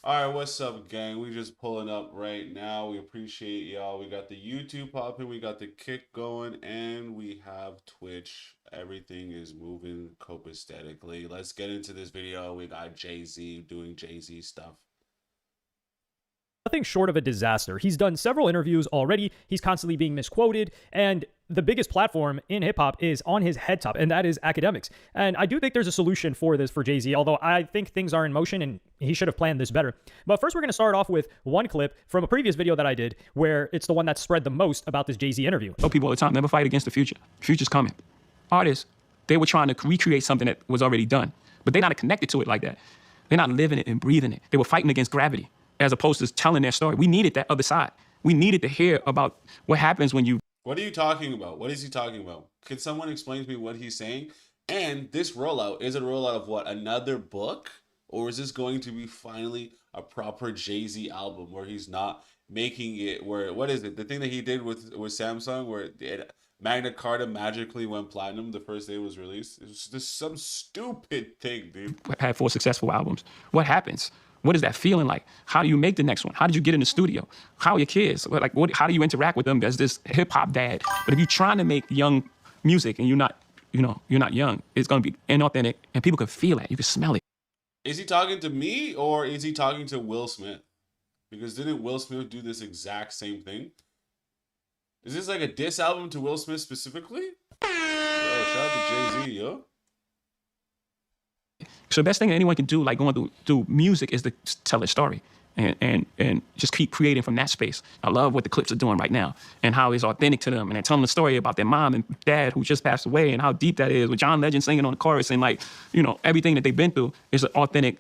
All right, what's up, gang? We just pulling up right now. We appreciate y'all. We got the YouTube popping, we got the Kick going, and we have Twitch. Everything is moving copacetically. Let's get into this video. We got Jay-Z doing Jay-Z stuff. Nothing short of a disaster. He's done several interviews already. He's constantly being misquoted, and the biggest platform in hip-hop is on his head top, and that is academics. And I do think there's a solution for this for Jay-Z, although I think things are in motion and he should have planned this better. But first, we're going to start off with one clip from a previous video that I did where it's the one that spread the most about this Jay-Z interview. I tell people all the time, never fight against the future. The future's coming. Artists, they were trying to recreate something that was already done, but they're not connected to it like that. They're not living it and breathing it. They were fighting against gravity as opposed to telling their story. We needed that other side. We needed to hear about what happens when you... What are you talking about? What is he talking about? Can someone explain to me what he's saying? And this rollout, is it a rollout of what? Another book? Or is this going to be finally a proper Jay-Z album where he's not making it where, what is it? The thing that he did with Samsung where Magna Carta magically went platinum the first day it was released? It was just some stupid thing, dude. Had 4 successful albums. What happens? What is that feeling like? How do you make the next one? How did you get in the studio? How are your kids? How do you interact with them as this hip hop dad? But if you're trying to make young music and you're not young, it's gonna be inauthentic and people can feel it. You can smell it. Is he talking to me or is he talking to Will Smith? Because didn't Will Smith do this exact same thing? Is this like a diss album to Will Smith specifically? Yo, shout out to Jay-Z, yo. So the best thing anyone can do, like going through music, is to tell a story and just keep creating from that space. I love what the clips are doing right now and how it's authentic to them. And they're telling the story about their mom and dad who just passed away and how deep that is with John Legend singing on the chorus. And everything that they've been through is an authentic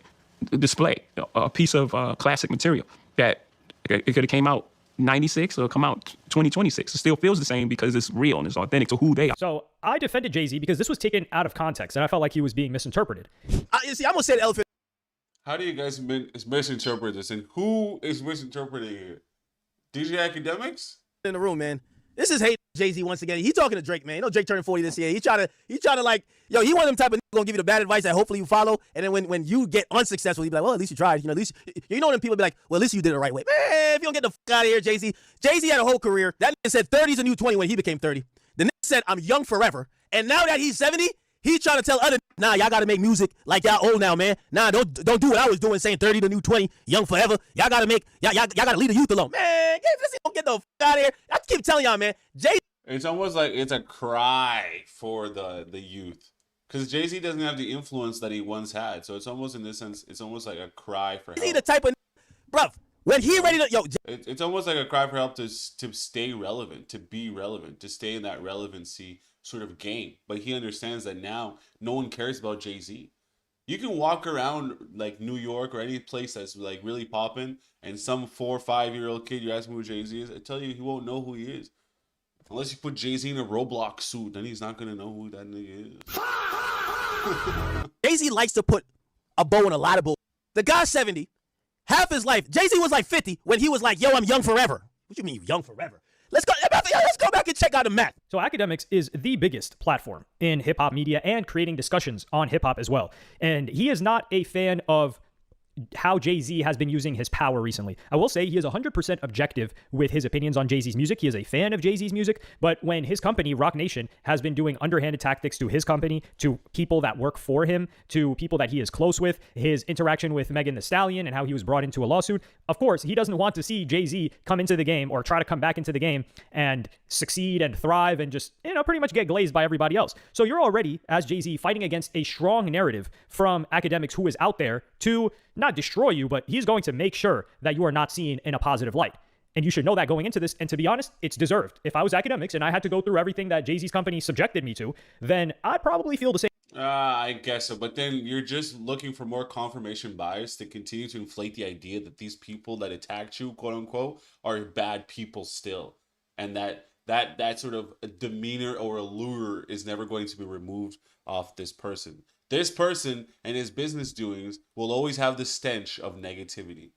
display, a piece of classic material that it could have came out 96 or come out 2026. It still feels the same because it's real and it's authentic to who they are. So I defended Jay-Z because this was taken out of context and I felt like he was being misinterpreted. See, I'm gonna say the elephant. How do you guys misinterpret this? And who is misinterpreting it? DJ Academics? In the room, man. This is hate Jay-Z once again. He talking to Drake, man. You know Drake turning 40 this year. He trying to like, yo, he one of them type of niggas gonna give you the bad advice that hopefully you follow. And then when you get unsuccessful, he be like, well, at least you tried. You know, at least them people be like, well, at least you did it the right way. Man, if you don't get the fuck out of here, Jay-Z. Jay-Z had a whole career. That nigga said 30's a new 20 when he became 30. The nigga said, I'm young forever. And now that he's 70, he's trying to tell other nah, y'all gotta make music like y'all old now, man. Nah, don't do what I was doing, saying 30 the new 20, young forever. Y'all gotta leave the youth alone. Man, don't get the fuck out of here. I keep telling y'all, man. It's almost like it's a cry for the youth. Because Jay-Z doesn't have the influence that he once had. So it's almost, in this sense, it's almost like a cry for help. Jay-Z the type of, bruv, when he ready to, It's almost like a cry for help to stay relevant, to be relevant, to stay in that relevancy sort of game. But he understands that now no one cares about Jay-Z. You can walk around like New York or any place that's like really popping, and some 4 or 5-year-old kid, you ask him who Jay-Z is, I tell you, he won't know who he is. Unless you put Jay-Z in a Roblox suit, then he's not gonna know who that nigga is. Jay-Z likes to put a bow on a lot of bull. The guy's 70, half his life. Jay-Z was like 50 when he was like, yo, I'm young forever. What you mean young forever? Let's go back and check out the math. So Academics is the biggest platform in hip-hop media and creating discussions on hip-hop as well. And he is not a fan of how Jay-Z has been using his power recently. I will say he is 100% objective with his opinions on Jay-Z's music. He is a fan of Jay-Z's music, but when his company, Roc Nation, has been doing underhanded tactics to his company, to people that work for him, to people that he is close with, his interaction with Megan Thee Stallion and how he was brought into a lawsuit, of course, he doesn't want to see Jay-Z come into the game or try to come back into the game and succeed and thrive and just, pretty much get glazed by everybody else. So you're already, as Jay-Z, fighting against a strong narrative from Academics who is out there to not destroy you, but he's going to make sure that you are not seen in a positive light. And you should know that going into this. And to be honest, it's deserved. If I was Academics and I had to go through everything that Jay-Z's company subjected me to, then I'd probably feel the same. I guess so. But then you're just looking for more confirmation bias to continue to inflate the idea that these people that attacked you, quote unquote, are bad people still. And that sort of demeanor or allure is never going to be removed off this person. This person and his business doings will always have the stench of negativity.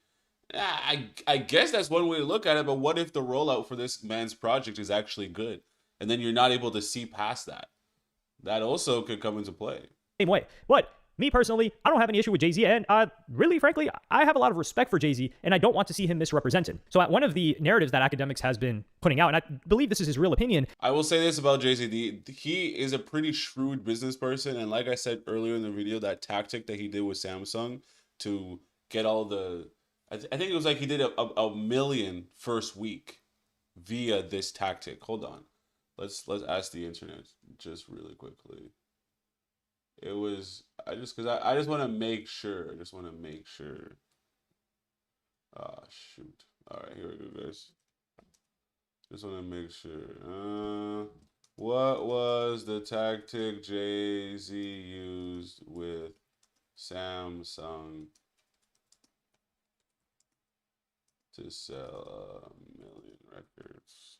I guess that's one way to look at it, but what if the rollout for this man's project is actually good? And then you're not able to see past that. That also could come into play. Same way. But me personally, I don't have any issue with Jay-Z, and really, frankly, I have a lot of respect for Jay-Z, and I don't want to see him misrepresented. So one of the narratives that academics has been putting out, and I believe this is his real opinion. I will say this about Jay-Z. He is a pretty shrewd business person, and like I said earlier in the video, that tactic that he did with Samsung to get all the... I think it was like he did a million first week via this tactic. Hold on. Let's ask the internet just really quickly. It was... I just want to make sure. Ah, shoot. All right, here we go, guys. Just want to make sure. What was the tactic Jay-Z used with Samsung to sell 1 million records?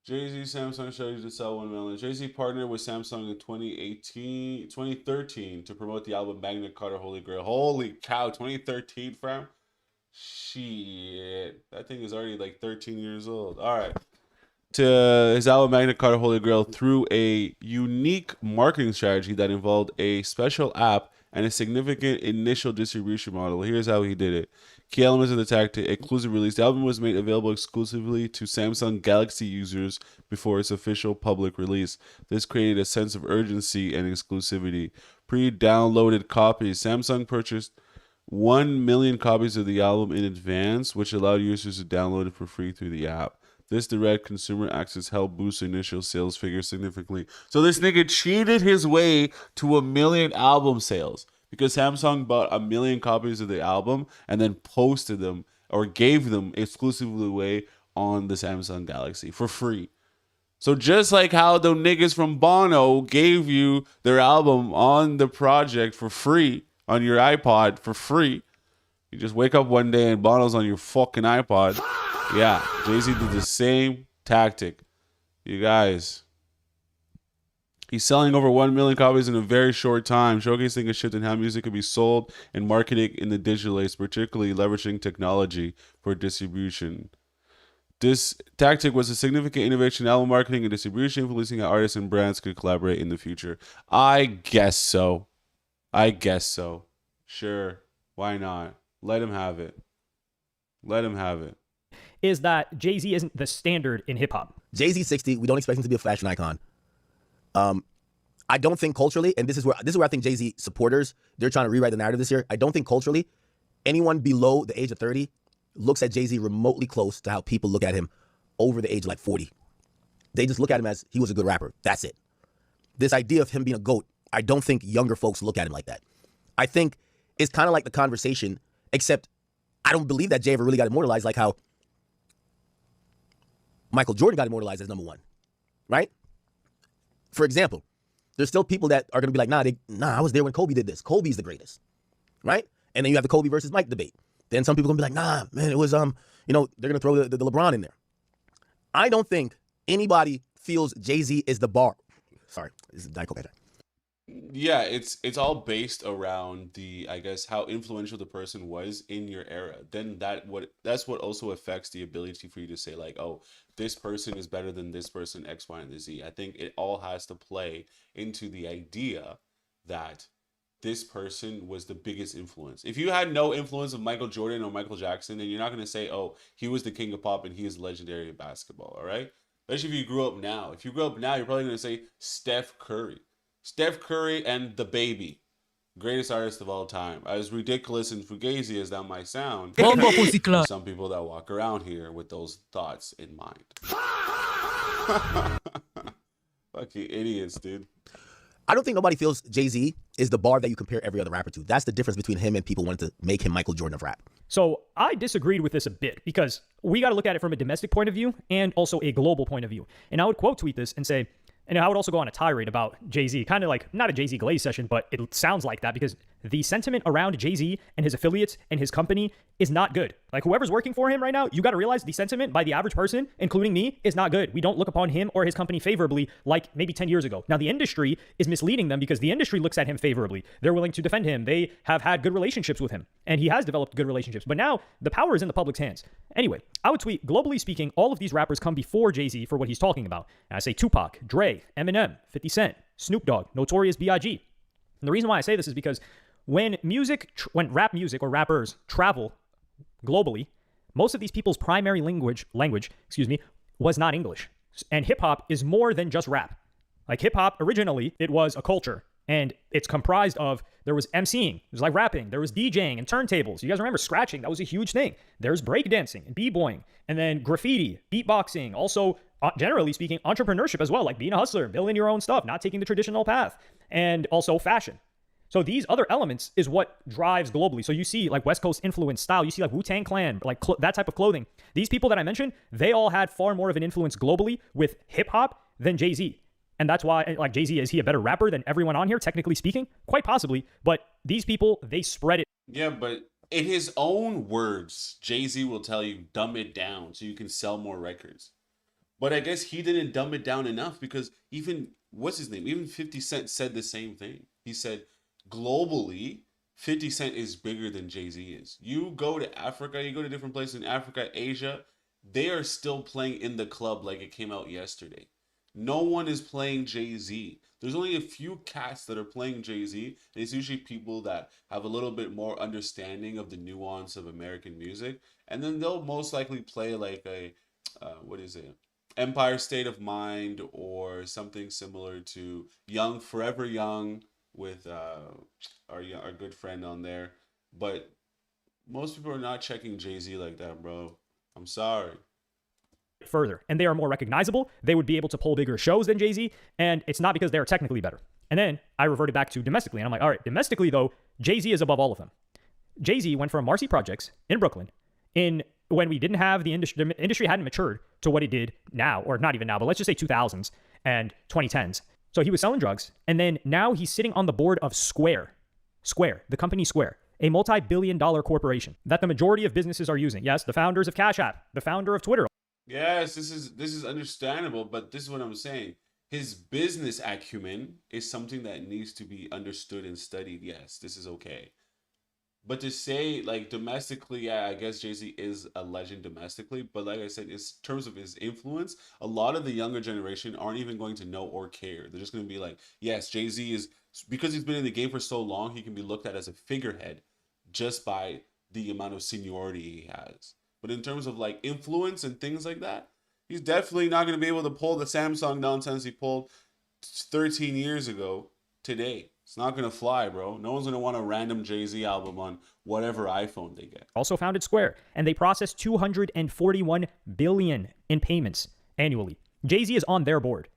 Jay-Z Samsung strategy to sell 1 million. Jay-Z partnered with Samsung in 2013 to promote the album Magna Carta Holy Grail. Holy cow, 2013, fam. Shit, that thing is already like 13 years old. All right. To his album Magna Carta Holy Grail through a unique marketing strategy that involved a special app and a significant initial distribution model. Here's how he did it. Key elements of the tactic: exclusive release. The album was made available exclusively to Samsung Galaxy users before its official public release. This created a sense of urgency and exclusivity. Pre-downloaded copies. Samsung purchased 1 million copies of the album in advance, which allowed users to download it for free through the app. This direct consumer access helped boost initial sales figures significantly. So this nigga cheated his way to 1 million album sales because Samsung bought 1 million copies of the album and then posted them or gave them exclusively away on the Samsung Galaxy for free. So just like how the niggas from Bono gave you their album on the project for free, on your iPod for free. You just wake up one day and Bono's on your fucking iPod. Yeah, Jay-Z did the same tactic. You guys. He's selling over 1 million copies in a very short time, showcasing a shift in how music can be sold and marketed in the digital age, particularly leveraging technology for distribution. This tactic was a significant innovation in album marketing and distribution, influencing how artists and brands could collaborate in the future. I guess so. Sure. Why not? Let him have it. Is that Jay-Z isn't the standard in hip hop. Jay-Z's 60. We don't expect him to be a fashion icon. I don't think culturally, and this is where I think Jay-Z supporters, they're trying to rewrite the narrative this year. I don't think culturally anyone below the age of 30 looks at Jay-Z remotely close to how people look at him over the age of like 40. They just look at him as he was a good rapper. That's it. This idea of him being a GOAT, I don't think younger folks look at him like that. I think it's kind of like the conversation, except I don't believe that Jay ever really got immortalized like how Michael Jordan got immortalized as number one, right? For example, there's still people that are going to be like, nah, I was there when Kobe did this. Kobe's the greatest, right? And then you have the Kobe versus Mike debate. Then some people are going to be like, nah, man, it was, they're going to throw the LeBron in there. I don't think anybody feels Jay-Z is the bar. Sorry, this is Dyke. Yeah, it's all based around the, I guess, how influential the person was in your era. Then that's what also affects the ability for you to say like, oh, this person is better than this person, X, Y, and the Z. I think it all has to play into the idea that this person was the biggest influence. If you had no influence of Michael Jordan or Michael Jackson, then you're not going to say, oh, he was the king of pop and he is legendary in basketball, all right? Especially if you grew up now. If you grew up now, you're probably going to say Steph Curry. Steph Curry and the Baby, greatest artist of all time. As ridiculous and fugazi as that might sound, some people that walk around here with those thoughts in mind. Fucking idiots, dude. I don't think nobody feels Jay-Z is the bar that you compare every other rapper to. That's the difference between him and people wanting to make him Michael Jordan of rap. So I disagreed with this a bit because we got to look at it from a domestic point of view and also a global point of view. And I would quote tweet this and say, and I would also go on a tirade about Jay-Z, kind of like, not a Jay-Z Glaze session, but it sounds like that because the sentiment around Jay-Z and his affiliates and his company is not good. Like whoever's working for him right now, you got to realize the sentiment by the average person, including me, is not good. We don't look upon him or his company favorably like maybe 10 years ago. Now the industry is misleading them because the industry looks at him favorably. They're willing to defend him. They have had good relationships with him and he has developed good relationships. But now the power is in the public's hands. Anyway, I would tweet, globally speaking, all of these rappers come before Jay-Z for what he's talking about. And I say Tupac, Dre, Eminem, 50 Cent, Snoop Dogg, Notorious B.I.G. And the reason why I say this is because when rap music or rappers travel globally, most of these people's primary language, was not English. And hip hop is more than just rap. Like hip hop, originally, it was a culture. And it's comprised of, there was MCing, it was like rapping, there was DJing and turntables. You guys remember scratching, that was a huge thing. There's breakdancing and b-boying, and then graffiti, beatboxing, also, generally speaking, entrepreneurship as well, like being a hustler, building your own stuff, not taking the traditional path, and also fashion. So these other elements is what drives globally. So you see like West Coast influence style, you see like Wu-Tang Clan, like that type of clothing. These people that I mentioned, they all had far more of an influence globally with hip hop than Jay-Z. And that's why, like, Jay-Z, is he a better rapper than everyone on here, technically speaking? Quite possibly. But these people, they spread it. Yeah, but in his own words, Jay-Z will tell you, dumb it down so you can sell more records. But I guess he didn't dumb it down enough, because even, what's his name? Even 50 Cent said the same thing. He said, globally, 50 Cent is bigger than Jay-Z is. You go to Africa, you go to different places in Africa, Asia, they are still playing in the club like it came out yesterday. No one is playing Jay-Z. There's only a few cats that are playing Jay-Z, and it's usually people that have a little bit more understanding of the nuance of American music, and then they'll most likely play like a, Empire State of Mind, or something similar to Young, Forever Young, with our good friend on there. But most people are not checking Jay-Z like that, bro. I'm sorry. Further, and they are more recognizable. They would be able to pull bigger shows than Jay-Z, and it's not because they're technically better. And then I reverted back to domestically, and I'm like, all right, domestically though, Jay-Z is above all of them. Jay-Z went from Marcy Projects in Brooklyn when we didn't have the industry hadn't matured to what it did now, or not even now, but let's just say 2000s and 2010s. So he was selling drugs, and then now he's sitting on the board of Square, the company Square, a multi-billion-dollar corporation that the majority of businesses are using. Yes, the founders of Cash App, the founder of Twitter. Yes, this is understandable, but this is what I'm saying. His business acumen is something that needs to be understood and studied. Yes, this is okay. But to say, like, domestically, yeah, I guess Jay-Z is a legend domestically, but like I said, in terms of his influence, a lot of the younger generation aren't even going to know or care. They're just going to be like, yes, Jay-Z is, because he's been in the game for so long, he can be looked at as a figurehead just by the amount of seniority he has. But in terms of like influence and things like that, he's definitely not going to be able to pull the Samsung nonsense he pulled 13 years ago today. It's not going to fly, bro. No one's going to want a random Jay-Z album on whatever iPhone they get. Also founded Square, and they process $241 billion in payments annually. Jay-Z is on their board.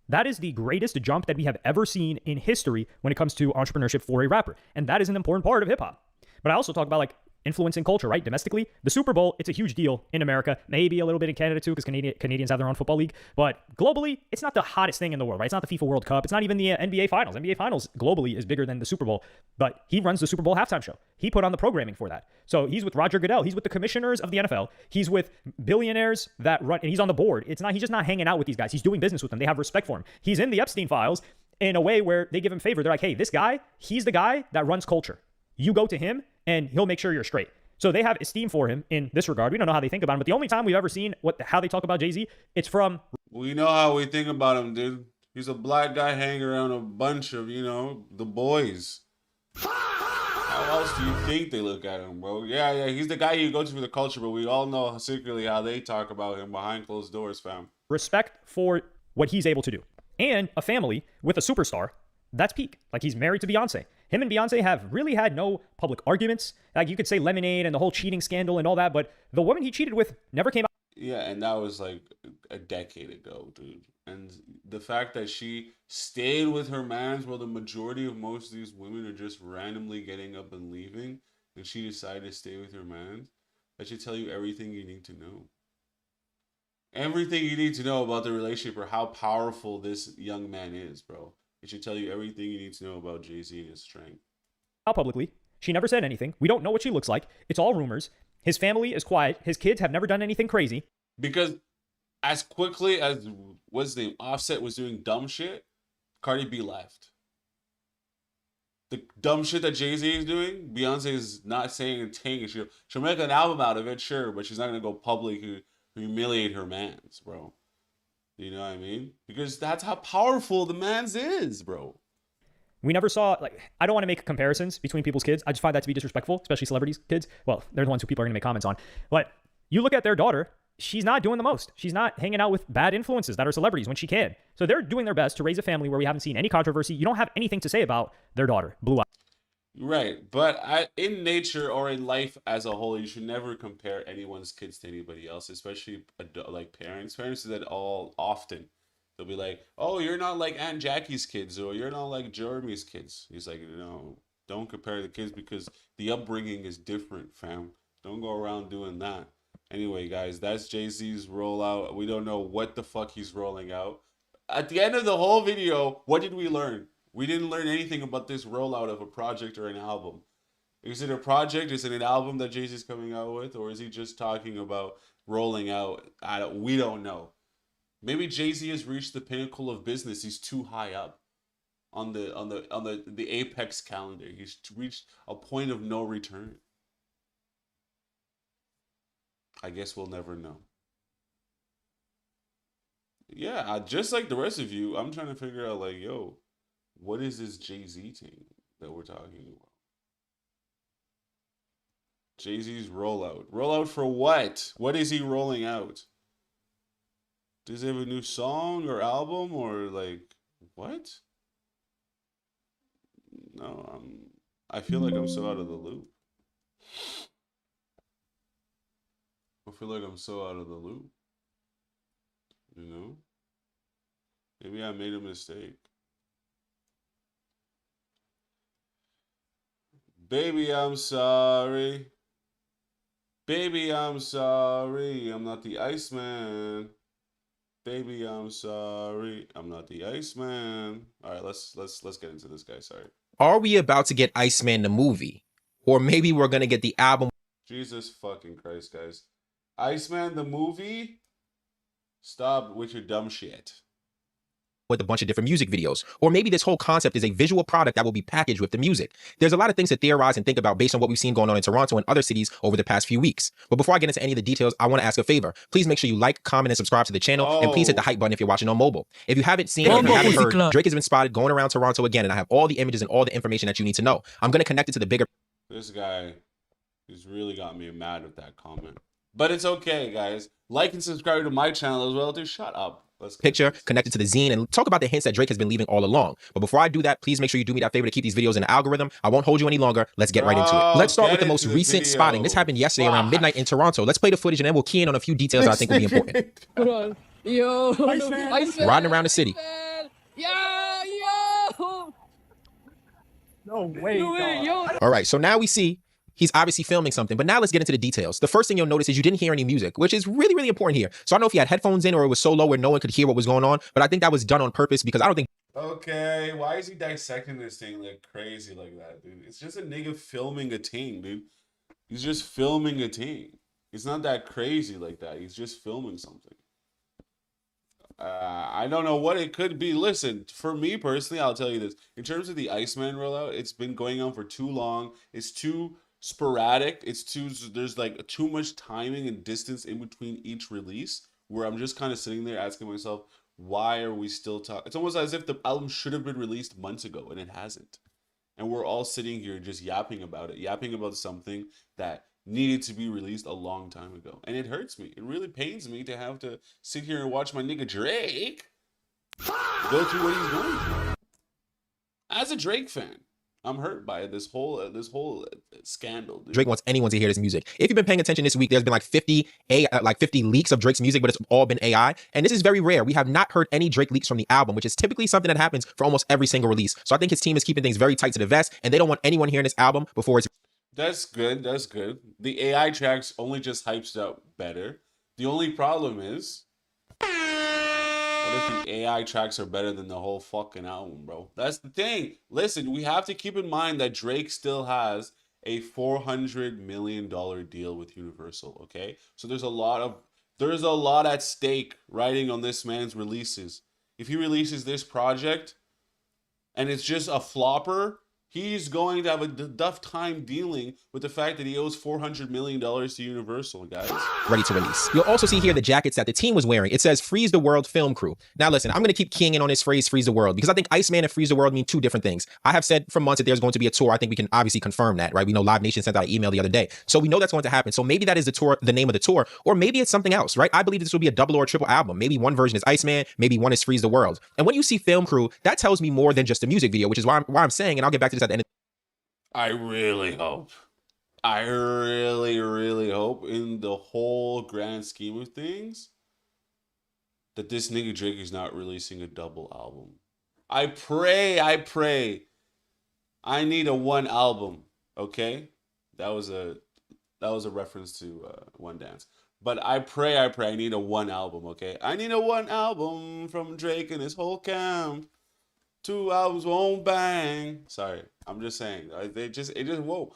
That is the greatest jump that we have ever seen in history when it comes to entrepreneurship for a rapper. And that is an important part of hip hop. But I also talk about like influencing culture, right? Domestically, the Super Bowl, it's a huge deal in America, maybe a little bit in Canada too, because Canadians have their own football league. But globally, it's not the hottest thing in the world, right? It's not the FIFA World Cup. It's not even the NBA Finals. NBA Finals globally is bigger than the Super Bowl. But he runs the Super Bowl halftime show. He put on the programming for that. So he's with Roger Goodell. He's with the commissioners of the NFL. He's with billionaires that run, and he's on the board. He's just not hanging out with these guys. He's doing business with them. They have respect for him. He's in the Epstein files in a way where they give him favor. They're like, hey, this guy, he's the guy that runs culture. You go to him, and he'll make sure you're straight. So they have esteem for him in this regard. We don't know how they think about him, but the only time we've ever seen how they talk about Jay-Z, it's from... We know how we think about him, dude. He's a black guy hanging around a bunch of, the boys. How else do you think they look at him, bro? Yeah, he's the guy you go to for the culture, but we all know secretly how they talk about him behind closed doors, fam. Respect for what he's able to do. And a family with a superstar, that's peak. Like, he's married to Beyonce. Him and Beyonce have really had no public arguments. Like, you could say Lemonade and the whole cheating scandal and all that, but the woman he cheated with never came out. Yeah, and that was like a decade ago, dude. And the fact that she stayed with her mans while the majority of most of these women are just randomly getting up and leaving, and she decided to stay with her mans, that should tell you everything you need to know. Everything you need to know about the relationship, or how powerful this young man is, bro. It should tell you everything you need to know about Jay-Z and his strength. Out publicly. She never said anything. We don't know what she looks like. It's all rumors. His family is quiet. His kids have never done anything crazy. Because as quickly as, what's his name, Offset was doing dumb shit, Cardi B left. The dumb shit that Jay-Z is doing, Beyonce is not saying a thing. She'll make an album out of it, sure, but she's not going to go public and humiliate her mans, bro. You know what I mean? Because that's how powerful the man's is, bro. We never saw, like, I don't want to make comparisons between people's kids. I just find that to be disrespectful, especially celebrities' kids. Well, they're the ones who people are going to make comments on. But you look at their daughter, she's not doing the most. She's not hanging out with bad influences that are celebrities when she can. So they're doing their best to raise a family where we haven't seen any controversy. You don't have anything to say about their daughter, Blue Eye. Right, but in nature or in life as a whole, you should never compare anyone's kids to anybody else, especially like parents. Parents do that all often. They'll be like, "Oh, you're not like Aunt Jackie's kids, or you're not like Jeremy's kids." He's like, "No, don't compare the kids because the upbringing is different, fam. Don't go around doing that." Anyway, guys, that's Jay-Z's rollout. We don't know what the fuck he's rolling out. At the end of the whole video, what did we learn? We didn't learn anything about this rollout of a project or an album. Is it a project? Is it an album that Jay-Z's coming out with? Or is he just talking about rolling out? We don't know. Maybe Jay-Z has reached the pinnacle of business. He's too high up on the apex calendar. He's reached a point of no return. I guess we'll never know. Yeah, just like the rest of you, I'm trying to figure out, like, yo, what is this Jay-Z thing that we're talking about? Jay-Z's rollout. Rollout for what? What is he rolling out? Does he have a new song or album or like what? No, I feel like I'm so out of the loop. I feel like I'm so out of the loop. You know? Maybe I made a mistake. Baby, I'm sorry. Baby, I'm sorry. I'm not the Iceman. Baby, I'm sorry. I'm not the Iceman. All right, let's get into this guy. Sorry. Are we about to get Iceman the movie? Or maybe we're going to get the album. Jesus fucking Christ, guys. Iceman the movie? Stop with your dumb shit. With a bunch of different music videos. Or maybe this whole concept is a visual product that will be packaged with the music. There's a lot of things to theorize and think about based on what we've seen going on in Toronto and other cities over the past few weeks. But before I get into any of the details, I want to ask a favor. Please make sure you like, comment, and subscribe to the channel. And please hit the hype button if you're watching on mobile. If you haven't seen or if you haven't heard, Drake has been spotted going around Toronto again, and I have all the images and all the information that you need to know. I'm going to connect it to the bigger... This guy has really got me mad with that comment. But it's okay, guys. Like and subscribe to my channel as well. Dude, shut up. Picture connected to the zine and talk about the hints that Drake has been leaving all along. But before I do that, please make sure you do me that favor to keep these videos in the algorithm. I won't hold you any longer. Let's get right into it. Let's start with the most recent spotting. This happened yesterday around midnight in Toronto. Let's play the footage and then we'll key in on a few details that I think will be important. Hold on. Yo, Iceman. Riding around the city. Yo. No way, yo. All right, so now we see he's obviously filming something, but now let's get into the details. The first thing you'll notice is you didn't hear any music, which is really, really important here. So I don't know if he had headphones in or it was so low where no one could hear what was going on, but I think that was done on purpose because I don't think... Okay, why is he dissecting this thing like crazy like that, dude? It's just a nigga filming a thing, dude. He's just filming a thing. It's not that crazy like that. He's just filming something. I don't know what it could be. Listen, for me personally, I'll tell you this. In terms of the Iceman rollout, it's been going on for too long. It's too sporadic. There's like too much timing and distance in between each release where I'm just kind of sitting there asking myself, why are we still talking? It's almost as if the album should have been released months ago and it hasn't. And we're all sitting here just yapping about it, yapping about something that needed to be released a long time ago. And it hurts me. It really pains me to have to sit here and watch my nigga Drake go through what he's going through. As a Drake fan, I'm hurt by this whole scandal, dude. Drake wants anyone to hear this music. If you've been paying attention this week, there's been like 50 leaks of Drake's music, but it's all been AI. And this is very rare. We have not heard any Drake leaks from the album, which is typically something that happens for almost every single release. So I think his team is keeping things very tight to the vest, and they don't want anyone hearing this album before it's... That's good. That's good. The AI tracks only just hypes it up better. The only problem is, what if the AI tracks are better than the whole fucking album, bro? That's the thing. Listen, we have to keep in mind that Drake still has a $400 million deal with Universal, okay? So there's a lot at stake riding on this man's releases. If he releases this project and it's just a flopper, He's going to have a tough time dealing with the fact that he owes $400 million to Universal, guys. Ready to release. You'll also see here the jackets that the team was wearing. It says Freeze the World Film Crew. Now listen, I'm going to keep keying in on this phrase Freeze the World because I think Iceman and Freeze the World mean two different things. I have said for months that there's going to be a tour. I think we can obviously confirm that, right? We know Live Nation sent out an email the other day. So we know that's going to happen. So maybe that is the tour, the name of the tour, or maybe it's something else, right? I believe this will be a double or a triple album. Maybe one version is Iceman, maybe one is Freeze the World. And when you see Film Crew, that tells me more than just a music video, which is why I'm saying, and I'll get back to this at the end of I really hope. I really, really hope in the whole grand scheme of things that this nigga Drake is not releasing a double album. I pray. I need a one album, okay? That was a reference to One Dance. But I pray I need a one album, okay? I need a one album from Drake and his whole camp. 2 albums won't bang. Sorry, I'm just saying. It just whoa.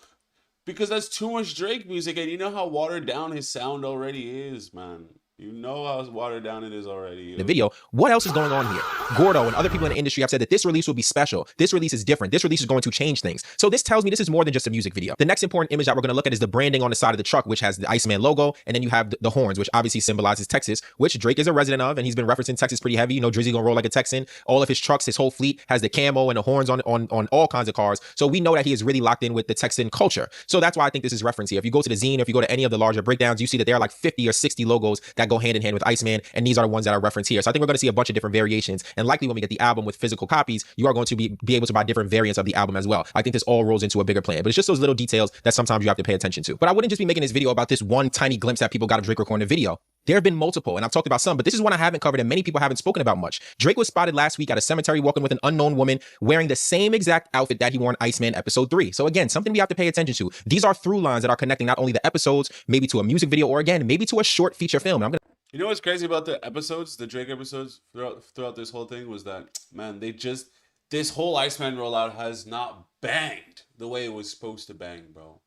Because that's too much Drake music, and you know how watered down his sound already is, man. You know how watered down it is already. the video. What else is going on here? Gordo and other people in the industry have said that this release will be special. This release is different. This release is going to change things. So this tells me this is more than just a music video. The next important image that we're going to look at is the branding on the side of the truck, which has the Iceman logo. And then you have the horns, which obviously symbolizes Texas, which Drake is a resident of. And he's been referencing Texas pretty heavy. You know, Drizzy gonna roll like a Texan. All of his trucks, his whole fleet has the camo and the horns on all kinds of cars. So we know that he is really locked in with the Texan culture. So that's why I think this is reference here. If you go to the zine, if you go to any of the larger breakdowns, you see that there are like 50 or 60 logos that go hand in hand with Iceman. And these are the ones that are referenced here. So I think we're going to see a bunch of different variations. And likely when we get the album with physical copies, you are going to be able to buy different variants of the album as well. I think this all rolls into a bigger plan. But it's just those little details that sometimes you have to pay attention to. But I wouldn't just be making this video about this one tiny glimpse that people got of Drake recording a video. There have been multiple, and I've talked about some, but this is one I haven't covered and many people haven't spoken about much. Drake was spotted last week at a cemetery walking with an unknown woman wearing the same exact outfit that he wore in Iceman episode 3. So again, something we have to pay attention to. These are through lines that are connecting not only the episodes, maybe to a music video, or again, maybe to a short feature film. And you know what's crazy about the episodes, the Drake episodes throughout this whole thing was that, man, this whole Iceman rollout has not banged the way it was supposed to bang, bro.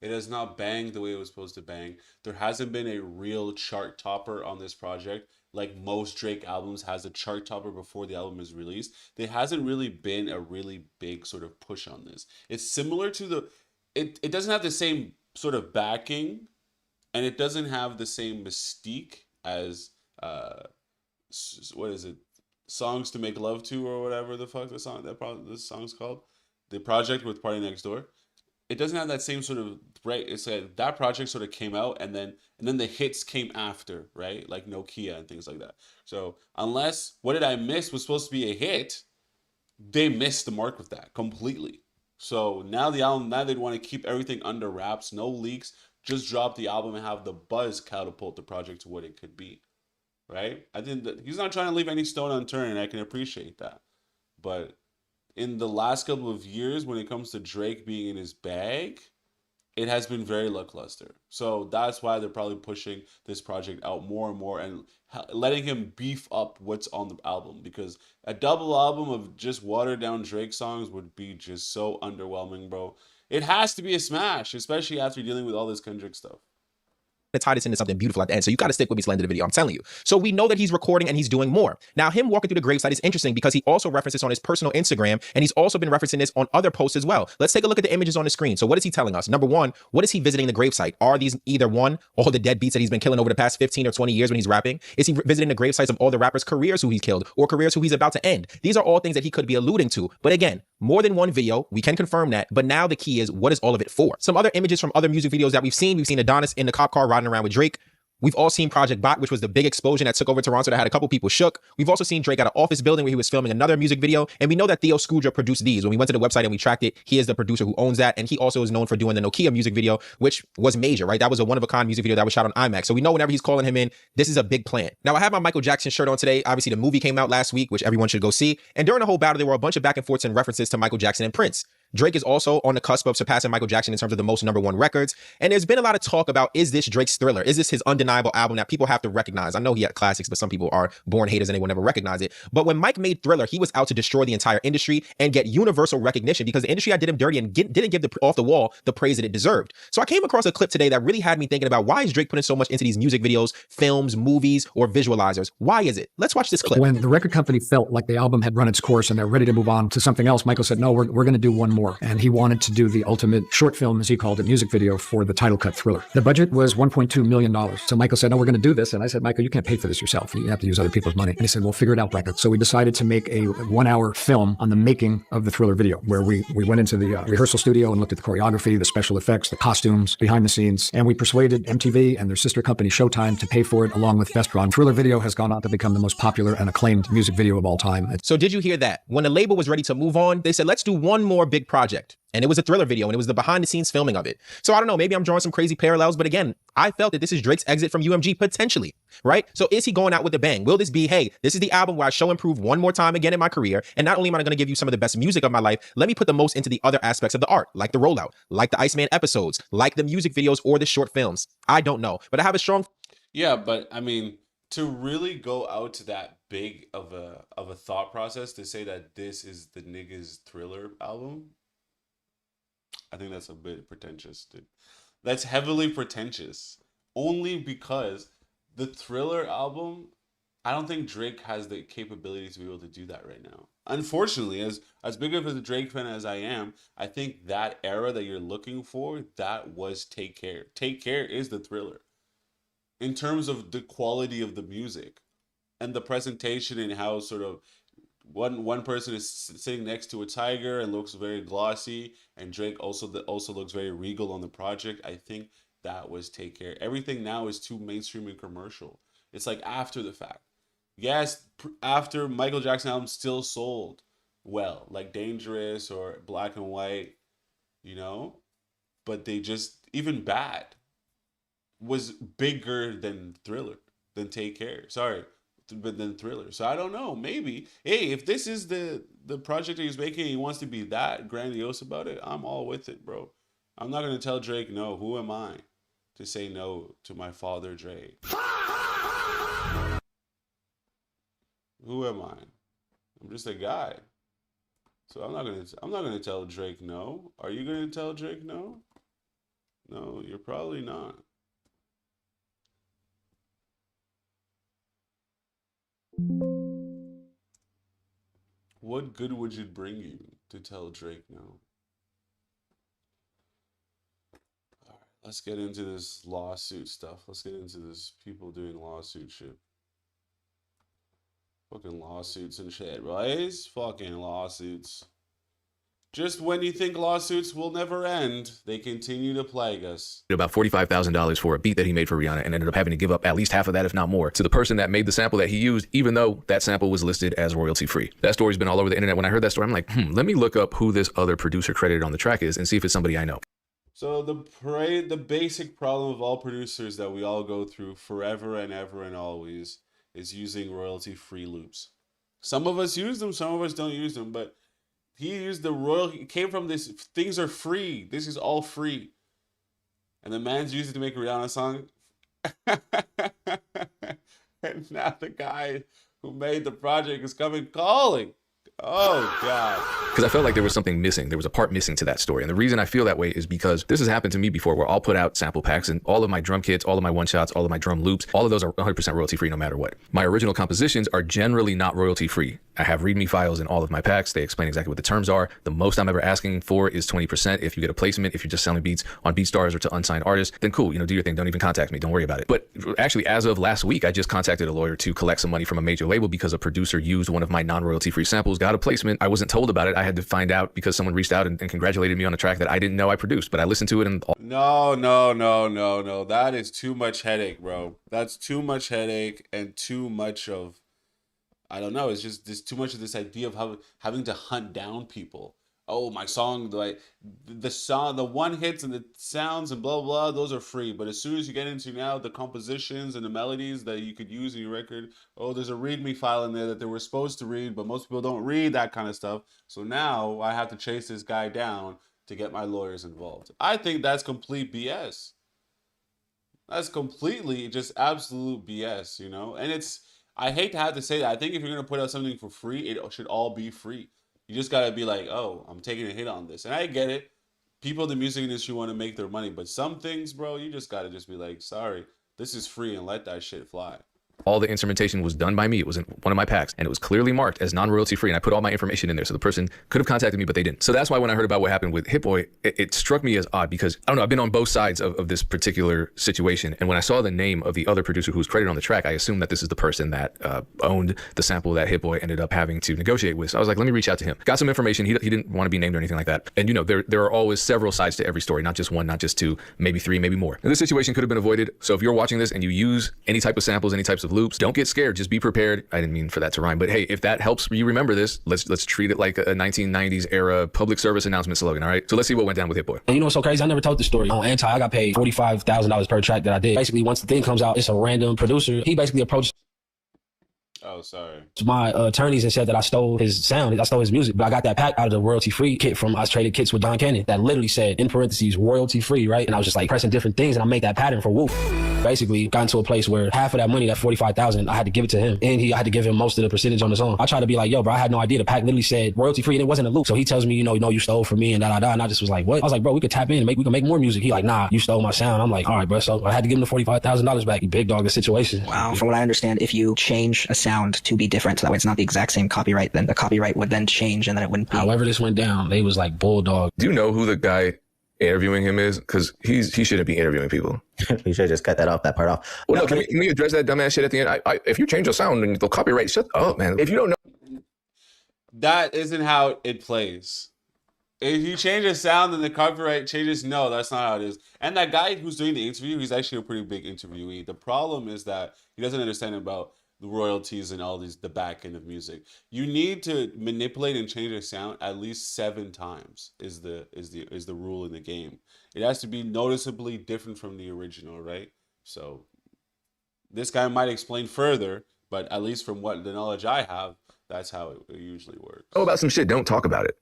It has not banged the way it was supposed to bang. There hasn't been a real chart topper on this project. Like most Drake albums has a chart topper before the album is released. There hasn't really been a really big sort of push on this. It's similar to it doesn't have the same sort of backing, and it doesn't have the same mystique as what is it? Songs to Make Love To, or whatever the fuck this song's called. The project with Party Next Door. It doesn't have that same sort of, right? It's like that project sort of came out and then the hits came after, right? Like Nokia and things like that. So unless What Did I Miss was supposed to be a hit, they missed the mark with that completely. So now the album, now they'd want to keep everything under wraps, no leaks, just drop the album and have the buzz catapult the project to what it could be, right? I think that he's not trying to leave any stone unturned, and I can appreciate that. But in the last couple of years, when it comes to Drake being in his bag, it has been very lackluster. So that's why they're probably pushing this project out more and more and letting him beef up what's on the album, because a double album of just watered down Drake songs would be just so underwhelming, bro. It has to be a smash, especially after dealing with all this Kendrick stuff. to tie this into something beautiful at the end. So you got to stick with me to the end of the video. I'm telling you. So we know that he's recording and he's doing more. Now, him walking through the gravesite is interesting because he also references on his personal Instagram, and he's also been referencing this on other posts as well. Let's take a look at the images on the screen. So what is he telling us? Number one, what is he visiting the gravesite? Are these either one, all the dead beats that he's been killing over the past 15 or 20 years when he's rapping? Is he visiting the gravesites of all the rappers' careers who he's killed or careers who he's about to end? These are all things that he could be alluding to. But again, more than one video, we can confirm that. But now the key is, what is all of it for? Some other images from other music videos that we've seen Adonis in the cop car riding around with Drake. We've all seen Project Bot, which was the big explosion that took over Toronto that had a couple people shook. We've also seen Drake at an office building where he was filming another music video. And we know that Theo Scudra produced these. When we went to the website and we tracked it, he is the producer who owns that. And he also is known for doing the Nokia music video, which was major, right? That was a one-of-a-kind music video that was shot on IMAX. So we know whenever he's calling him in, this is a big plan. Now, I have my Michael Jackson shirt on today. Obviously, the movie came out last week, which everyone should go see. And during the whole battle, there were a bunch of back and forths and references to Michael Jackson and Prince. Drake is also on the cusp of surpassing Michael Jackson in terms of the most #1 records. And there's been a lot of talk about, is this Drake's Thriller? Is this his undeniable album that people have to recognize? I know he had classics, but some people are born haters and they will never recognize it. But when Mike made Thriller, he was out to destroy the entire industry and get universal recognition because the industry had did him dirty and didn't give the off the wall the praise that it deserved. So I came across a clip today that really had me thinking about, why is Drake putting so much into these music videos, films, movies, or visualizers? Why is it? Let's watch this clip. When the record company felt like the album had run its course and they're ready to move on to something else, Michael said, no, we're going to do one more. And he wanted to do the ultimate short film, as he called it, music video for the title cut Thriller. The budget was $1.2 million. So Michael said, no, we're going to do this. And I said, Michael, you can't pay for this yourself. You have to use other people's money. And he said, well, figure it out, Brackett. So we decided to make a 1-hour film on the making of the Thriller video, where we went into the rehearsal studio and looked at the choreography, the special effects, the costumes, behind the scenes. And we persuaded MTV and their sister company Showtime to pay for it, along with Best Run. Thriller video has gone on to become the most popular and acclaimed music video of all time. So did you hear that? When the label was ready to move on, they said, let's do one more big project. And it was a Thriller video, and it was the behind the scenes filming of it. So I don't know, maybe I'm drawing some crazy parallels, but again, I felt that this is Drake's exit from UMG potentially, right? So is he going out with a bang? Will this be, hey, this is the album where I show and prove one more time again in my career, and not only am I going to give you some of the best music of my life, let me put the most into the other aspects of the art, like the Rollout, like the Iceman episodes, like the music videos or the short films. I don't know, but I have a strong... Yeah, but I mean, to really go out to that big of a thought process to say that this is the nigga's Thriller album, I think that's a bit pretentious, dude. That's heavily pretentious. Only because the Thriller album, I don't think Drake has the capability to be able to do that right now. Unfortunately, as big of a Drake fan as I am, I think that era that you're looking for, that was Take Care. Take Care is the Thriller. In terms of the quality of the music and the presentation and how sort of one person is sitting next to a tiger and looks very glossy, and Drake also looks very regal on the project. I think that was Take Care. Everything now is too mainstream and commercial. It's like after the fact. Yes, after Michael Jackson album still sold well, like Dangerous or Black and White, you know, but they just, even Bad was bigger than Thriller, than Take Care. Sorry. But then Thriller. So I don't know. Maybe. Hey, if this is the project that he's making, he wants to be that grandiose about it, I'm all with it, bro. I'm not gonna tell Drake no. Who am I to say no to my father, Drake? Who am I? I'm just a guy. So I'm not gonna tell Drake no. Are you gonna tell Drake no? No, you're probably not. What good would it bring you to tell Drake no? All right, let's get into this lawsuit stuff. Let's get into this people doing lawsuit shit. Fucking lawsuits and shit, right? Fucking lawsuits. Just when you think lawsuits will never end, they continue to plague us. About $45,000 for a beat that he made for Rihanna, and ended up having to give up at least half of that, if not more, to the person that made the sample that he used, even though that sample was listed as royalty free. That story's been all over the internet. When I heard that story, I'm like, let me look up who this other producer credited on the track is and see if it's somebody I know. So the basic problem of all producers that we all go through forever and ever and always is using royalty free loops. Some of us use them, some of us don't use them, but he used the royalty. It came from this. Things are free. This is all free. And the man's used it to make a Rihanna song. And now the guy who made the project is coming calling. Oh, God. Because I felt like there was something missing. There was a part missing to that story. And the reason I feel that way is because this has happened to me before, where I'll put out sample packs and all of my drum kits, all of my one-shots, all of my drum loops, all of those are 100% royalty-free no matter what. My original compositions are generally not royalty-free. I have README files in all of my packs. They explain exactly what the terms are. The most I'm ever asking for is 20%. If you get a placement, if you're just selling beats on BeatStars or to unsigned artists, then cool, do your thing. Don't even contact me. Don't worry about it. But actually, as of last week, I just contacted a lawyer to collect some money from a major label because a producer used one of my non-royalty-free samples, got a placement. I wasn't told about it. I had to find out because someone reached out and congratulated me on a track that I didn't know I produced, but I listened to it and... No. That is too much headache, bro. That's too much headache and too much of... I don't know. It's just there's too much of this idea of having to hunt down people. Oh, my song, like the song, the one hits and the sounds and blah, blah, those are free. But as soon as you get into now the compositions and the melodies that you could use in your record, oh, there's a README file in there that they were supposed to read, but most people don't read that kind of stuff. So now I have to chase this guy down to get my lawyers involved. I think that's complete BS. That's completely just absolute BS, And I hate to have to say that. I think if you're going to put out something for free, it should all be free. You just got to be like, oh, I'm taking a hit on this. And I get it. People in the music industry want to make their money. But some things, bro, you just got to just be like, sorry, this is free and let that shit fly. All the instrumentation was done by me. It was in one of my packs, and it was clearly marked as non-royalty free, and I put all my information in there, so the person could have contacted me, but they didn't. So that's why when I heard about what happened with Hit Boy, it struck me as odd, because I don't know, I've been on both sides of this particular situation, and when I saw the name of the other producer who was credited on the track, I assumed that this is the person that owned the sample that Hit Boy ended up having to negotiate with. So I was like, let me reach out to him. Got some information. He didn't want to be named or anything like that. And you know, there are always several sides to every story, not just one, not just two, maybe three, maybe more. And this situation could have been avoided. So if you're watching this and you use any type of samples, any types of loops, don't get scared. Just be prepared. I didn't mean for that to rhyme, but hey, if that helps you remember this, let's treat it like a 1990s era public service announcement slogan. All right. So let's see what went down with Hit Boy. And you know what's so crazy? I never told the story. On Anti, I got paid $45,000 per track that I did. Basically, once the thing comes out, it's a random producer. He basically approached Oh, sorry. my attorneys and said that I stole his sound, I stole his music, but I got that pack out of the royalty-free kit from I traded kits with Don Cannon that literally said, in parentheses, royalty-free, right? And I was just like pressing different things, and I made that pattern for Woof. Basically, got into a place where half of that money, that $45,000, I had to give it to him, and I had to give him most of the percentage on the song. I tried to be like, yo, bro, I had no idea. The pack literally said royalty-free, and it wasn't a loop. So he tells me, you know, you stole from me, and da-da-da, and I just was like, what? I was like, bro, we could tap in and we can make more music. He like, nah, you stole my sound. I'm like, all right, bro. So I had to give him the $45,000 back. He big dog the situation. Wow. From what I understand, if you change a sound to be different, so that way it's not the exact same copyright, then the copyright would then change, and then it wouldn't be. However this went down, they was like bulldog. Do you know who the guy interviewing him is? Because he shouldn't be interviewing people. You should just cut that part off. Well, no, can we address that dumbass shit at the end? If you change the sound and the copyright, shut up, man. If you don't know. That isn't how it plays. If you change the sound and the copyright changes, no, that's not how it is. And that guy who's doing the interview, he's actually a pretty big interviewee. The problem is that he doesn't understand about the royalties and all the back end of music. You need to manipulate and change the sound at least 7 times is the rule in the game. It has to be noticeably different from the original, right? So this guy might explain further, but at least from what the knowledge I have, that's how it usually works. Oh, about some shit, don't talk about it.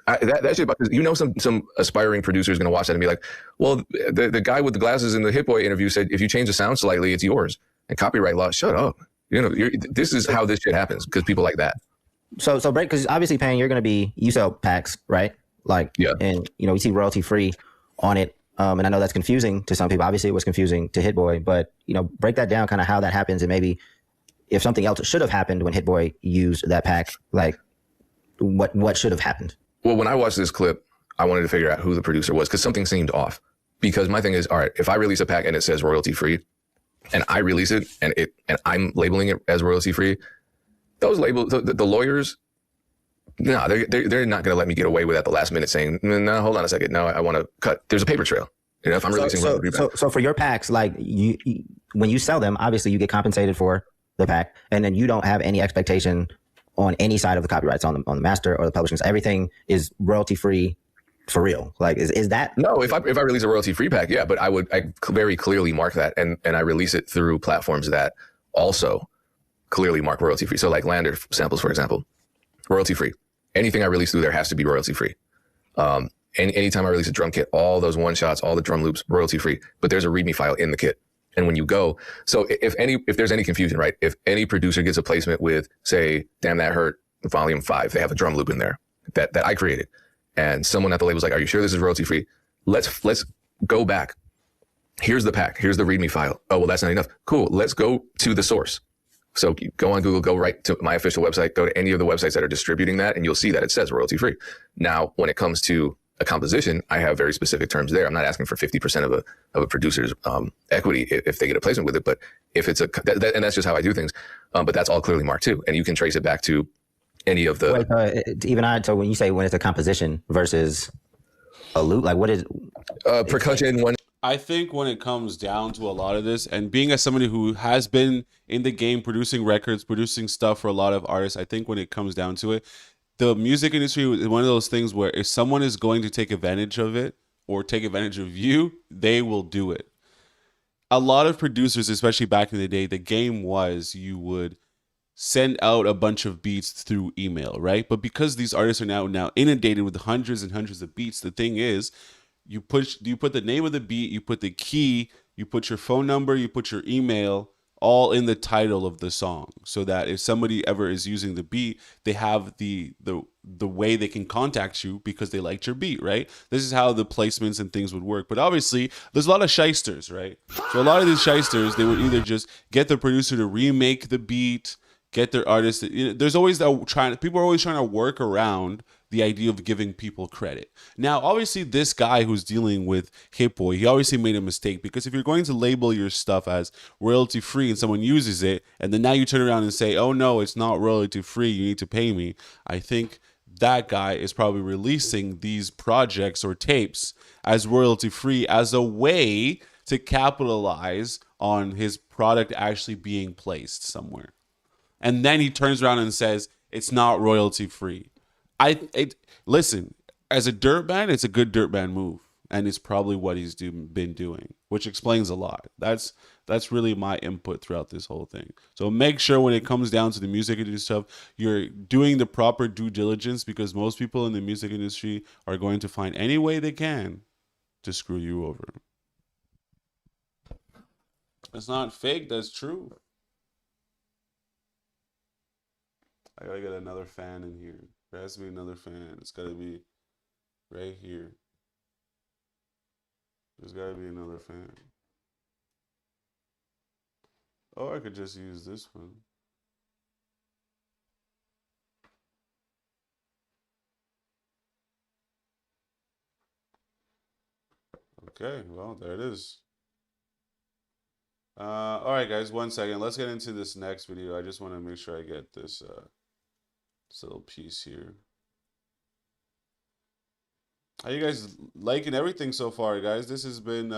That shit, because you know some aspiring producer is going to watch that and be like, well, the guy with the glasses in the Hit Boy interview said, if you change the sound slightly, it's yours. And copyright law, shut up. You know, this is how this shit happens, because people like that. So break, because obviously, Payne, you sell packs, right? Like, yeah. And you know, we see royalty free on it, and I know that's confusing to some people. Obviously, it was confusing to Hit Boy, but you know, break that down, kind of how that happens, and maybe if something else should have happened when Hit Boy used that pack, like what should have happened. Well, when I watched this clip, I wanted to figure out who the producer was, because something seemed off. Because my thing is, all right, if I release a pack and it says royalty free, and I release it and I'm labeling it as royalty free, those labels, the lawyers, no, they're not going to let me get away with at the last minute saying, no, hold on a second, no, I want to cut. There's a paper trail. You know, if I'm releasing so for your packs, like you when you sell them, obviously you get compensated for the pack, and then you don't have any expectation on any side of the copyrights on the master or the publishing. So everything is royalty free. For real, like is that no? If I release a royalty free pack, yeah, but I very clearly mark that, and I release it through platforms that also clearly mark royalty free. So like Lander samples, for example, royalty free. Anything I release through there has to be royalty free. Anytime I release a drum kit, all those one shots, all the drum loops, royalty free. But there's a README file in the kit, and when you go, so if there's any confusion, right? If any producer gets a placement with, say, Damn That Hurt Volume 5, they have a drum loop in there that I created. And someone at the label was like, are you sure this is royalty free? Let's go back. Here's the pack. Here's the README file. Oh, well, that's not enough. Cool. Let's go to the source. So go on Google, go right to my official website, go to any of the websites that are distributing that, and you'll see that it says royalty free. Now, when it comes to a composition, I have very specific terms there. I'm not asking for 50% of a producer's equity if they get a placement with it, but if it's and that's just how I do things. But that's all clearly marked too. And you can trace it back to any of the so when you say when it's a composition versus a loop, like what is percussion one? I think when it comes down to a lot of this, and being as somebody who has been in the game producing records, producing stuff for a lot of artists, I think when it comes down to it, the music industry is one of those things where if someone is going to take advantage of it or take advantage of you, they will do it. A lot of producers, especially back in the day, the game was you would send out a bunch of beats through email, right? But because these artists are now inundated with hundreds and hundreds of beats, the thing is, you put the name of the beat, you put the key, you put your phone number, you put your email all in the title of the song, so that if somebody ever is using the beat, they have the way they can contact you because they liked your beat, right? This is how the placements and things would work. But obviously, there's a lot of shysters, right? So a lot of these shysters, they would either just get the producer to remake the beat, get their artist. There's always people are always trying to work around the idea of giving people credit. Now, obviously, this guy who's dealing with Hit Boy, he obviously made a mistake, because if you're going to label your stuff as royalty free and someone uses it, and then now you turn around and say, oh no, it's not royalty free, you need to pay me, I think that guy is probably releasing these projects or tapes as royalty free as a way to capitalize on his product actually being placed somewhere. And then he turns around and says it's not royalty free. Listen, as a dirt band, it's a good dirt band move, and it's probably what he's been doing, which explains a lot. That's really my input throughout this whole thing. So make sure when it comes down to the music industry stuff, you're doing the proper due diligence, because most people in the music industry are going to find any way they can to screw you over. It's not fake, that's true. I gotta get another fan in here. There has to be another fan. It's gotta be right here. There's gotta be another fan. Oh, I could just use this one. Okay, well, there it is. All right, guys, 1 second. Let's get into this next video. I just want to make sure I get this little piece here. How you guys liking everything so far, guys? This has been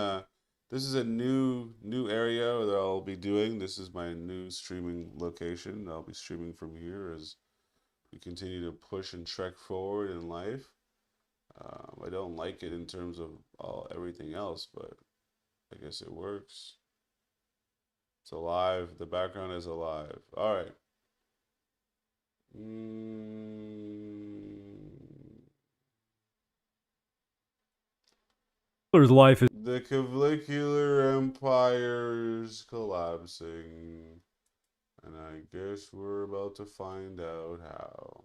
this is a new area that I'll be doing. This is my new streaming location. I'll be streaming from here as we continue to push and trek forward in life. I don't like it in terms of everything else, but I guess it works. It's alive. The background is alive. All right. Life is The Cavicular Empire is collapsing, and I guess we're about to find out how.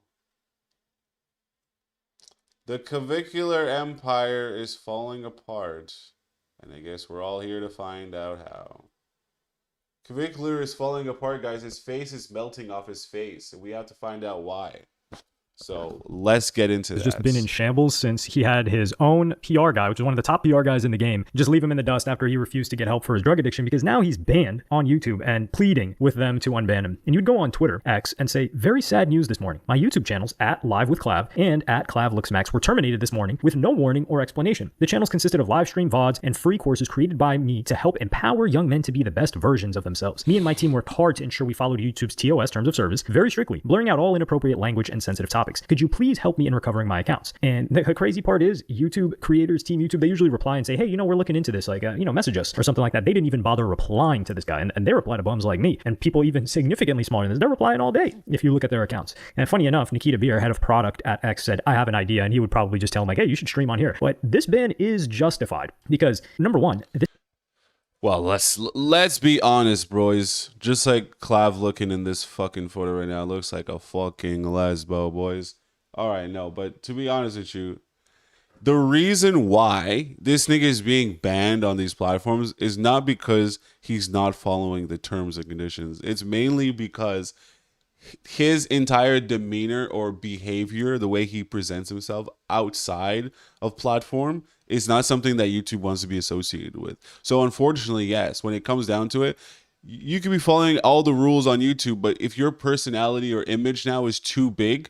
The Cavicular Empire is falling apart, and I guess we're all here to find out how. Cavicular is falling apart, guys. His face is melting off his face, and we have to find out why. So let's get into that. He's just been in shambles since he had his own PR guy, which is one of the top PR guys in the game, just leave him in the dust after he refused to get help for his drug addiction, because now he's banned on YouTube and pleading with them to unban him. And you'd go on Twitter, X, and say, very sad news this morning. My YouTube channels, at Live with Clav and at ClavLooksMax, were terminated this morning with no warning or explanation. The channels consisted of live stream VODs and free courses created by me to help empower young men to be the best versions of themselves. Me and my team worked hard to ensure we followed YouTube's TOS terms of service very strictly, blurring out all inappropriate language and sensitive topics. Could you please help me in recovering my accounts? And the crazy part is, YouTube creators, Team YouTube, they usually reply and say, hey, we're looking into this, like, message us or something like that. They didn't even bother replying to this guy, and they reply to bums like me, and people even significantly smaller than this, they're replying all day if you look at their accounts. And funny enough, Nikita Beer, head of product at X, said, I have an idea, and he would probably just tell him, like, hey, you should stream on here. But this ban is justified because, number one, well, let's be honest, boys. Just like Clav looking in this fucking photo right now, looks like a fucking lesbo, boys. All right, no, but to be honest with you, the reason why this nigga is being banned on these platforms is not because he's not following the terms and conditions. It's mainly because his entire demeanor or behavior, the way he presents himself outside of platform, is not something that YouTube wants to be associated with. So unfortunately, yes, when it comes down to it, you can be following all the rules on YouTube, but if your personality or image now is too big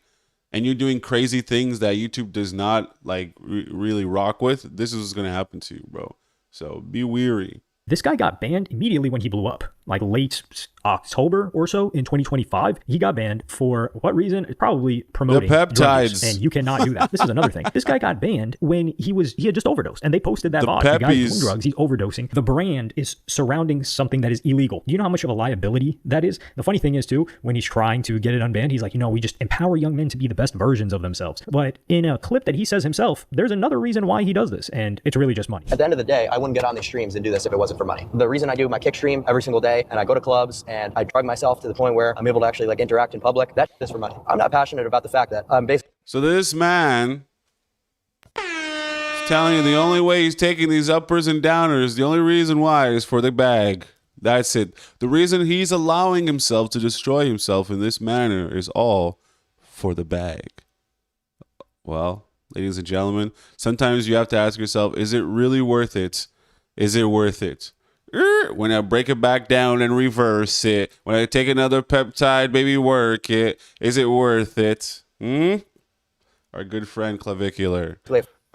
and you're doing crazy things that YouTube does not like really rock with, this is what's going to happen to you, bro. So be weary. This guy got banned immediately when he blew up, like late October or so in 2025. He got banned for what reason? It's probably promoting the peptides, and you cannot do that. This is another thing. This guy got banned when he had just overdosed, and they posted that VOD. The guy's doing drugs, he's overdosing. The brand is surrounding something that is illegal. Do you know how much of a liability that is? The funny thing is too, when he's trying to get it unbanned, he's like, we just empower young men to be the best versions of themselves. But in a clip that he says himself, there's another reason why he does this, and it's really just money. At the end of the day, I wouldn't get on these streams and do this if it wasn't for money. The reason I do my kick stream every single day day and I go to clubs and I drug myself to the point where I'm able to actually like interact in public, that is for money. I'm not passionate about the fact that I'm basically. So this man is telling you the only way he's taking these uppers and downers, the only reason why is for the bag. That's it. The reason he's allowing himself to destroy himself in this manner is all for the bag. Well, ladies and gentlemen, sometimes you have to ask yourself, is it really worth it? Is it worth it? When I break it back down and reverse it, when I take another peptide, baby, work it. Is it worth it? Our good friend Clavicular.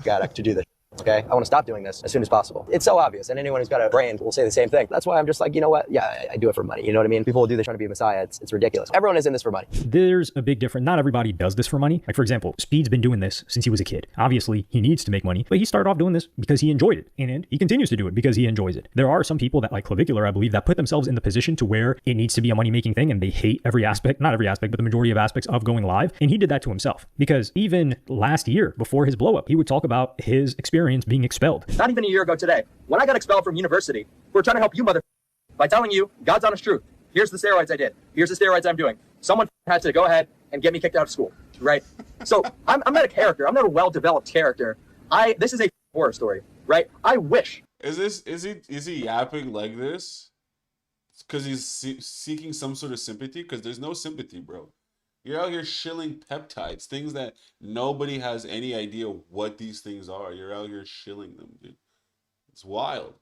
Addict to do this. Okay, I want to stop doing this as soon as possible. It's so obvious, and anyone who's got a brain will say the same thing. That's why I'm just like, you know what? Yeah, I do it for money. You know what I mean? People will do this trying to be a messiah. It's ridiculous. Everyone is in this for money. There's a big difference. Not everybody does this for money. Like, for example, Speed's been doing this since he was a kid. Obviously, he needs to make money, but he started off doing this because he enjoyed it, and he continues to do it because he enjoys it. There are some people that, like Clavicular, I believe, that put themselves in the position to where it needs to be a money-making thing, and they hate every aspect, not every aspect, but the majority of aspects of going live, and he did that to himself. Because even last year, before his blow-up, he would talk about his experience being expelled. Not even a year ago today, when I got expelled from university, we're trying to help you mother by telling you God's honest truth. Here's the steroids I did. Here's the steroids I'm doing. Someone had to go ahead and get me kicked out of school, right? So I'm not a character. I'm not a well-developed character. This is a horror story, right? I wish. Is he yapping like this? Because he's seeking some sort of sympathy? Because there's no sympathy, bro. You're out here shilling peptides, things that nobody has any idea what these things are. You're out here shilling them, dude. It's wild.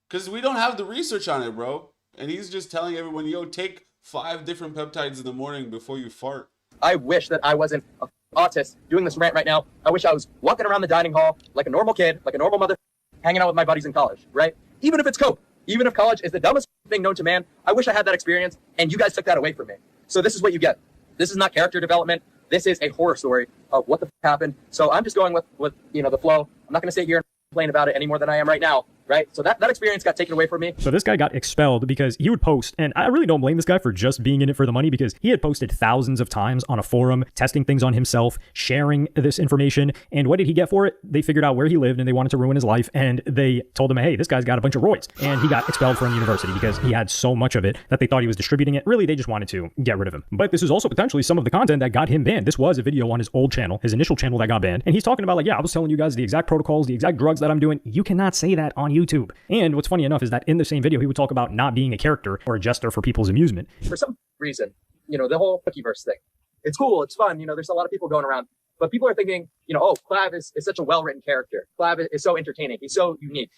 Because we don't have the research on it, bro. And he's just telling everyone, yo, take 5 different peptides in the morning before you fart. I wish that I wasn't an autist doing this rant right now. I wish I was walking around the dining hall like a normal kid, like a normal mother, hanging out with my buddies in college, right? Even if it's coke, even if college is the dumbest thing known to man, I wish I had that experience, and you guys took that away from me. So this is what you get. This is not character development. This is a horror story of what the happened. So I'm just going with the flow. I'm not going to sit here and complain about it any more than I am right now. Right? So that experience got taken away from me. So this guy got expelled because he would post, and I really don't blame this guy for just being in it for the money, because he had posted thousands of times on a forum, testing things on himself, sharing this information. And what did he get for it? They figured out where he lived and they wanted to ruin his life. And they told him, hey, this guy's got a bunch of roids. And he got expelled from university because he had so much of it that they thought he was distributing it. Really, they just wanted to get rid of him. But this is also potentially some of the content that got him banned. This was a video on his old channel, his initial channel that got banned. And he's talking about like, yeah, I was telling you guys the exact protocols, the exact drugs that I'm doing. You cannot say that on YouTube. And what's funny enough is that in the same video, he would talk about not being a character or a jester for people's amusement. For some reason, the whole Cookieverse thing, it's cool, it's fun, there's a lot of people going around, but people are thinking, oh, Clav is such a well-written character. Clav is so entertaining. He's so unique.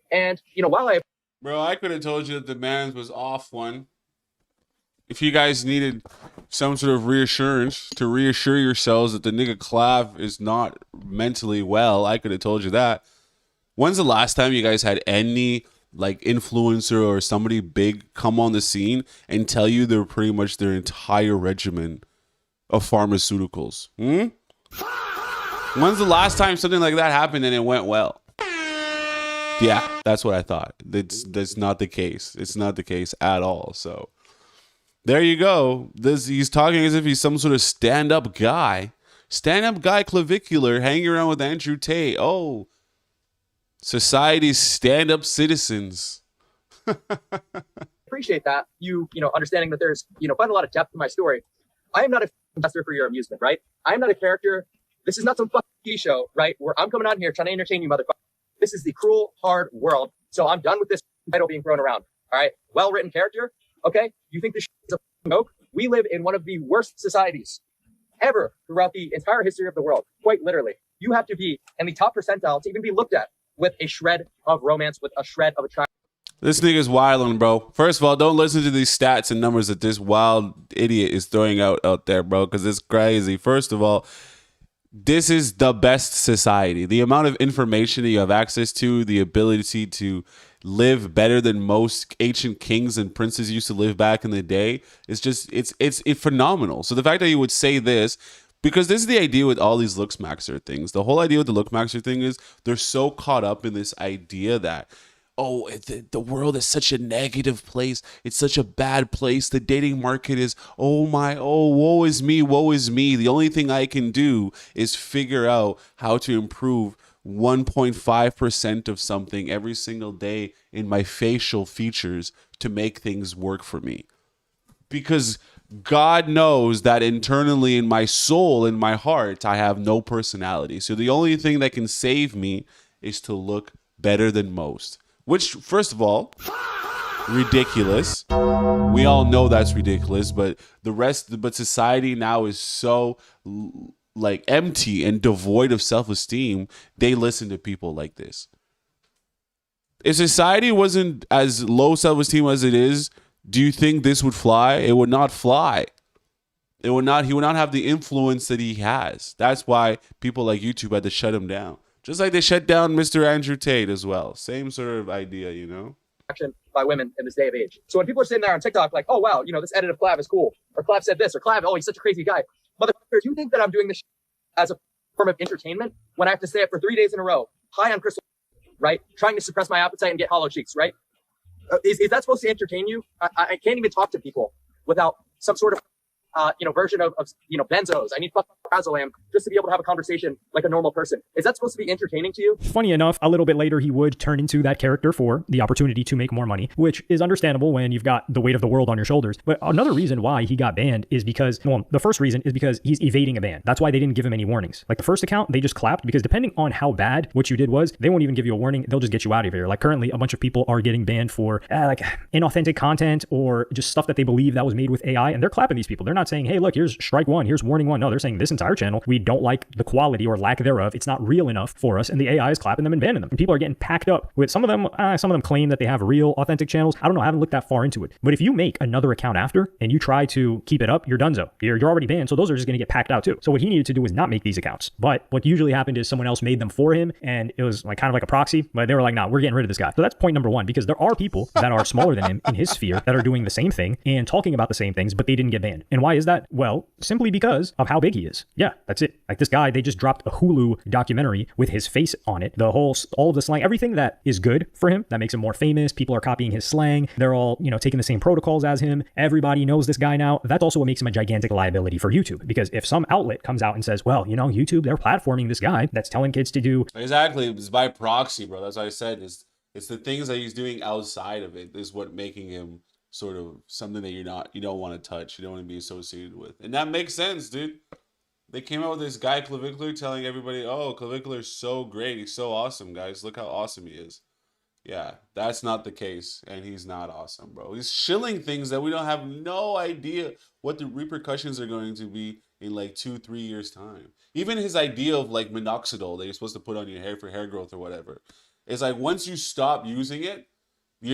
And, while Bro, I could have told you that the man was off one. If you guys needed some sort of reassurance to reassure yourselves that the nigga Clav is not mentally well, I could have told you that. When's the last time you guys had any like influencer or somebody big come on the scene and tell you they're pretty much their entire regimen of pharmaceuticals? When's the last time something like that happened and it went well? Yeah, that's what I thought. That's not the case. It's not the case at all. So there you go. He's talking as if he's some sort of stand-up guy. Stand-up guy Clavicular hanging around with Andrew Tate. Oh, society's stand-up citizens. Appreciate that. Understanding that there's, quite a lot of depth in my story. I am not a investor for your amusement, right? I am not a character. This is not some fucking TV show, right? Where I'm coming out here trying to entertain you, motherfucker. This is the cruel, hard world. So I'm done with this title being thrown around. All right? Well-written character. Okay? You think this is a joke? We live in one of the worst societies ever throughout the entire history of the world. Quite literally. You have to be in the top percentile to even be looked at with a shred of romance, with a shred of attraction. This nigga's wilding, bro. First of all, don't listen to these stats and numbers that this wild idiot is throwing out there, bro, because it's crazy. First of all, this is the best society. The amount of information that you have access to, the ability to live better than most ancient kings and princes used to live back in the day, is just, it's phenomenal. So the fact that you would say this, because this is the idea with all these Looksmaxer things. The whole idea with the Looksmaxer thing is they're so caught up in this idea that, oh, the world is such a negative place. It's such a bad place. The dating market is, woe is me, woe is me. The only thing I can do is figure out how to improve 1.5% of something every single day in my facial features to make things work for me. Because God knows that internally in my soul, in my heart, I have no personality. So the only thing that can save me is to look better than most. Which, first of all, ridiculous. We all know that's ridiculous, but but society now is so like empty and devoid of self-esteem. They listen to people like this. If society wasn't as low self-esteem as it is, do you think this would fly? It would not fly. It would not. He would not have the influence that he has. That's why people like YouTube had to shut him down. Just like they shut down Mr. Andrew Tate as well. Same sort of idea, you know? By women in this day of age. So when people are sitting there on TikTok like, oh, wow, this edit of Clav is cool. Or Clav said this. Or Clav, oh, he's such a crazy guy. Motherfucker, you think that I'm doing this as a form of entertainment when I have to say it for 3 days in a row, high on crystal, right? Trying to suppress my appetite and get hollow cheeks, right? Is that supposed to entertain you? I can't even talk to people without some sort of version of benzos. I need fucking Razolam just to be able to have a conversation like a normal person. Is that supposed to be entertaining to you? Funny enough, a little bit later, he would turn into that character for the opportunity to make more money, which is understandable when you've got the weight of the world on your shoulders. But another reason why he got banned is because, well, the first reason is because he's evading a ban. That's why they didn't give him any warnings. Like the first account, they just clapped because depending on how bad what you did was, they won't even give you a warning. They'll just get you out of here. Like currently, a bunch of people are getting banned for like inauthentic content or just stuff that they believe that was made with AI, and they're clapping these people. They're not saying, hey, look, here's strike one, here's warning one. No, they're saying this entire channel, we don't like the quality or lack thereof. It's not real enough for us. And the AI is clapping them and banning them. And people are getting packed up with some of them claim that they have real authentic channels. I don't know. I haven't looked that far into it. But if you make another account after and you try to keep it up, you're donezo. You're already banned. So those are just going to get packed out too. So what he needed to do was not make these accounts. But what usually happened is someone else made them for him and it was like kind of like a proxy, but they were like, nah, we're getting rid of this guy. So that's point number one, because there are people that are smaller than him in his sphere that are doing the same thing and talking about the same things, but they didn't get banned. And why is that? Well, simply because of how big he is. Yeah, that's it. Like this guy, they just dropped a Hulu documentary with his face on it. All of the slang, everything that is good for him, that makes him more famous. People are copying his slang. They're all, taking the same protocols as him. Everybody knows this guy now. That's also what makes him a gigantic liability for YouTube. Because if some outlet comes out and says, well, YouTube, they're platforming this guy that's telling kids to do. Exactly. It's by proxy, bro. That's what I said. It's the things that he's doing outside of it is what making him sort of something that you don't want to touch, you don't want to be associated with. And that makes sense, dude. They came out with this guy, Clavicular, telling everybody, oh, Clavicular's so great. He's so awesome, guys. Look how awesome he is. Yeah, that's not the case. And he's not awesome, bro. He's shilling things that we don't have no idea what the repercussions are going to be in like 2-3 years time. Even his idea of like minoxidil that you're supposed to put on your hair for hair growth or whatever. It's like once you stop using it,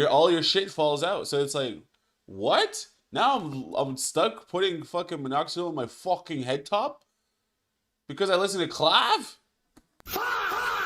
all your shit falls out. So it's like, what? Now I'm stuck putting fucking minoxidil on my fucking head top? Because I listen to Clav?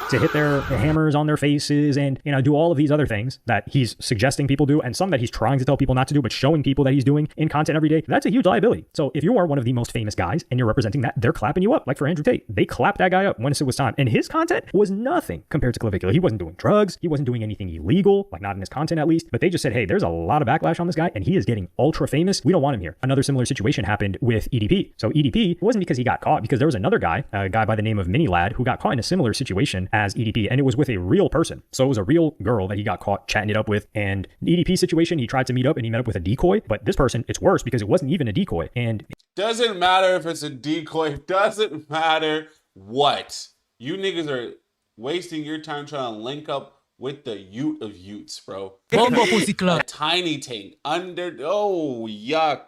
To hit their hammers on their faces and, do all of these other things that he's suggesting people do and some that he's trying to tell people not to do, but showing people that he's doing in content every day, that's a huge liability. So if you are one of the most famous guys and you're representing that, they're clapping you up. Like for Andrew Tate, they clapped that guy up when it was time. And his content was nothing compared to Clavicular. He wasn't doing drugs. He wasn't doing anything illegal, like not in his content at least. But they just said, hey, there's a lot of backlash on this guy and he is getting ultra famous. We don't want him here. Another similar situation happened with EDP. So EDP wasn't because he got caught, because there was another guy, a guy by the name of Mini Lad, who got caught in a similar situation as EDP. And it was with a real person. So it was a real girl that he got caught chatting it up with. And the EDP situation, he tried to meet up and he met up with a decoy. But this person, it's worse because it wasn't even a decoy. And doesn't matter if it's a decoy. Doesn't matter what. You niggas are wasting your time trying to link up with the Ute of Utes, bro. A tiny tank under. Oh, yuck.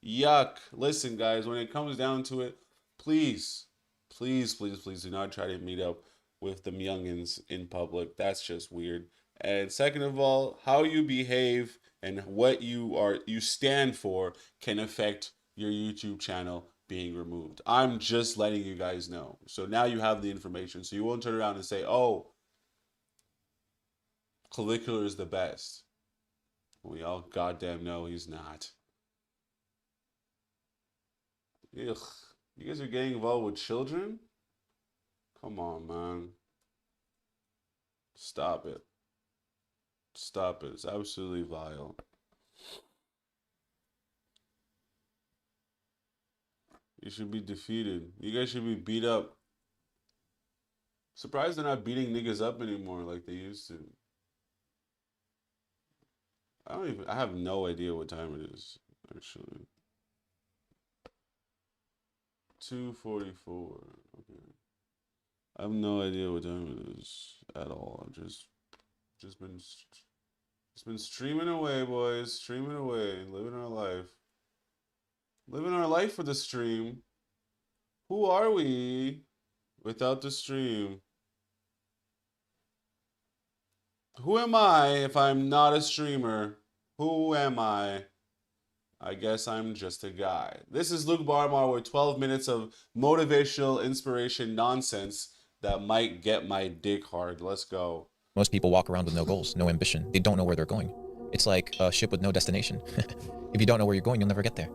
Yuck. Listen, guys, when it comes down to it, please do not try to meet up with them youngins in public. That's just weird. And second of all, how you behave and what you stand for can affect your YouTube channel being removed. I'm just letting you guys know. So now you have the information. So you won't turn around and say, oh, Clavicular is the best. We all goddamn know he's not. Ugh. You guys are getting involved with children? Come on, man. Stop it. Stop it. It's absolutely vile. You should be defeated. You guys should be beat up. Surprised they're not beating niggas up anymore like they used to. I have no idea what time it is, actually. 2:44. Okay. I have no idea what time it is at all. I've just been streaming away, boys. Streaming away, living our life. Living our life for the stream. Who are we without the stream? Who am I if I'm not a streamer? Who am I? I guess I'm just a guy. This is Luke Barmar with 12 minutes of motivational inspiration nonsense that might get my dick hard. Let's go. Most people walk around with no goals, no ambition. They don't know where they're going. It's like a ship with no destination. If you don't know where you're going, you'll never get there.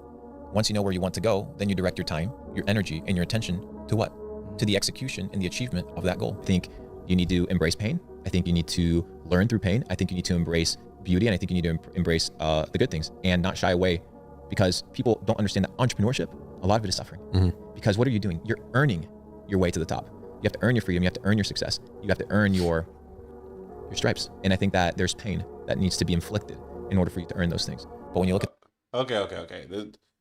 Once you know where you want to go, then you direct your time, your energy, and your attention to what? To the execution and the achievement of that goal. I think you need to embrace pain. I think you need to learn through pain. I think you need to embrace beauty, and I think you need to embrace the good things and not shy away, because people don't understand that entrepreneurship, a lot of it is suffering. Because what are you doing? You're earning your way to the top. You have to earn your freedom. You have to earn your success. You have to earn your stripes. And I think that there's pain that needs to be inflicted in order for you to earn those things. But when you look at Okay.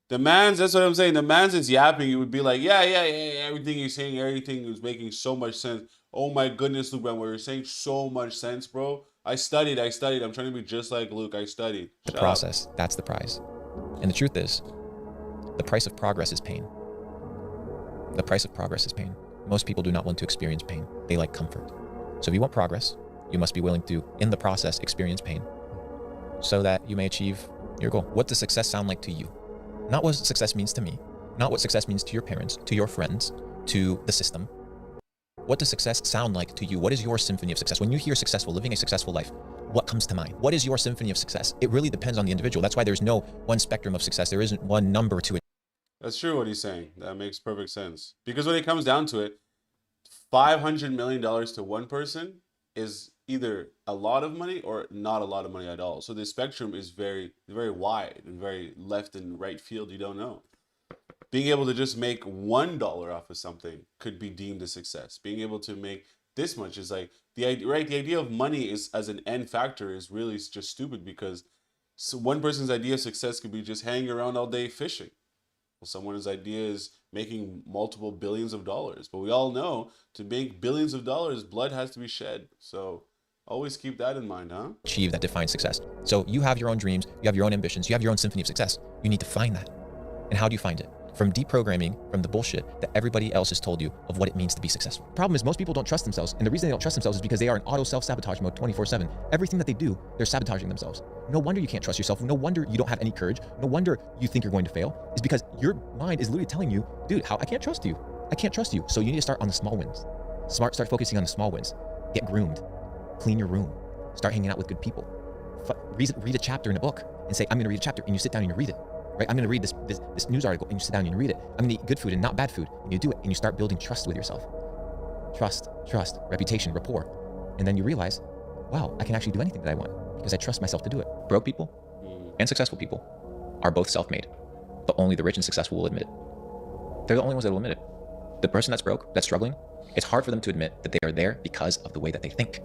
The man's, that's what I'm saying. The man's is yapping. You would be like, yeah. Everything you're saying, everything is making so much sense. Oh my goodness, Luke, you're saying so much sense, bro. I studied. I'm trying to be just like Luke. I studied. the process, that's the prize. And the truth is, the price of progress is pain. The price of progress is pain. Most people do not want to experience pain. They like comfort. So if you want progress, you must be willing to, in the process, experience pain so that you may achieve your goal. What does success sound like to you? Not what success means to me, not what success means to your parents, to your friends, to the system. What does success sound like to you? What is your symphony of success? When you hear successful, living a successful life, what comes to mind? What is your symphony of success? It really depends on the individual. That's why there's no one spectrum of success. There isn't one number to it. That's true what he's saying. That makes perfect sense. Because when it comes down to it, $500 million to one person is either a lot of money or not a lot of money at all. So the spectrum is very, very wide and very left and right field. You don't know. Being able to just make $1 off of something could be deemed a success. Being able to make this much is like the idea, right? The idea of money is as an end factor is really just stupid, because one person's idea of success could be just hanging around all day fishing. Well, someone's idea is making multiple billions of dollars. But we all know to make billions of dollars, blood has to be shed. So always keep that in mind, huh? Achieve that defines success. So you have your own dreams, you have your own ambitions, you have your own symphony of success. You need to find that. And how do you find it? From deprogramming from the bullshit that everybody else has told you of what it means to be successful. Problem is, most people don't trust themselves. And the reason they don't trust themselves is because they are in auto self-sabotage mode 24/7. Everything that they do, they're sabotaging themselves. No wonder you can't trust yourself. No wonder you don't have any courage. No wonder you think you're going to fail. It's because your mind is literally telling you, dude, I can't trust you. I can't trust you. So you need to start on the small wins. Start focusing on the small wins. Get groomed. Clean your room. Start hanging out with good people. Read a chapter in a book and say, I'm going to read a chapter, and you sit down and you read it. Right? I'm going to read this news article, and you sit down and you read it. I'm going to eat good food and not bad food. And you do it, and you start building trust with yourself. Trust, reputation, rapport. And then you realize, wow, I can actually do anything that I want because I trust myself to do it. Broke people and successful people are both self-made, but only the rich and successful will admit it. They're the only ones that will admit it. The person that's broke, that's struggling, it's hard for them to admit that they are there because of the way that they think.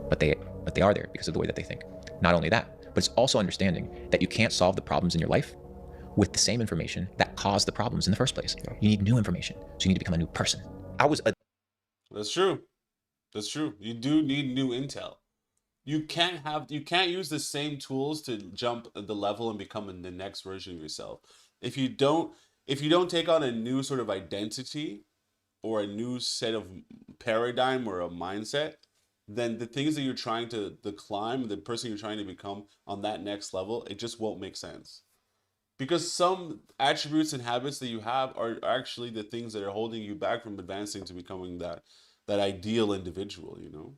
But they are there because of the way that they think. Not only that, but it's also understanding that you can't solve the problems in your life with the same information that caused the problems in the first place. You need new information. So you need to become a new person. That's true. That's true. You do need new intel. You can't use the same tools to jump the level and become the next version of yourself. If you don't take on a new sort of identity or a new set of paradigm or a mindset, then the things that you're trying to climb, the person you're trying to become on that next level, it just won't make sense. Because some attributes and habits that you have are actually the things that are holding you back from advancing to becoming that ideal individual, you know?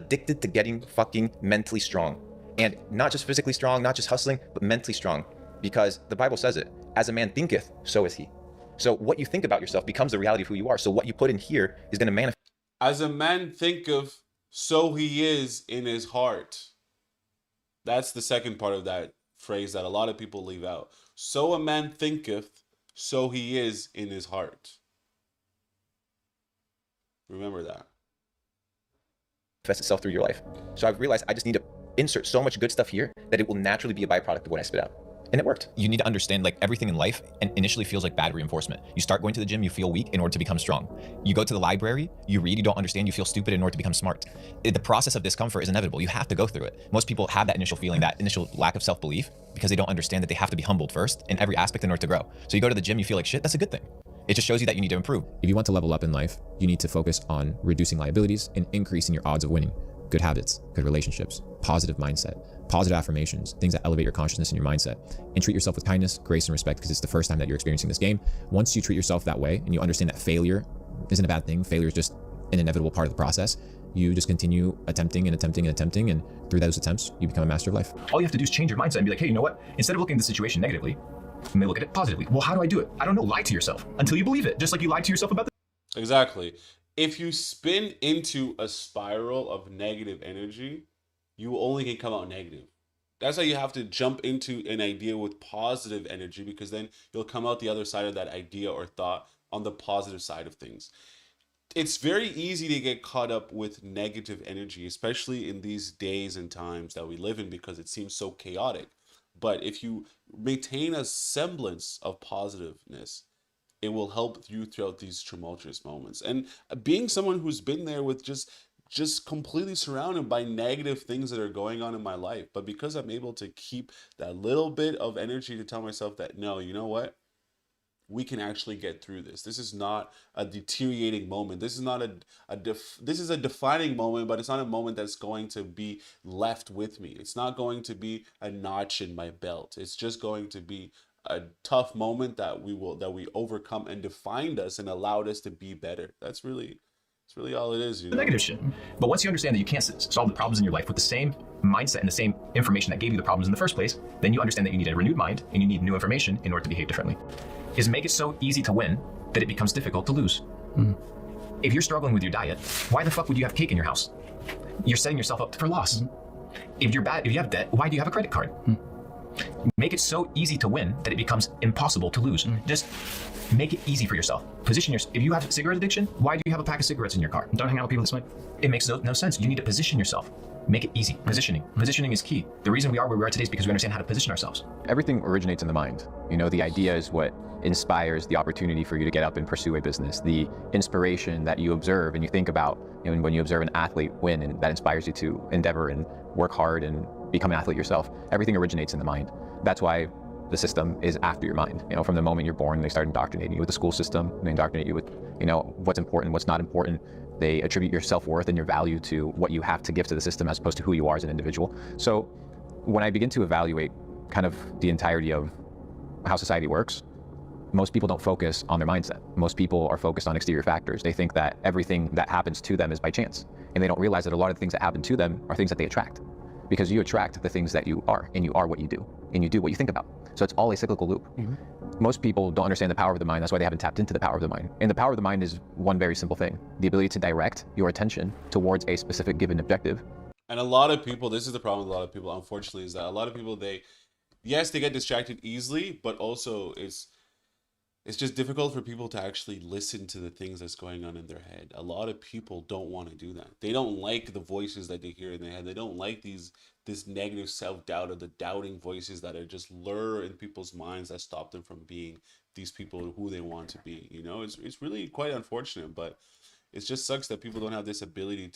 Addicted to getting fucking mentally strong. And not just physically strong, not just hustling, but mentally strong. Because the Bible says it, as a man thinketh, so is he. So what you think about yourself becomes the reality of who you are. So what you put in here is going to manifest. As a man thinketh, so he is in his heart. That's the second part of that phrase that a lot of people leave out. So a man thinketh, so he is in his heart. Remember that. manifest itself through your life. So I've realized I just need to insert so much good stuff here that it will naturally be a byproduct of what I spit out. And it worked. You need to understand, like, everything in life initially feels like bad reinforcement. You start going to the gym, you feel weak in order to become strong. You go to the library, you read, you don't understand, you feel stupid in order to become smart. The process of discomfort is inevitable. You have to go through it. Most people have that initial feeling, that initial lack of self-belief, because they don't understand that they have to be humbled first in every aspect in order to grow. So you go to the gym, you feel like shit, that's a good thing. It just shows you that you need to improve. If you want to level up in life, you need to focus on reducing liabilities and increasing your odds of winning. Good habits, good relationships, positive mindset, positive affirmations, things that elevate your consciousness and your mindset, and treat yourself with kindness, grace, and respect, because it's the first time that you're experiencing this game. Once you treat yourself that way and you understand that failure isn't a bad thing, failure is just an inevitable part of the process, you just continue attempting and attempting and attempting, and through those attempts, you become a master of life. All you have to do is change your mindset and be like, hey, you know what? Instead of looking at the situation negatively, you may look at it positively. Well, how do I do it? I don't know. Lie to yourself until you believe it, just like you lied to yourself about the... Exactly. If you spin into a spiral of negative energy, you only can come out negative. That's why you have to jump into an idea with positive energy, because then you'll come out the other side of that idea or thought on the positive side of things. It's very easy to get caught up with negative energy, especially in these days and times that we live in, because it seems so chaotic. But if you maintain a semblance of positiveness, it will help you throughout these tumultuous moments. And being someone who's been there with just completely surrounded by negative things that are going on in my life, but because I'm able to keep that little bit of energy to tell myself that, no, you know what? We can actually get through this. This is not a deteriorating moment. This is not this is a defining moment, but it's not a moment that's going to be left with me. It's not going to be a notch in my belt. It's just going to be a tough moment that we overcome and defined us and allowed us to be better. It's really all it is. The negative shit. But once you understand that you can't solve the problems in your life with the same mindset and the same information that gave you the problems in the first place, then you understand that you need a renewed mind and you need new information in order to behave differently. Is make it so easy to win that it becomes difficult to lose. If you're struggling with your diet, why the fuck would you have cake in your house? You're setting yourself up for loss. If you have debt, why do you have a credit card? Make it so easy to win that it becomes impossible to lose. Just make it easy for yourself. Position yourself. If you have cigarette addiction, why do you have a pack of cigarettes in your car? Don't hang out with people that smoke. It makes no sense. You need to position yourself. Make it easy. Positioning. Positioning is key. The reason we are where we are today is because we understand how to position ourselves. Everything originates in the mind. You know, the idea is what inspires the opportunity for you to get up and pursue a business. The inspiration that you observe and you think about, you know, when you observe an athlete win, and that inspires you to endeavor and work hard and become an athlete yourself. Everything originates in the mind. That's why the system is after your mind. You know, from the moment you're born, they start indoctrinating you with the school system. They indoctrinate you with, you know, what's important, what's not important. They attribute your self-worth and your value to what you have to give to the system as opposed to who you are as an individual. So when I begin to evaluate kind of the entirety of how society works, most people don't focus on their mindset. Most people are focused on exterior factors. They think that everything that happens to them is by chance. And they don't realize that a lot of the things that happen to them are things that they attract. Because you attract the things that you are, and you are what you do, and you do what you think about. So it's all a cyclical loop. Most people don't understand the power of the mind. That's why they haven't tapped into the power of the mind. And the power of the mind is one very simple thing: the ability to direct your attention towards a specific given objective. And a lot of people, this is the problem with a lot of people, unfortunately, is that a lot of people, yes, they get distracted easily, but also it's just difficult for people to actually listen to the things that's going on in their head. A lot of people don't want to do that. They don't like the voices that they hear in their head. They don't like this negative self-doubt, or the doubting voices that are just lure in people's minds that stop them from being these people who they want to be. You know, it's really quite unfortunate, but it just sucks that people don't have this ability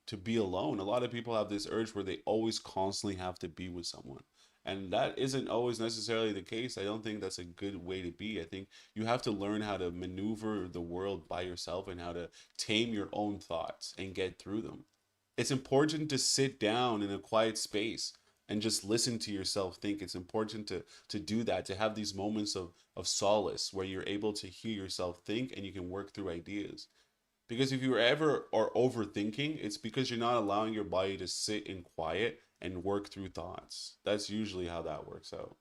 to be alone. A lot of people have this urge where they always constantly have to be with someone. And that isn't always necessarily the case. I don't think that's a good way to be. I think you have to learn how to maneuver the world by yourself and how to tame your own thoughts and get through them. It's important to sit down in a quiet space and just listen to yourself think. It's important to do that, to have these moments of solace where you're able to hear yourself think and you can work through ideas. Because if you ever are overthinking, it's because you're not allowing your body to sit in quiet and work through thoughts. That's usually how that works out.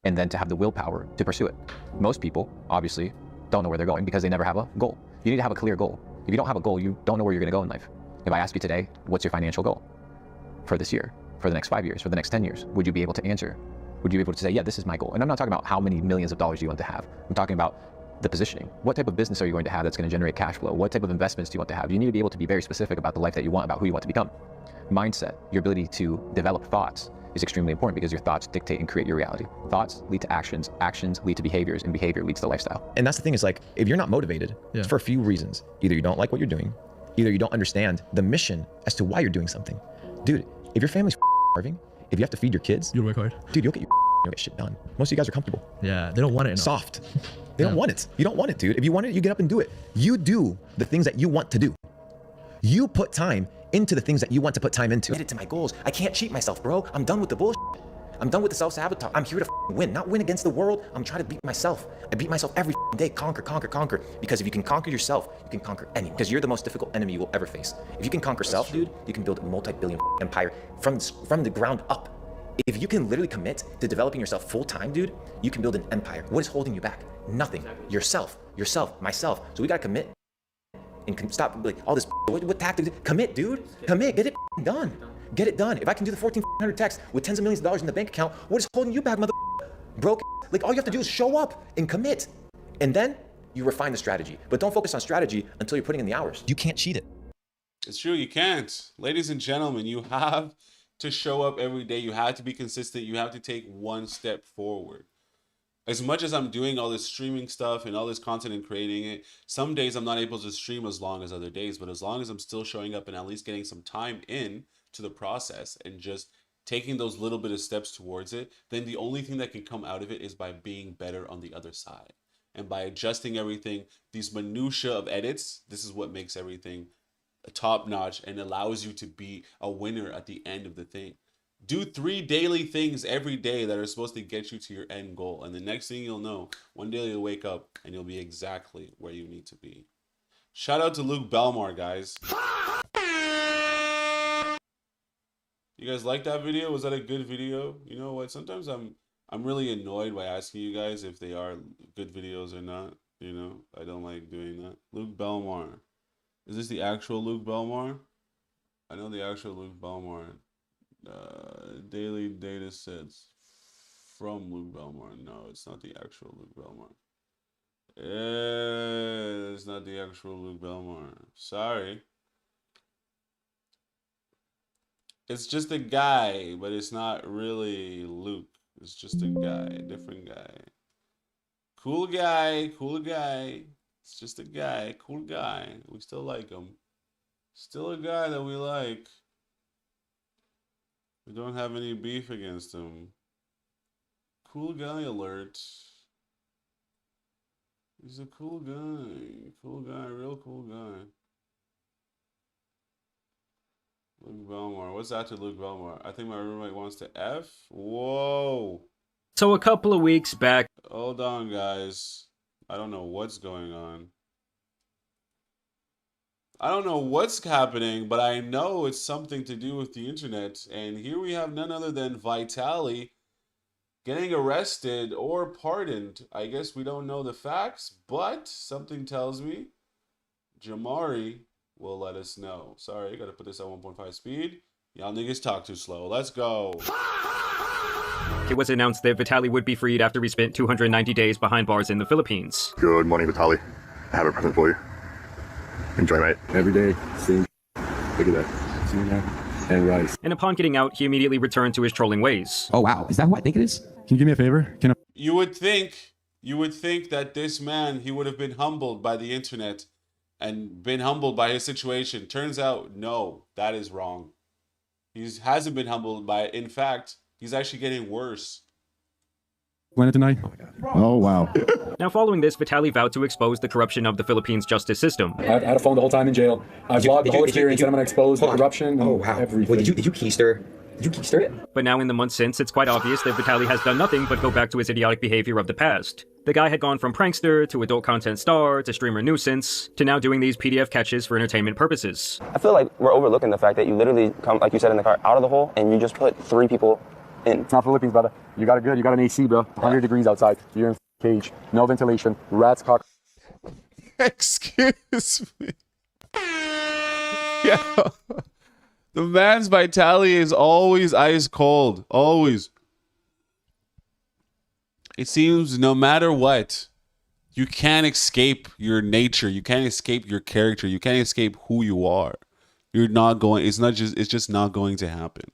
And then to have the willpower to pursue it. Most people, obviously, don't know where they're going because they never have a goal. You need to have a clear goal. If you don't have a goal, you don't know where you're going to go in life. If I ask you today, what's your financial goal for this year, for the next 5 years, for the next 10 years? Would you be able to answer? Would you be able to say, yeah, this is my goal? And I'm not talking about how many millions of dollars you want to have. I'm talking about the positioning. What type of business are you going to have that's going to generate cash flow? What type of investments do you want to have? You need to be able to be very specific about the life that you want, about who you want to become. Mindset, your ability to develop thoughts, is extremely important because your thoughts dictate and create your reality. Thoughts lead to actions, actions lead to behaviors, and behavior leads to lifestyle. And that's the thing is like, if you're not motivated, it's for a few reasons. Either you don't like what you're doing, either you don't understand the mission as to why you're doing something. Dude, if your family's starving, if you have to feed your kids, you'll work hard. Dude, you'll get shit done. Most of you guys are comfortable. Yeah, they don't want it enough. Soft. They don't want it. You don't want it, dude. If you want it, you get up and do it. You do the things that you want to do. You put time into the things that you want to put time into. Get it to my goals. I can't cheat myself, bro. I'm done with the bullshit. I'm done with the self-sabotage. I'm here to win, not win against the world. I'm trying to beat myself. I beat myself every day. Conquer, conquer, conquer. Because if you can conquer yourself, you can conquer anyone. Because you're the most difficult enemy you will ever face. If you can conquer self, dude, you can build a multi-billion empire from the ground up. If you can literally commit to developing yourself full-time, dude, you can build an empire. What is holding you back? Nothing. Yourself, myself. So we gotta commit and stop like all this. What tactics? Commit, dude. Commit. Get it done. Get it done. If I can do the 1,400 texts with tens of millions of dollars in the bank account, what is holding you back, mother? Broke. Like all you have to do is show up and commit, and then you refine the strategy. But don't focus on strategy until you're putting in the hours. You can't cheat it. It's true, you can't. Ladies and gentlemen, you have to show up every day. You have to be consistent. You have to take one step forward. As much as I'm doing all this streaming stuff and all this content and creating it, some days I'm not able to stream as long as other days, but as long as I'm still showing up and at least getting some time in to the process and just taking those little bit of steps towards it, then the only thing that can come out of it is by being better on the other side. And by adjusting everything, these minutia of edits, this is what makes everything top notch and allows you to be a winner at the end of the thing. Do 3 daily things every day that are supposed to get you to your end goal. And the next thing you'll know, one day you'll wake up and you'll be exactly where you need to be. Shout out to Luke Belmar, guys. You guys like that video? Was that a good video? You know what? Sometimes I'm really annoyed by asking you guys if they are good videos or not. You know, I don't like doing that. Luke Belmar. Is this the actual Luke Belmar? I know the actual Luke Belmar. Daily data sets from Luke Belmar. No, it's not the actual Luke Belmar. It's not the actual Luke Belmar. Sorry. It's just a guy, but it's not really Luke. It's just a guy, a different guy. Cool guy, cool guy. It's just a guy, cool guy. We still like him. Still a guy that we like. We don't have any beef against him. Cool guy alert. He's a cool guy. Cool guy, real cool guy. Luke Belmar. What's after Luke Belmar? I think my roommate wants to F. Whoa. So a couple of weeks back. Hold on, guys. I don't know what's going on. I don't know what's happening, but I know it's something to do with the internet. And here we have none other than Vitali getting arrested or pardoned. I guess we don't know the facts, but something tells me Jamari will let us know. Sorry, gotta put this at 1.5 speed. Y'all niggas talk too slow. Let's go. It was announced that Vitali would be freed after he spent 290 days behind bars in the Philippines. Good morning, Vitali. I have a present for you. Enjoy, mate. Every day, same. Look at that. Tuna and rice. And upon getting out, he immediately returned to his trolling ways. Oh, wow. Is that who I think it is? Can you do me a favor? You would think that this man, he would have been humbled by the internet and been humbled by his situation. Turns out, no, that is wrong. He hasn't been humbled by it. In fact, he's actually getting worse. Went it tonight? Oh, wow. Now, following this, Vitali vowed to expose the corruption of the Philippines justice system. I had a phone the whole time in jail. I vlogged the whole experience, and I'm going to expose the corruption and everything. Wait, did you keister? Did you keister it? But now, in the months since, it's quite obvious that Vitali has done nothing but go back to his idiotic behavior of the past. The guy had gone from prankster to adult content star to streamer nuisance to now doing these PDF catches for entertainment purposes. I feel like we're overlooking the fact that you literally come, like you said in the car, out of the hole, and you just put 3 people in. It's not Philippines, brother. You got an AC, bro. 100 degrees outside. You're in cage. No ventilation. Rats, cock. Excuse me. Yeah. The man's vitality is always ice cold. Always. It seems no matter what, You can't escape your nature. You can't escape your character. You can't escape who you are. You're not going. It's just not going to happen.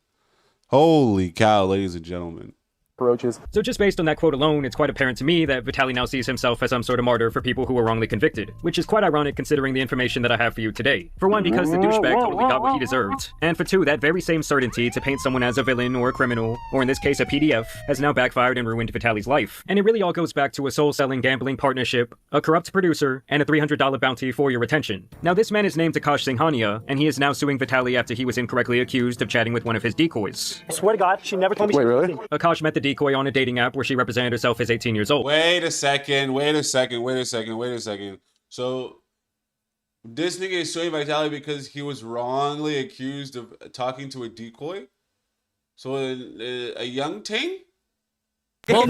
Holy cow, ladies and gentlemen. Approaches. So just based on that quote alone, it's quite apparent to me that Vitaly now sees himself as some sort of martyr for people who were wrongly convicted, which is quite ironic considering the information that I have for you today. For one, because the douchebag totally got what he deserved, and for two, that very same certainty to paint someone as a villain or a criminal, or in this case a PDF, has now backfired and ruined Vitaly's life. And it really all goes back to a soul-selling gambling partnership, a corrupt producer, and a $300 bounty for your attention. Now this man is named Akash Singhania, and he is now suing Vitaly after he was incorrectly accused of chatting with one of his decoys. I swear to God, she never told me. Wait, really? Akash met the decoy on a dating app where she represented herself as 18 years old. Wait a second. So this nigga is suing Vitaly because he was wrongly accused of talking to a decoy? So a young ting? Man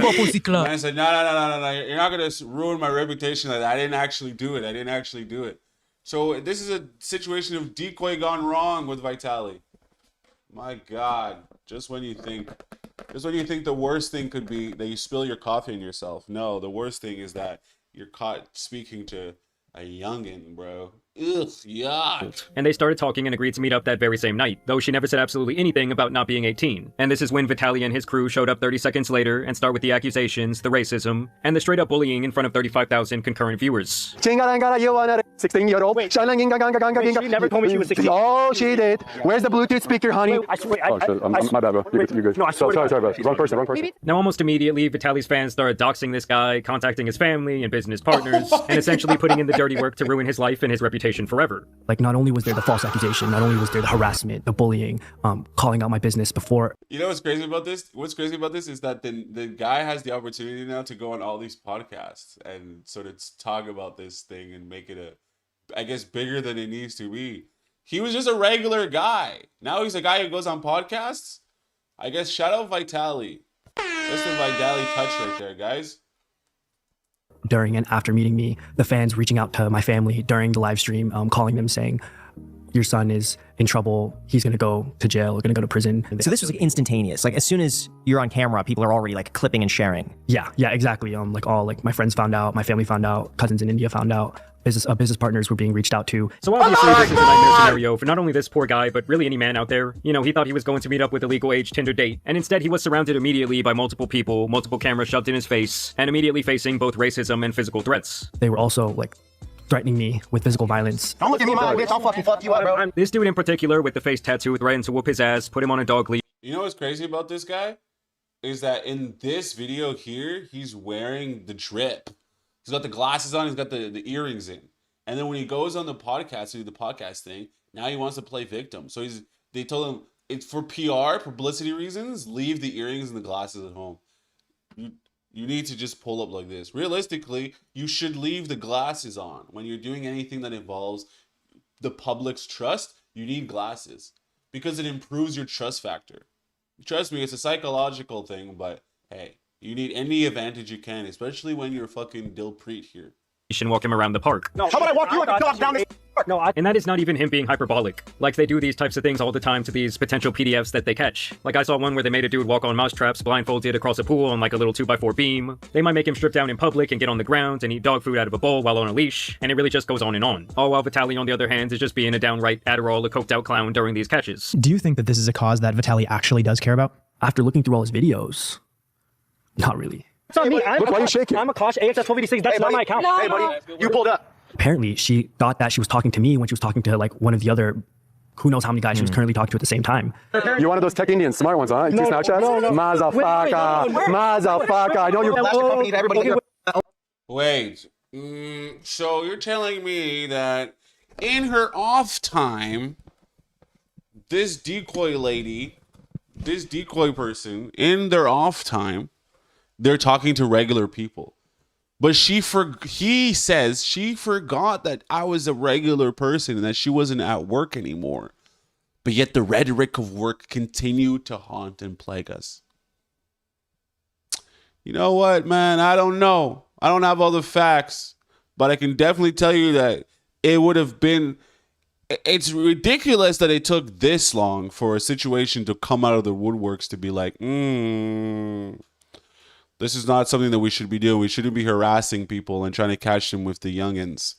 said, no. You're not going to ruin my reputation. That I didn't actually do it. So this is a situation of decoy gone wrong with Vitaly. My God. Just when you think the worst thing could be that you spill your coffee on yourself. No, the worst thing is that you're caught speaking to a youngin, bro. Ugh, yuck. And they started talking and agreed to meet up that very same night, though she never said absolutely anything about not being 18. And this is when Vitaly and his crew showed up 30 seconds later and start with the accusations, the racism, and the straight up bullying in front of 35,000 concurrent viewers. 16-year-old. Wait, she never told me she was 16. Oh, she did. Where's the Bluetooth speaker, honey? I swear. My bad, bro. You're good. No, I swear. Sorry, bro. Wrong person. Now, almost immediately, Vitaly's fans started doxing this guy, contacting his family and business partners, and essentially putting in the dirty work to ruin his life and his reputation forever. Like, not only was there the false accusation, not only was there the harassment, the bullying, calling out my business before. You know what's crazy about this? What's crazy about this is that the guy has the opportunity now to go on all these podcasts and sort of talk about this thing and make it I guess, bigger than it needs to be. He was just a regular guy. Now he's a guy who goes on podcasts. I guess shout out Vitaly. That's the Vitaly touch right there, guys. During and after meeting me, the fans reaching out to my family during the live stream, calling them saying, your son is in trouble. He's going to go to jail, going to go to prison. So this was like instantaneous. Like as soon as you're on camera, people are already like clipping and sharing. Yeah, exactly. Like my friends found out, my family found out, cousins in India found out. Business partners were being reached out to. So obviously this is a nightmare scenario for not only this poor guy, but really any man out there. You know, he thought he was going to meet up with a legal age Tinder date, and instead he was surrounded immediately by multiple people, multiple cameras shoved in his face, and immediately facing both racism and physical threats. They were also like threatening me with physical violence. Don't look at me, my bitch. I'll fucking fuck you up, bro. This dude in particular with the face tattoo threatened to whoop his ass, put him on a dog leash. You know what's crazy about this guy? Is that in this video here, he's wearing the drip. He's got the glasses on, he's got the earrings in. And then when he goes on the podcast to do the podcast thing, now he wants to play victim. So they told him it's for PR, publicity reasons, leave the earrings and the glasses at home. You need to just pull up like this. Realistically, you should leave the glasses on. When you're doing anything that involves the public's trust, you need glasses because it improves your trust factor. Trust me, it's a psychological thing, but hey, you need any advantage you can, especially when you're fucking Dilpreet here. And walk him around the park. No, how about I walk you like a dog down this? No, And that is not even him being hyperbolic. Like, they do these types of things all the time to these potential PDFs that they catch. Like, I saw one where they made a dude walk on mousetraps blindfolded across a pool on like a little 2x4 beam. They might make him strip down in public and get on the ground and eat dog food out of a bowl while on a leash, and it really just goes on and on. All while Vitaly, on the other hand, is just being a downright Adderall, a coked out clown during these catches. Do you think that this is a cause that Vitaly actually does care about? After looking through all his videos, not really. It's not me. Look, why are you shaking? I'm Akash, AXS1286. That's not my account. No, hey, buddy, you pulled up. Apparently, she thought that she was talking to me when she was talking to like one of the other, who knows how many guys she was currently talking to at the same time. You're one of those tech Indians, smart ones, huh? You do Snapchat? No. Motherfucker. I know you're... Wait. So you're telling me that in her off time, this decoy lady, this decoy person, in their off time, they're talking to regular people. But he says she forgot that I was a regular person and that she wasn't at work anymore. But yet the rhetoric of work continued to haunt and plague us. You know what, man? I don't know. I don't have all the facts. But I can definitely tell you that it would have been... It's ridiculous that it took this long for a situation to come out of the woodworks to be like, This is not something that we should be doing. We shouldn't be harassing people and trying to catch them with the youngins.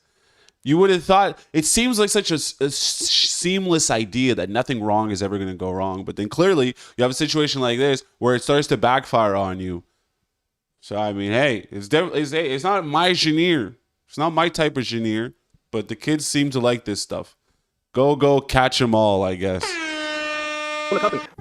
You would have thought, it seems like such a seamless idea that nothing wrong is ever going to go wrong. But then clearly you have a situation like this where it starts to backfire on you. So, I mean, hey, it's not my genre. It's not my type of genre. But the kids seem to like this stuff. Go catch them all, I guess.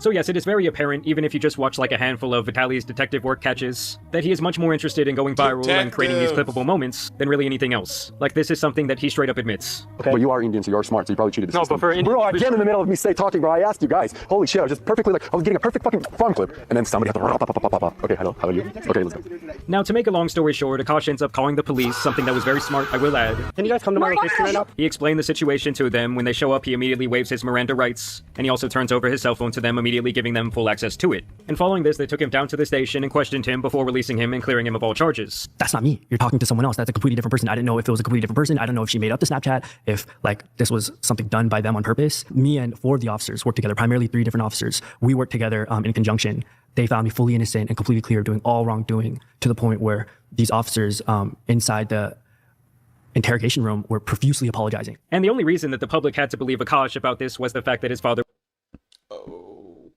So yes, it is very apparent, even if you just watch like a handful of Vitaly's detective work catches, that he is much more interested in going viral and creating these clippable moments than really anything else. Like, this is something that he straight up admits. Okay. But you are Indian, so you are smart, so you probably cheated the No, system. but for Indian... Bro, again in the middle of me talking, bro, I asked you guys. Holy shit, I was just perfectly like, I was getting a perfect fucking farm clip, and then somebody had to... Okay, hello, how are you? Okay, let's go. Now, to make a long story short, Akash ends up calling the police, something that was very smart, I will add. Can you guys come to my location right now? He explained the situation to them. When they show up, he immediately waives his Miranda rights, and he also turns over his cell phone to them, immediately giving them full access to it. And following this, they took him down to the station and questioned him before releasing him and clearing him of all charges. That's not me. You're talking to someone else. That's a completely different person. I didn't know if it was a completely different person. I don't know if she made up the Snapchat, if like this was something done by them on purpose. Me and 4 of the officers worked together, primarily 3 different officers. We worked together in conjunction. They found me fully innocent and completely clear of doing all wrongdoing, to the point where these officers inside the interrogation room were profusely apologizing. And the only reason that the public had to believe Akash about this was the fact that his father...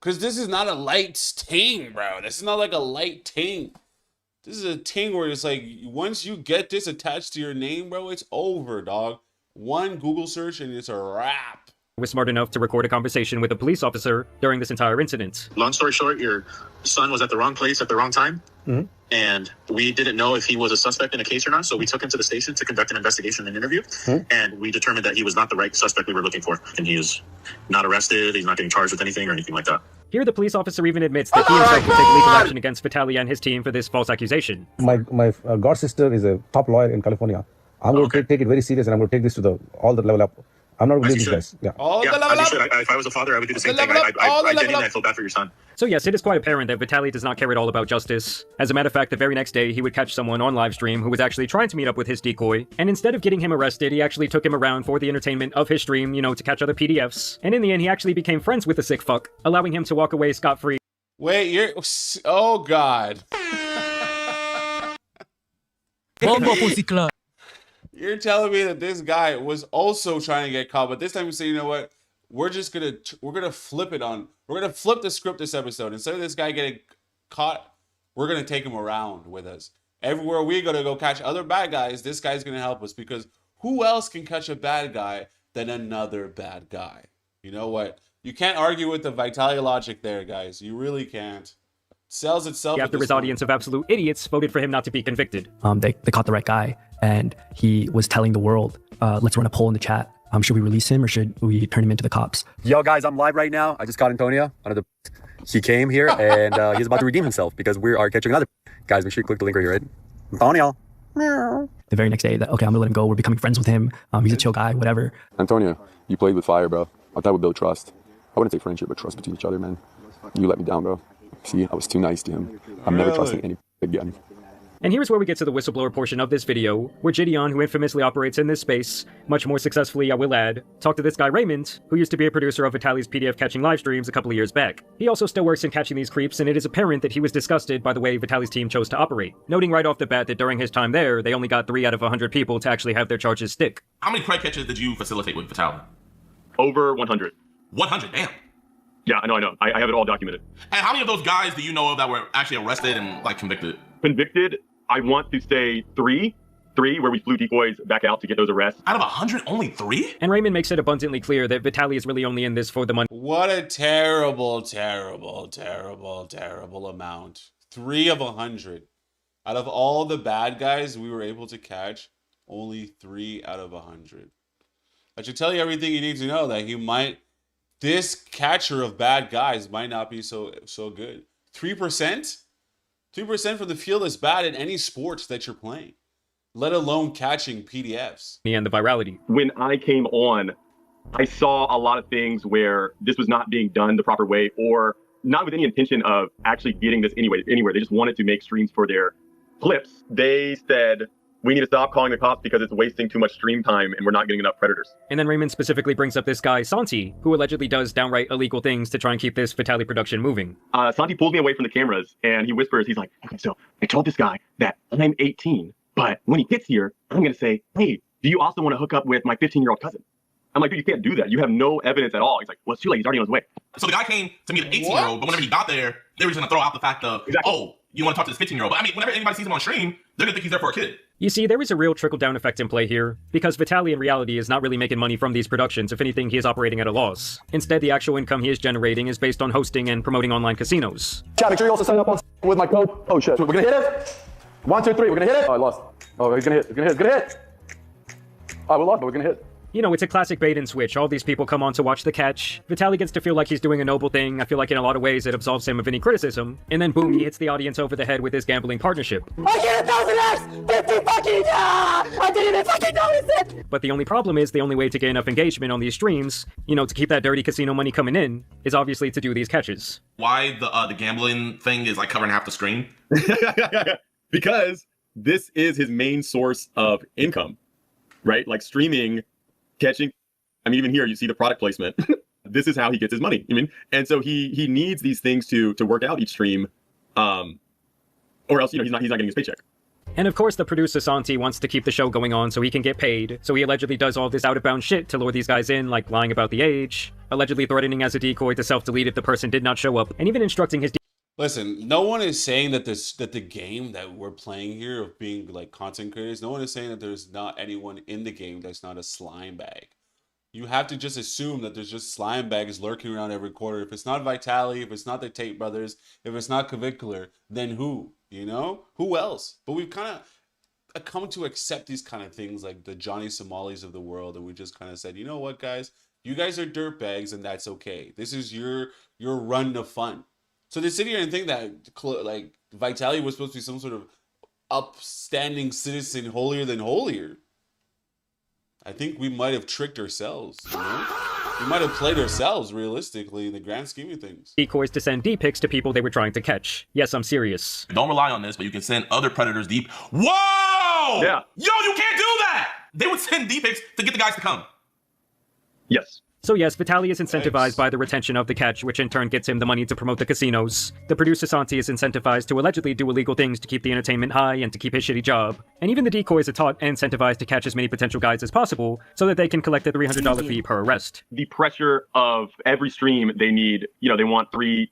Because this is not a light ting, bro. This is not like a light ting. This is a ting where it's like, once you get this attached to your name, bro, it's over, dog. One Google search and it's a wrap. Was smart enough to record a conversation with a police officer during this entire incident. Long story short, your son was at the wrong place at the wrong time. Mm-hmm. And we didn't know if he was a suspect in a case or not. So we took him to the station to conduct an investigation and interview. Mm-hmm. And we determined that he was not the right suspect we were looking for. And he is not arrested. He's not getting charged with anything or anything like that. Here, the police officer even admits that he himself will take legal action against Vitaly and his team for this false accusation. My god sister is a top lawyer in California. I'm going to take it very serious, and I'm going to take this to all the level up. I'm not going to leave these guys. Yeah. As you should. If I was a father, I would do the same thing. I genuinely feel bad for your son. So yes, it is quite apparent that Vitaly does not care at all about justice. As a matter of fact, the very next day, he would catch someone on live stream who was actually trying to meet up with his decoy, and instead of getting him arrested, he actually took him around for the entertainment of his stream, you know, to catch other PDFs. And in the end, he actually became friends with the sick fuck, allowing him to walk away scot-free. Wait, you're... Oh, God. You're telling me that this guy was also trying to get caught, but this time you say, you know what? We're gonna flip the script this episode. Instead of this guy getting caught, we're gonna take him around with us. Everywhere we're gonna go catch other bad guys, this guy's gonna help us, because who else can catch a bad guy than another bad guy? You know what? You can't argue with the Vitaly logic there, guys. You really can't. Sells itself. After his audience of absolute idiots voted for him not to be convicted. They caught the right guy, and he was telling the world, let's run a poll in the chat. Should we release him or should we turn him into the cops? Yo, guys, I'm live right now. I just got Antonio. He came here, and he's about to redeem himself because we are catching another. Guys, make sure you click the link right here, right? Antonio. The very next day, okay, I'm gonna let him go. We're becoming friends with him. He's a chill guy, whatever. Antonio, you played with fire, bro. I thought we'd build trust. I wouldn't say friendship, but trust between each other, man. You let me down, bro. See, I was too nice to him. I'm never trusting any again. And here's where we get to the whistleblower portion of this video, where Gideon, who infamously operates in this space, much more successfully I will add, talked to this guy Raymond, who used to be a producer of Vitaly's PDF catching live streams a couple of years back. He also still works in catching these creeps, and it is apparent that he was disgusted by the way Vitaly's team chose to operate, noting right off the bat that during his time there, they only got 3 out of 100 people to actually have their charges stick. How many crack catches did you facilitate with Vitaly? Over 100. 100, damn. Yeah, I know. I have it all documented. And how many of those guys do you know of that were actually arrested and convicted? Convicted, I want to say 3. 3, where we flew decoys back out to get those arrests. Out of 100, only 3? And Raymond makes it abundantly clear that Vitaly is really only in this for the money. What a terrible, terrible, terrible, terrible amount. 3 of 100. Out of all the bad guys we were able to catch, only 3 out of 100. I should tell you everything you need to know, that this catcher of bad guys might not be so good. 3%? 3% from the field is bad in any sports that you're playing, let alone catching PDFs. And the virality. When I came on, I saw a lot of things where this was not being done the proper way, or not with any intention of actually getting this anywhere. They just wanted to make streams for their clips. They said we need to stop calling the cops because it's wasting too much stream time and we're not getting enough predators. And then Raymond specifically brings up this guy, Santi, who allegedly does downright illegal things to try and keep this Vitaly production moving. Santi pulls me away from the cameras and he whispers, he's like, okay, so I told this guy that I'm 18, but when he gets here, I'm going to say, hey, do you also want to hook up with my 15-year-old cousin? I'm like, dude, you can't do that. You have no evidence at all. He's like, well, it's too late. He's already on his way. So the guy came to meet an 18-year-old, but whenever he got there, they were just going to throw out the fact of, oh, you want to talk to this 15-year-old. But I mean, whenever anybody sees him on stream, they're going to think he's there for a kid. You see, there is a real trickle-down effect in play here, because Vitaly in reality is not really making money from these productions. If anything, he is operating at a loss. Instead, the actual income he is generating is based on hosting and promoting online casinos. Chat, make sure you also sign up on with my code. Oh shit, we're gonna hit it. 1, 2, 3, we're gonna hit it. Oh, I lost. Oh, he's gonna hit, he's gonna hit, he's gonna hit. Oh, we lost, but we're gonna hit. You know, it's a classic bait and switch. All these people come on to watch the catch. Vitaly gets to feel like he's doing a noble thing. I feel like in a lot of ways it absolves him of any criticism. And then boom, he hits the audience over the head with his gambling partnership. I get 1,000x! 50 fucking I didn't even fucking notice it! But the only problem is the only way to get enough engagement on these streams, you know, to keep that dirty casino money coming in, is obviously to do these catches. Why the gambling thing is like covering half the screen? Because this is his main source of income, right? Like streaming, catching. I mean, even here you see the product placement. This is how he gets his money. I mean, and so he needs these things to work out each stream, or else, you know, he's not getting his paycheck. And of course, the producer Santi wants to keep the show going on so he can get paid. So he allegedly does all this out-of-bounds shit to lure these guys in, like lying about the age, allegedly threatening as a decoy to self-delete if the person did not show up, and even instructing his. Listen, no one is saying that the game that we're playing here of being like content creators, no one is saying that there's not anyone in the game that's not a slime bag. You have to just assume that there's just slime bags lurking around every corner. If it's not Vitaly, if it's not the Tate brothers, if it's not Cavicular, then who? You know? Who else? But we've kind of come to accept these kind of things like the Johnny Somalis of the world, and we just kind of said, you know what, guys? You guys are dirtbags, and that's okay. This is your run of fun. So they sit here and think that like Vitaly was supposed to be some sort of upstanding citizen, holier than holier. I think we might have tricked ourselves. You know? We might have played ourselves realistically in the grand scheme of things. Decoys to send D-pics to people they were trying to catch. Yes, I'm serious. Don't rely on this, but you can send other predators deep. Whoa! Yeah. Yo, you can't do that! They would send D-pics to get the guys to come. Yes. So yes, Vitaly is incentivized by the retention of the catch, which in turn gets him the money to promote the casinos. The producer Santi is incentivized to allegedly do illegal things to keep the entertainment high and to keep his shitty job. And even the decoys are taught and incentivized to catch as many potential guys as possible so that they can collect a $300 fee per arrest. The pressure of every stream they need, you know, they want three.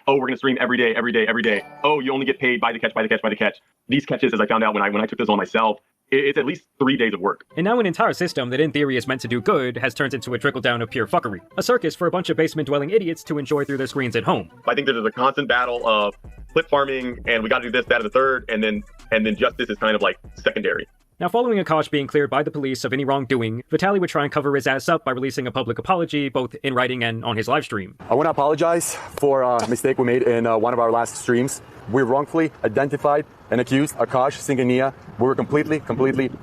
Oh, we're gonna stream every day. Oh, you only get paid by the catch. These catches, as I found out when I took this on myself, it's at least 3 days of work. And now an entire system that in theory is meant to do good has turned into a trickle-down of pure fuckery. A circus for a bunch of basement-dwelling idiots to enjoy through their screens at home. I think there's a constant battle of clip farming, and we gotta do this, that, and the third, and then justice is kind of like secondary. Now, following Akash being cleared by the police of any wrongdoing, Vitaly would try and cover his ass up by releasing a public apology, both in writing and on his livestream. I want to apologize for a mistake we made in one of our last streams. We wrongfully identified and accused Akash Singhania. We were completely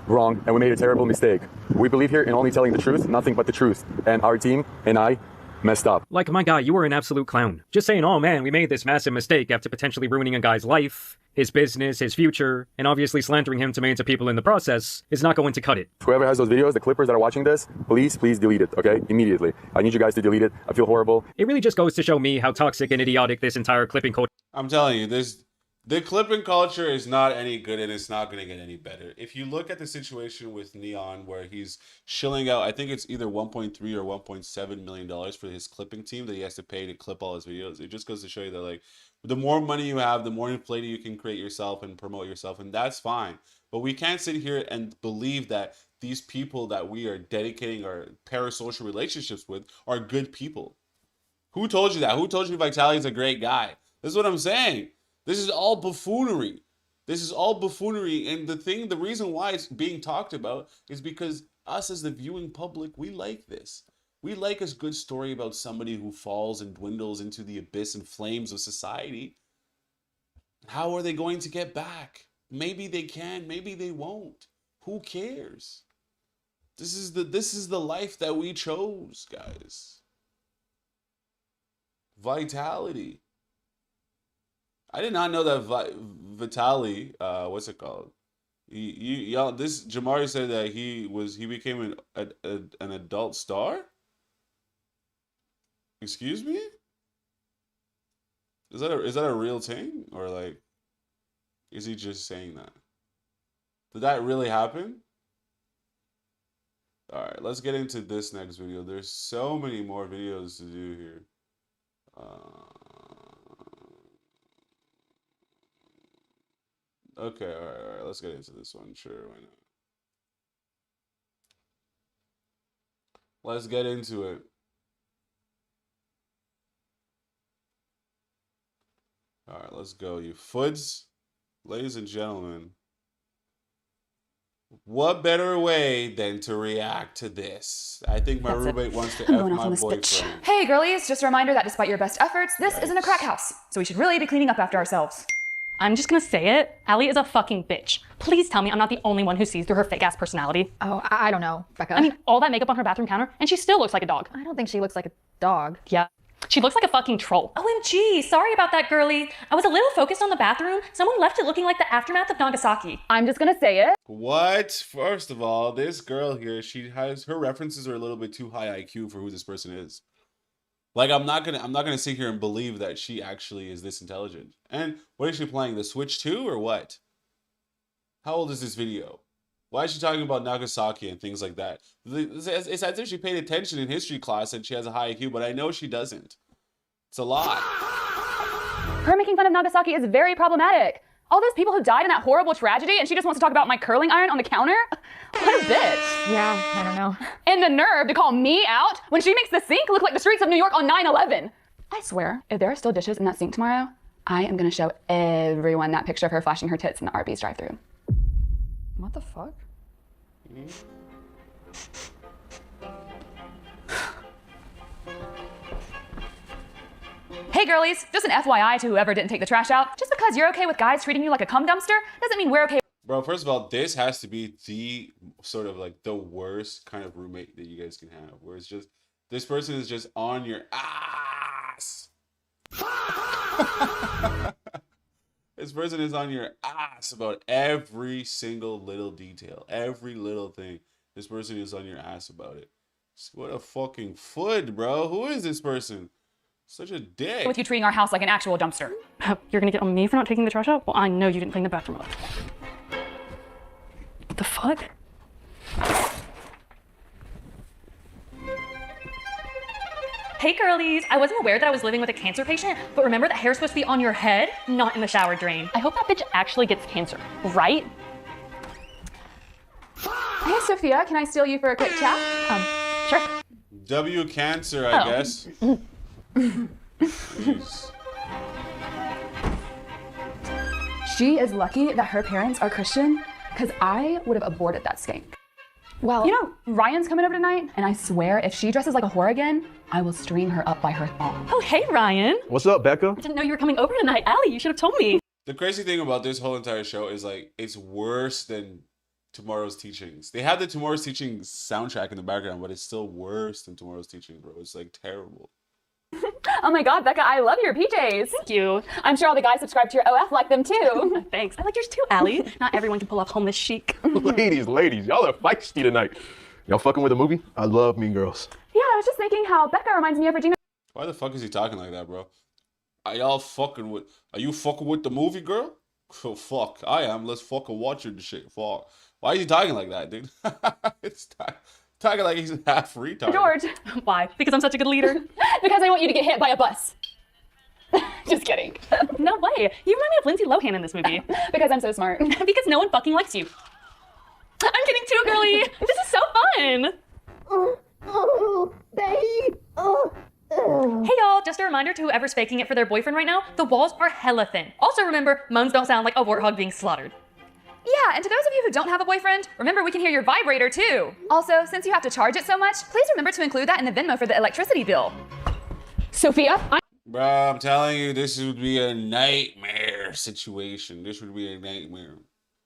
wrong, and we made a terrible mistake. We believe here in only telling the truth, nothing but the truth. And our team and I messed up. Like, my guy, you were an absolute clown. Just saying, oh man, we made this massive mistake after potentially ruining a guy's life, his business, his future, and obviously slandering him to millions of people in the process is not going to cut it. Whoever has those videos, the clippers that are watching this, please delete it, okay? Immediately. I need you guys to delete it. I feel horrible. It really just goes to show me how toxic and idiotic this entire clipping culture. I'm telling you, the clipping culture is not any good, and it's not going to get any better. If you look at the situation with Neon, where he's shilling out, I think it's either $1.3 or $1.7 million for his clipping team that he has to pay to clip all his videos. It just goes to show you that, like, the more money you have, the more inflated you can create yourself and promote yourself, and that's fine. But we can't sit here and believe that these people that we are dedicating our parasocial relationships with are good people. Who told you that? Who told you Vitaly is a great guy? This is what I'm saying. This is all buffoonery. This is all buffoonery. And the reason why it's being talked about is because us as the viewing public, we like this. We like a good story about somebody who falls and dwindles into the abyss and flames of society. How are they going to get back? Maybe they can, maybe they won't. Who cares? This is the life that we chose, guys. Vitality. I did not know that Vitaly, what's it called? Y'all, this Jamari said that he became an adult star. Excuse me? Is that a real thing, or like, is he just saying that? Did that really happen? All right, let's get into this next video. There's so many more videos to do here. Okay, all right, let's get into this one. Sure, why not? Let's get into it. All right, let's go, you foods. Ladies and gentlemen, what better way than to react to this? I think my roommate wants to F my boyfriend. Hey girlies, just a reminder that despite your best efforts, this isn't a crack house. So we should really be cleaning up after ourselves. I'm just gonna say it. Allie is a fucking bitch. Please tell me I'm not the only one who sees through her fake ass personality. Oh, I don't know, Becca. I mean, all that makeup on her bathroom counter, and she still looks like a dog. I don't think she looks like a dog. Yeah. She looks like a fucking troll. OMG, sorry about that, girlie. I was a little focused on the bathroom. Someone left it looking like the aftermath of Nagasaki. I'm just gonna say it. What? First of all, this girl here, her references are a little bit too high IQ for who this person is. Like, I'm not gonna sit here and believe that she actually is this intelligent. And what is she playing? The Switch 2 or what? How old is this video? Why is she talking about Nagasaki and things like that? It's as if she paid attention in history class and she has a high IQ, but I know she doesn't. It's a lie. Her making fun of Nagasaki is very problematic. All those people who died in that horrible tragedy, and she just wants to talk about my curling iron on the counter? What a bitch. Yeah, I don't know. And the nerve to call me out when she makes the sink look like the streets of New York on 9/11. I swear, if there are still dishes in that sink tomorrow, I am gonna show everyone that picture of her flashing her tits in the Arby's drive-thru. What the fuck? Hey girlies, just an FYI to whoever didn't take the trash out. Just because you're okay with guys treating you like a cum dumpster doesn't mean we're okay. Bro, first of all, this has to be the sort of like the worst kind of roommate that you guys can have, where it's just, this person is just on your ass. This person is on your ass about every single little detail, every little thing. This person is on your ass about it. What a fucking foot, bro. Who is this person? Such a dick. With you treating our house like an actual dumpster. You're gonna get on me for not taking the trash out? Well, I know you didn't clean the bathroom up. What the fuck? Hey girlies, I wasn't aware that I was living with a cancer patient, but remember that hair's supposed to be on your head, not in the shower drain. I hope that bitch actually gets cancer, right? Hey Sophia, can I steal you for a quick chat? Sure. W cancer, I guess. Jeez. She is lucky that her parents are Christian, because I would have aborted that skank. Well, you know, Ryan's coming over tonight, and I swear if she dresses like a whore again, I will string her up by her thong. Oh, hey Ryan. What's up, Becca? I didn't know you were coming over tonight. Allie, you should have told me. The crazy thing about this whole entire show is like, it's worse than Tomorrow's Teachings. They have the Tomorrow's Teachings soundtrack in the background, but it's still worse than Tomorrow's Teachings, bro. It's like terrible. Oh my God, Becca, I love your PJs. Thank you. I'm sure all the guys subscribed to your OF like them too. Thanks. I like yours too, Allie. Not everyone can pull off homeless chic. ladies, y'all are feisty tonight. Y'all fucking with a movie? I love Mean Girls. Yeah, I was just thinking how Becca reminds me of Regina. Why the fuck is he talking like that, bro? Are you fucking with the movie, girl? Oh, fuck, I am. Let's fucking watch it and shit. Fuck. Why is he talking like that, dude? It's talking like he's half retarded. George. Why? Because I'm such a good leader? Because I want you to get hit by a bus. Just kidding. No way. You remind me of Lindsay Lohan in this movie. Because I'm so smart. Because no one fucking likes you. I'm kidding too, girlie. This is so fun. Hey y'all, just a reminder to whoever's faking it for their boyfriend right now, the walls are hella thin. Also remember, moans don't sound like a warthog being slaughtered. Yeah, and to those of you who don't have a boyfriend, remember we can hear your vibrator too. Also, since you have to charge it so much, please remember to include that in the Venmo for the electricity bill. Sophia, Bro, I'm telling you, this would be a nightmare situation. This would be a nightmare.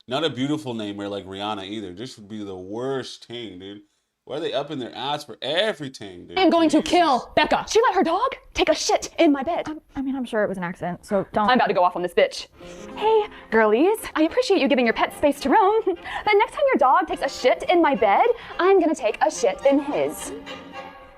Not a beautiful nightmare like Rihanna either. This would be the worst thing, dude. Why are they up in their ass for everything, dude? I am going to kill Becca. She let her dog take a shit in my bed. I mean, I'm sure it was an accident, so don't. I'm about to go off on this bitch. Hey, girlies, I appreciate you giving your pet space to roam, but next time your dog takes a shit in my bed, I'm gonna take a shit in his.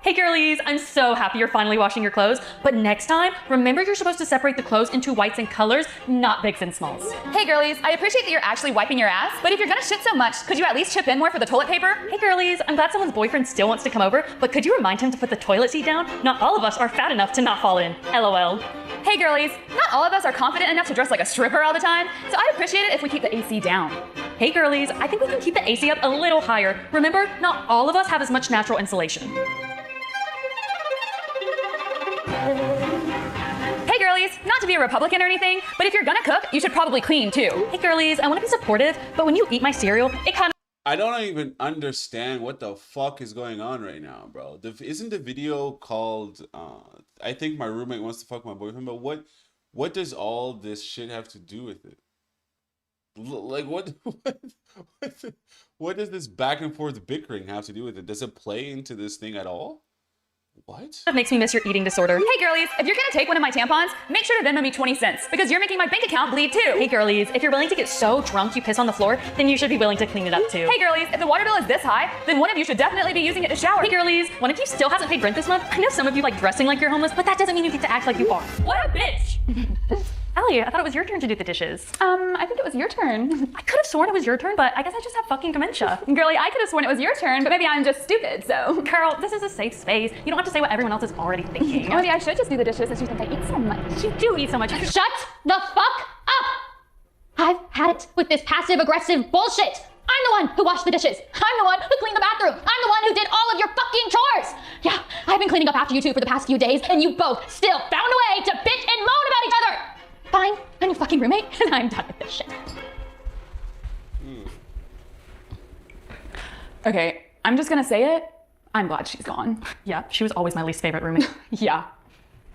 Hey girlies, I'm so happy you're finally washing your clothes, but next time, remember you're supposed to separate the clothes into whites and colors, not bigs and smalls. Hey girlies, I appreciate that you're actually wiping your ass, but if you're gonna shit so much, could you at least chip in more for the toilet paper? Hey girlies, I'm glad someone's boyfriend still wants to come over, but could you remind him to put the toilet seat down? Not all of us are fat enough to not fall in. LOL. Hey girlies, not all of us are confident enough to dress like a stripper all the time, so I'd appreciate it if we keep the AC down. Hey girlies, I think we can keep the AC up a little higher. Remember, not all of us have as much natural insulation. Hey girlies, not to be a Republican or anything, but if you're gonna cook, you should probably clean too. Hey girlies, I want to be supportive, but when you eat my cereal, it kind of... I don't even understand what the fuck is going on right now, bro. Isn't the video called, I think my roommate wants to fuck my boyfriend, but what does all this shit have to do with it? Like, what does this back and forth bickering have to do with it? Does it play into this thing at all? What? That makes me miss your eating disorder. Hey girlies, if you're gonna take one of my tampons, make sure to Venmo me 20 cents because you're making my bank account bleed too. Hey girlies, if you're willing to get so drunk you piss on the floor, then you should be willing to clean it up too. Hey girlies, if the water bill is this high, then one of you should definitely be using it to shower. Hey girlies, one of you still hasn't paid rent this month. I know some of you like dressing like you're homeless, but that doesn't mean you get to act like you are. What a bitch! Allie, I thought it was your turn to do the dishes. I think it was your turn. I could have sworn it was your turn, but I guess I just have fucking dementia. Girlie, I could have sworn it was your turn, but maybe I'm just stupid, so. Carl, this is a safe space. You don't have to say what everyone else is already thinking. Maybe I should just do the dishes since you think I eat so much. You do eat so much. Shut the fuck up! I've had it with this passive-aggressive bullshit. I'm the one who washed the dishes. I'm the one who cleaned the bathroom. I'm the one who did all of your fucking chores. Yeah, I've been cleaning up after you two for the past few days, and you both still found a way to bitch and moan about each other. Fine, I'm your fucking roommate, and I'm done with this shit. Okay, I'm just gonna say it. I'm glad she's gone. Yeah, she was always my least favorite roommate. Yeah.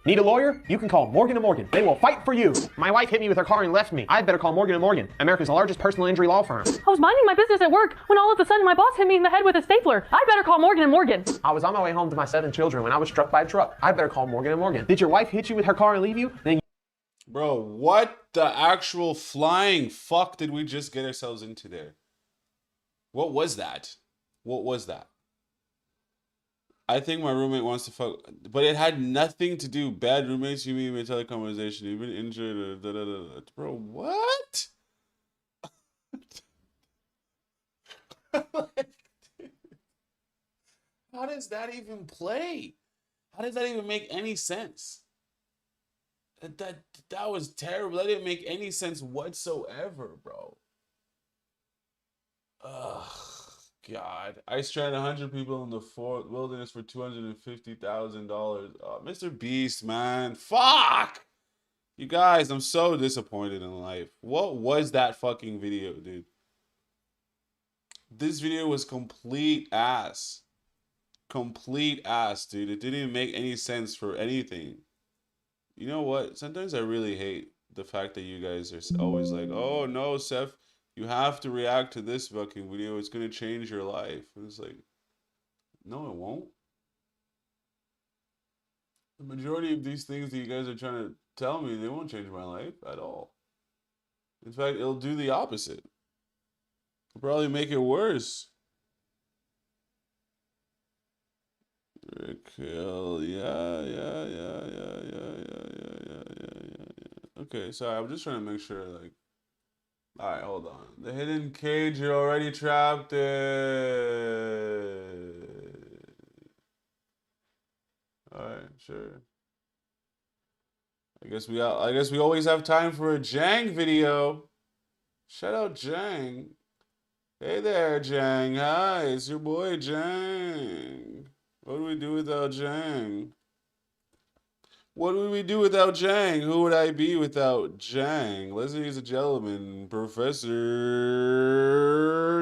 Need a lawyer? You can call Morgan & Morgan. They will fight for you. My wife hit me with her car and left me. I'd better call Morgan & Morgan, America's largest personal injury law firm. I was minding my business at work when all of a sudden my boss hit me in the head with a stapler. I'd better call Morgan & Morgan. I was on my way home to my 7 children when I was struck by a truck. I'd better call Morgan & Morgan. Did your wife hit you with her car and leave you? Then Bro, what the actual flying fuck did we just get ourselves into there? What was that? What was that? I think my roommate wants to fuck, but it had nothing to do. Bad roommates, you mean teleconversation, you've been injured, or da da da. Bro, what? How does that even play? How does that even make any sense? That was terrible. That didn't make any sense whatsoever, bro. Ugh. God, I stranded 100 people in the wilderness for $250,000. Oh, Mr. Beast, man. Fuck! You guys, I'm so disappointed in life. What was that fucking video, dude? This video was complete ass. Complete ass, dude. It didn't even make any sense for anything. You know what? Sometimes I really hate the fact that you guys are always like, oh, no, Seth. You have to react to this fucking video. It's going to change your life. And it's like, no, it won't. The majority of these things that you guys are trying to tell me, they won't change my life at all. In fact, it'll do the opposite. It'll probably make it worse. Raquel, yeah. Okay, sorry, I'm just trying to make sure, like, alright, hold on. The hidden cage, you're already trapped in. Alright, sure. I guess we always have time for a Jang video. Shout out Jang. Hey there, Jang. Hi, it's your boy Jang. What do we do without Jang? What would we do without Jang? Who would I be without Jang? Ladies and gentlemen, Professor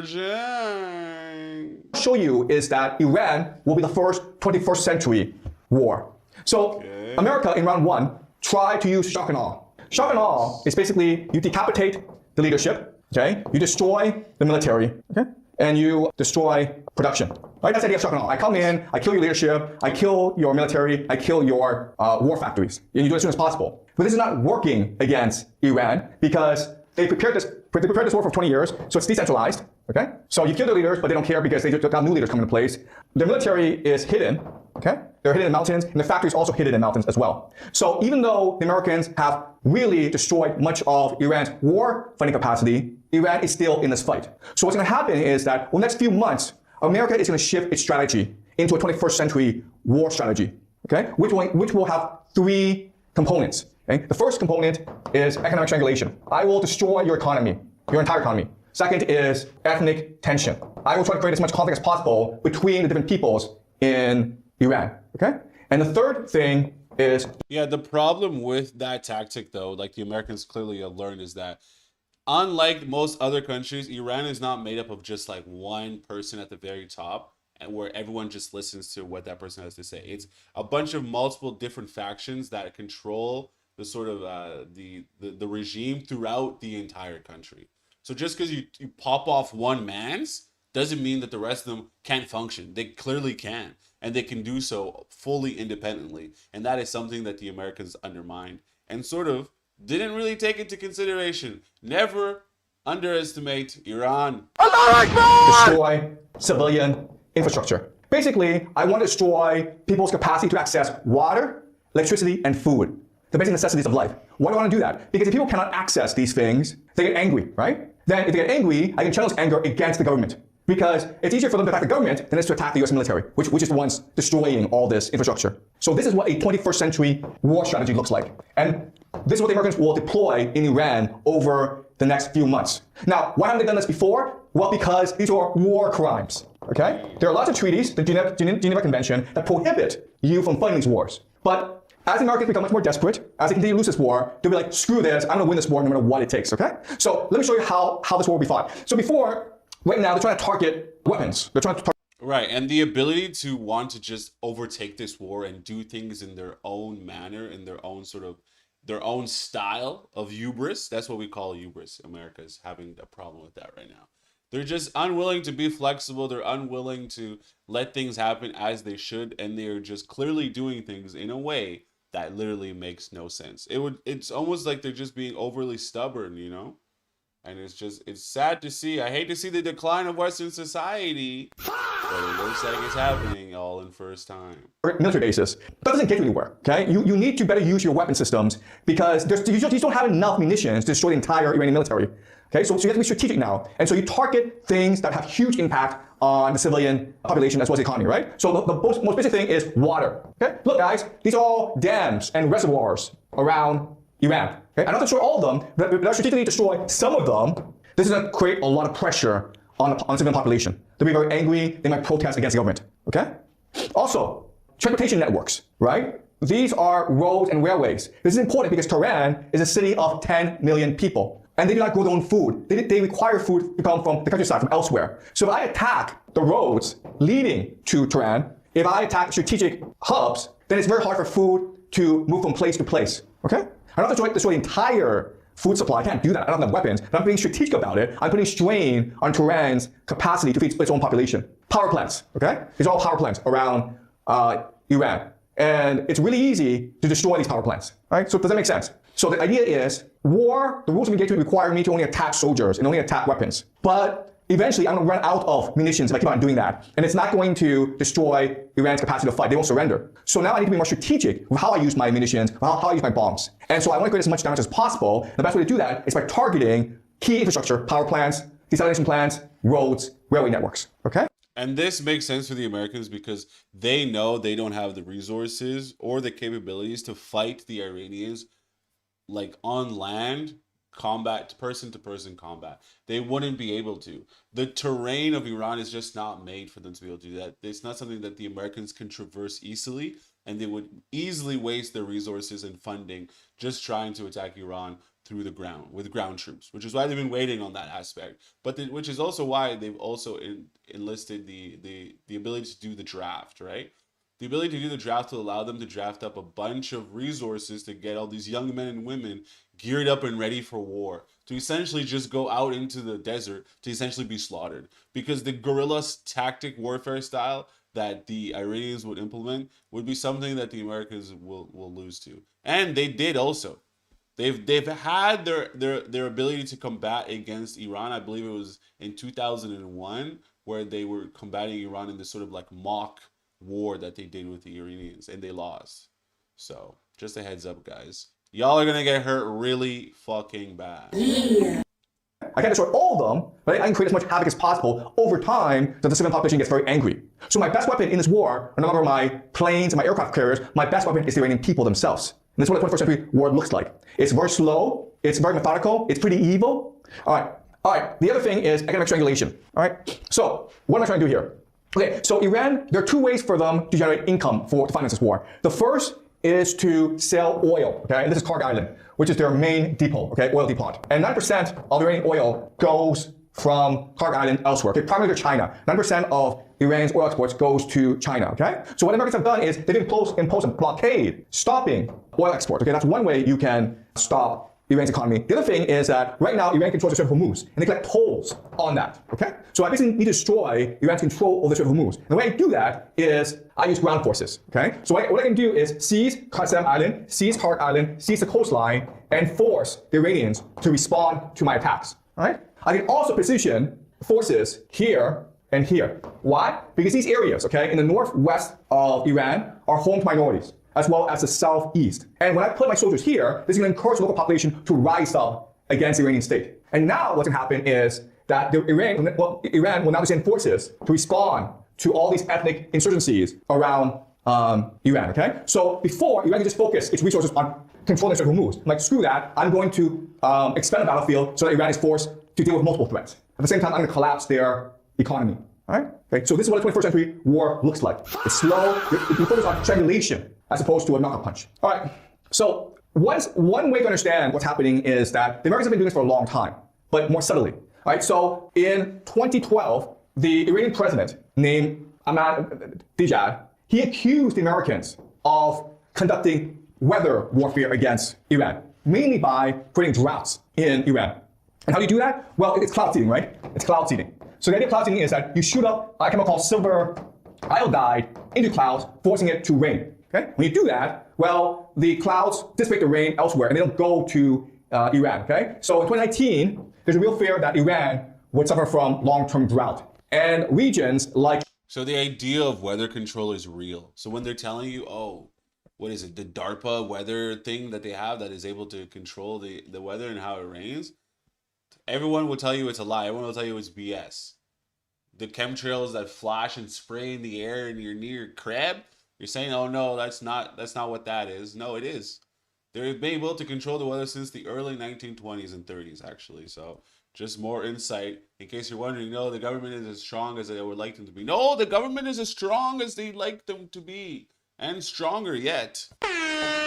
Jang. Show you is that Iran will be the first 21st century war. So America in round 1 tried to use shock and awe. Shock and awe is basically you decapitate the leadership, okay? You destroy the military, okay? and you destroy production. Right? That's the idea of shock and awe. I come in, I kill your leadership, I kill your military, I kill your war factories. And you do it as soon as possible. But this is not working against Iran because they prepared this war for 20 years, so it's decentralized. Okay? So you kill their leaders, but they don't care because they just got new leaders coming into place. Their military is hidden. Okay? They're hidden in mountains, and the factories also hidden in mountains as well. So even though the Americans have really destroyed much of Iran's war fighting capacity, Iran is still in this fight. So what's going to happen is that over the next few months, America is going to shift its strategy into a 21st century war strategy, okay? Which will have three components. Okay? The first component is economic strangulation. I will destroy your economy, your entire economy. Second is ethnic tension. I will try to create as much conflict as possible between the different peoples in Iran, okay? And the third thing is... Yeah, the problem with that tactic, though, like the Americans clearly have learned, is that unlike most other countries, Iran is not made up of just like one person at the very top and where everyone just listens to what that person has to say. It's a bunch of multiple different factions that control the sort of the regime throughout the entire country. So just because you pop off one man's doesn't mean that the rest of them can't function. They clearly can, and they can do so fully independently. And that is something that the Americans undermined and sort of didn't really take into consideration. Never underestimate Iran. Destroy civilian infrastructure. Basically, I want to destroy people's capacity to access water, electricity, and food. The basic necessities of life. Why do I want to do that? Because if people cannot access these things, they get angry, right? Then if they get angry, I can channel this anger against the government. Because it's easier for them to attack the government than it is to attack the US military, which is the ones destroying all this infrastructure. So this is what a 21st century war strategy looks like. And this is what the Americans will deploy in Iran over the next few months. Now, why haven't they done this before? Well, because these are war crimes, okay? There are lots of treaties, the Geneva Convention, that prohibit you from fighting these wars. But as the Americans become much more desperate, as they continue to lose this war, they'll be like, screw this, I'm gonna win this war no matter what it takes, okay? So let me show you how this war will be fought. So right now, they're trying to target weapons. They're trying to target... Right, and the ability to want to just overtake this war and do things in their own manner, in their own sort of, their own style of hubris. That's what we call hubris. America is having a problem with that right now. They're just unwilling to be flexible. They're unwilling to let things happen as they should, and they're just clearly doing things in a way that literally makes no sense. It's almost like they're just being overly stubborn, you know? And it's sad to see. I hate to see the decline of Western society, but it looks like it's happening all in first time. Military bases. That doesn't get you anywhere, okay? You need to better use your weapon systems because you just don't have enough munitions to destroy the entire Iranian military. Okay, so you have to be strategic now. And so you target things that have huge impact on the civilian population as well as the economy, right? So the most basic thing is water. Okay, look guys, these are all dams and reservoirs around Iran. Okay? I don't destroy all of them, but if I strategically destroy some of them, this is going to create a lot of pressure on the civilian population. They'll be very angry, they might protest against the government. Okay? Also, transportation networks, right? These are roads and railways. This is important because Tehran is a city of 10 million people. And they do not grow their own food. They require food to come from the countryside, from elsewhere. So if I attack the roads leading to Tehran, if I attack strategic hubs, then it's very hard for food to move from place to place. Okay? I don't have to destroy the entire food supply. I can't do that. I don't have weapons. But I'm being strategic about it. I'm putting strain on Tehran's capacity to feed its own population. Power plants. Okay? These are all power plants around Iran. And it's really easy to destroy these power plants. Right? So does that make sense? So the idea is, war, the rules of engagement require me to only attack soldiers and only attack weapons. But eventually, I'm going to run out of munitions if I keep on doing that. And it's not going to destroy Iran's capacity to fight. They won't surrender. So now I need to be more strategic with how I use my munitions, how I use my bombs. And so I want to create as much damage as possible. And the best way to do that is by targeting key infrastructure, power plants, desalination plants, roads, railway networks. Okay? And this makes sense for the Americans because they know they don't have the resources or the capabilities to fight the Iranians like on land combat, person-to-person combat. They wouldn't be able to. The terrain of Iran is just not made for them to be able to do that. It's not something that the Americans can traverse easily, and they would easily waste their resources and funding just trying to attack Iran through the ground with ground troops, which is why they've been waiting on that aspect. But which is also why they've also enlisted the ability to do the draft, right? The ability to do the draft will allow them to draft up a bunch of resources to get all these young men and women geared up and ready for war, to essentially just go out into the desert to essentially be slaughtered. Because the guerrilla tactic warfare style that the Iranians would implement would be something that the Americans will lose to. And they did also. They've had their ability to combat against Iran. I believe it was in 2001 where they were combating Iran in this sort of like mock war that they did with the Iranians, and they lost. So just a heads up, guys. Y'all are gonna get hurt really fucking bad. I can't destroy all of them, right? I can create as much havoc as possible. Over time, the civilian population gets very angry. So my best weapon in this war are no longer my planes and my aircraft carriers. My best weapon is the Iranian people themselves. And that's what the 21st century war looks like. It's very slow. It's very methodical. It's pretty evil. All right. The other thing is economic strangulation. All right. So what am I trying to do here? Okay. So Iran, there are two ways for them to generate income to finance this war. The first is to sell oil. Okay. And this is Karg Island, which is their main depot. Okay. Oil depot. And 9% of Iranian oil goes from Karg Island elsewhere. Okay. Primarily to China. 9% of Iran's oil exports goes to China, okay? So what Americans have done is they've imposed a blockade stopping oil exports, okay? That's one way you can stop Iran's economy. The other thing is that right now Iran controls the Strait of Hormuz, and they collect tolls on that, okay? So I basically need to destroy Iran's control over the Strait of Hormuz. And the way I do that is I use ground forces, okay? So what I can do is seize Qasem Island, seize Karg Island, seize the coastline, and force the Iranians to respond to my attacks, all right? I can also position forces here and here. Why? Because these areas, okay, in the northwest of Iran are home to minorities, as well as the southeast. And when I put my soldiers here, this is going to encourage the local population to rise up against the Iranian state. And now what's going to happen is that Iran will now send forces to respond to all these ethnic insurgencies around Iran, okay? So before, Iran could just focus its resources on controlling the Strait of Hormuz. Like, screw that, I'm going to expand the battlefield so that Iran is forced to deal with multiple threats. At the same time, I'm going to collapse their economy. All right? Okay, so this is what the 21st century war looks like. It's slow. You focus on strangulation as opposed to a knockout punch. All right. So one way to understand what's happening is that the Americans have been doing this for a long time, but more subtly. All right. So in 2012, the Iranian president named Ahmadinejad, he accused the Americans of conducting weather warfare against Iran, mainly by creating droughts in Iran. And how do you do that? Well, it's cloud seeding, right? It's cloud seeding. So the idea of cloud seeding is that you shoot up a chemical called silver iodide into clouds, forcing it to rain. Okay? When you do that, well, the clouds dissipate the rain elsewhere, and they don't go to Iran. Okay? So in 2019, there's a real fear that Iran would suffer from long-term drought. And regions like... So the idea of weather control is real. So when they're telling you, oh, what is it, the DARPA weather thing that they have that is able to control the weather and how it rains, everyone will tell you it's a lie. Everyone will tell you it's BS. The chemtrails that flash and spray in the air and you're near your crib, you're saying, oh no, that's not what that is. No, it is. They've been able to control the weather since the early 1920s and 30s, actually. So just more insight in case you're wondering, no, the government is as strong as they would like them to be. No, the government is as strong as they'd like them to be. And stronger yet.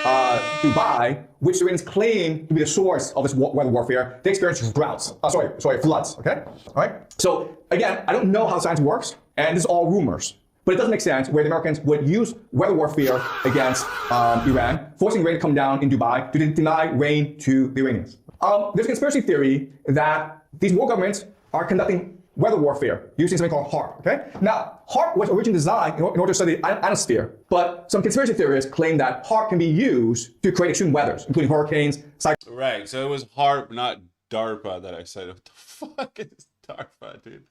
Dubai, which the Iranians claim to be the source of this weather warfare, they experience droughts. Floods, okay? All right? So, again, I don't know how science works, and this is all rumors. But it doesn't make sense where the Americans would use weather warfare against Iran, forcing rain to come down in Dubai to deny rain to the Iranians. There's a conspiracy theory that these war governments are conducting weather warfare using something called HAARP, okay? Now, HAARP was originally designed in order to study the ionosphere, but some conspiracy theorists claim that HAARP can be used to create extreme weathers, including hurricanes, Right, so it was HAARP, not DARPA that I said. What the fuck is DARPA, dude?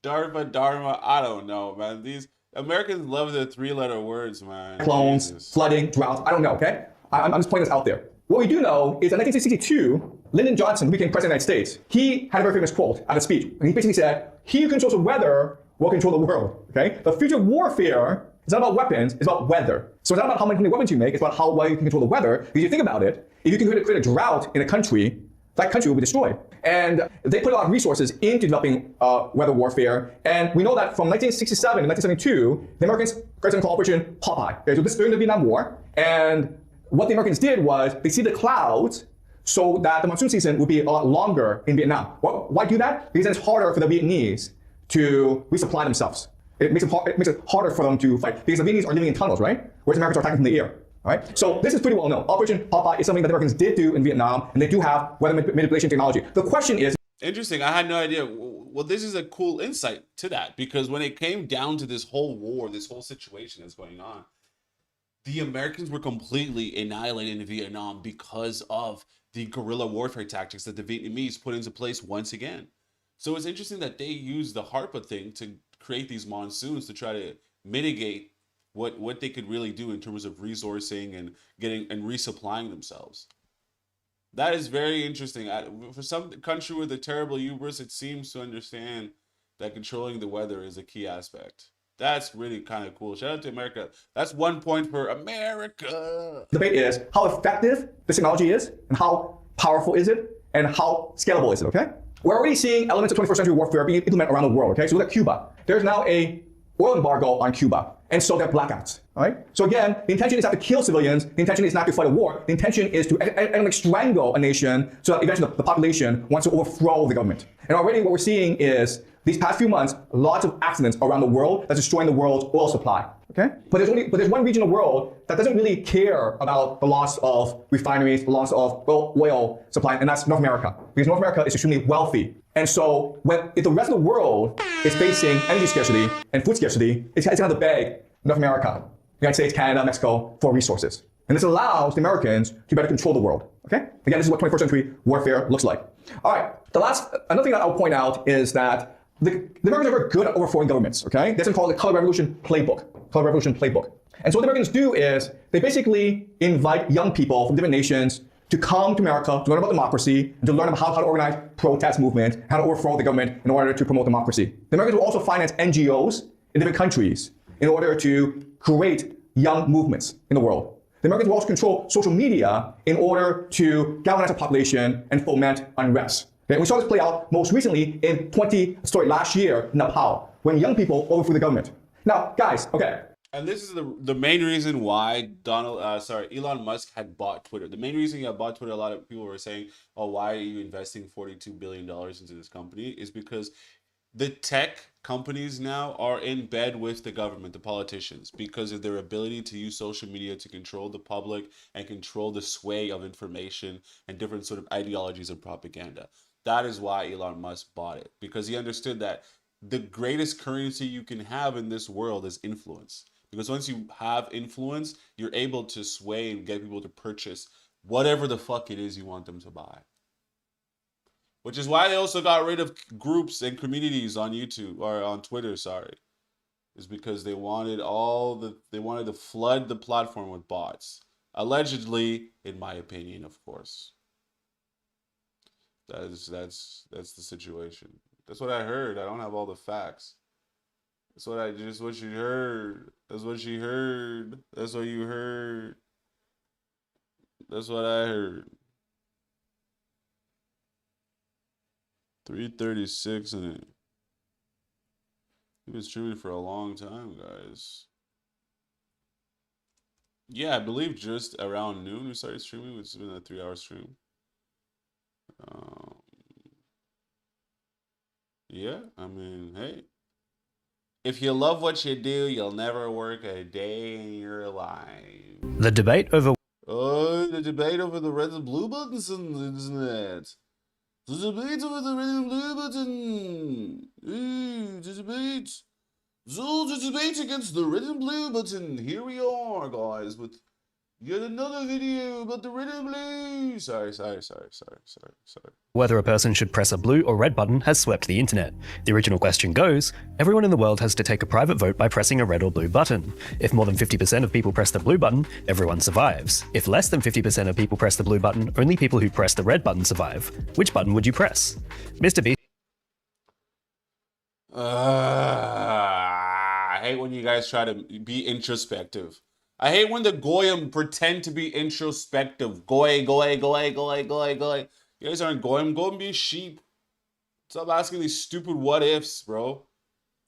DARPA, Dharma, I don't know, man. These Americans love their three-letter words, man. Clones, flooding, drought, I don't know, okay? I'm just putting this out there. What we do know is that in 1962, Lyndon Johnson, who became president of the United States, he had a very famous quote at a speech. And he basically said, he who controls the weather will control the world, okay? The future of warfare is not about weapons, it's about weather. So it's not about how many weapons you make, it's about how well you can control the weather. Because you think about it, if you can create a drought in a country, that country will be destroyed. And they put a lot of resources into developing weather warfare. And we know that from 1967 to 1972, the Americans created something called Operation Popeye. Okay, so this is during the Vietnam War. And what the Americans did was they see the clouds so that the monsoon season would be a lot longer in Vietnam. Why do that? Because then it's harder for the Vietnamese to resupply themselves. it makes it harder for them to fight because the Vietnamese are living in tunnels, right? Whereas Americans are attacking from the air. All right, so this is pretty well known. Operation Popeye is something that the Americans did do in Vietnam, and they do have weather manipulation technology. The question is, interesting. I had no idea. Well, this is a cool insight to that, because when it came down to this whole war, this whole situation that's going on, the Americans were completely annihilated in Vietnam because of the guerrilla warfare tactics that the Vietnamese put into place once again. So it's interesting that they used the HARPA thing to create these monsoons to try to mitigate what they could really do in terms of resourcing and getting and resupplying themselves. That is very interesting. For some country with a terrible hubris, it seems to understand that controlling the weather is a key aspect. That's really kind of cool. Shout out to America. That's 1 point for America. The debate is how effective this technology is, and how powerful is it, and how scalable is it, okay? We're already seeing elements of 21st century warfare being implemented around the world, okay? So look at Cuba. There's now a oil embargo on Cuba, and so there are blackouts, all right? So again, the intention is not to kill civilians. The intention is not to fight a war. The intention is to strangle a nation so that eventually the population wants to overthrow the government. And already what we're seeing is these past few months, lots of accidents around the world that's destroying the world's oil supply, okay? But there's one region of the world that doesn't really care about the loss of refineries, the loss of oil supply, and that's North America. Because North America is extremely wealthy. And so if the rest of the world is facing energy scarcity and food scarcity, it's going to beg North America, United States, Canada, Mexico for resources. And this allows the Americans to better control the world, okay? Again, this is what 21st century warfare looks like. All right, another thing that I'll point out is that the Americans are very good at overthrowing governments, okay? That's called the Color Revolution Playbook. Color Revolution Playbook. And so what the Americans do is they basically invite young people from different nations to come to America to learn about democracy and to learn about how to organize protest movement, how to overthrow the government in order to promote democracy. The Americans will also finance NGOs in different countries in order to create young movements in the world. The Americans will also control social media in order to galvanize the population and foment unrest. Okay? We saw this play out most recently last year in Nepal, when young people overthrew the government. Now, guys, okay. And this is the main reason why Elon Musk had bought Twitter. The main reason he had bought Twitter, a lot of people were saying, oh, why are you investing $42 billion into this company? Is because the tech companies now are in bed with the government, the politicians, because of their ability to use social media to control the public and control the sway of information and different sort of ideologies and propaganda. That is why Elon Musk bought it, because he understood that the greatest currency you can have in this world is influence. Because once you have influence, you're able to sway and get people to purchase whatever the fuck it is you want them to buy. Which is why they also got rid of groups and communities on YouTube or on Twitter, sorry. Is because they wanted to flood the platform with bots. Allegedly, in my opinion, of course. That's the situation. That's what I heard. I don't have all the facts. That's what you heard. That's what you heard. That's what you heard. That's what I heard. 3:36 and we've been streaming for a long time, guys. Yeah, I believe just around noon we started streaming. It's been a 3-hour stream. Yeah, I mean, hey. If you love what you do, you'll never work a day in your life. The debate over... the debate over the red and blue buttons on the internet. The debate over the red and blue button. The debate. So the debate against the red and blue button. Here we are, guys, with yet another video about the red and blue. Sorry. Whether a person should press a blue or red button has swept the internet. The original question goes, everyone in the world has to take a private vote by pressing a red or blue button. If more than 50% of people press the blue button, everyone survives. If less than 50% of people press the blue button, only people who press the red button survive. Which button would you press? Mr. B. I hate when you guys try to be introspective. I hate when the goyim pretend to be introspective. Goy. You guys aren't goyim. Go and be sheep. Stop asking these stupid what ifs, bro.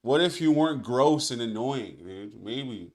What if you weren't gross and annoying, dude? Maybe.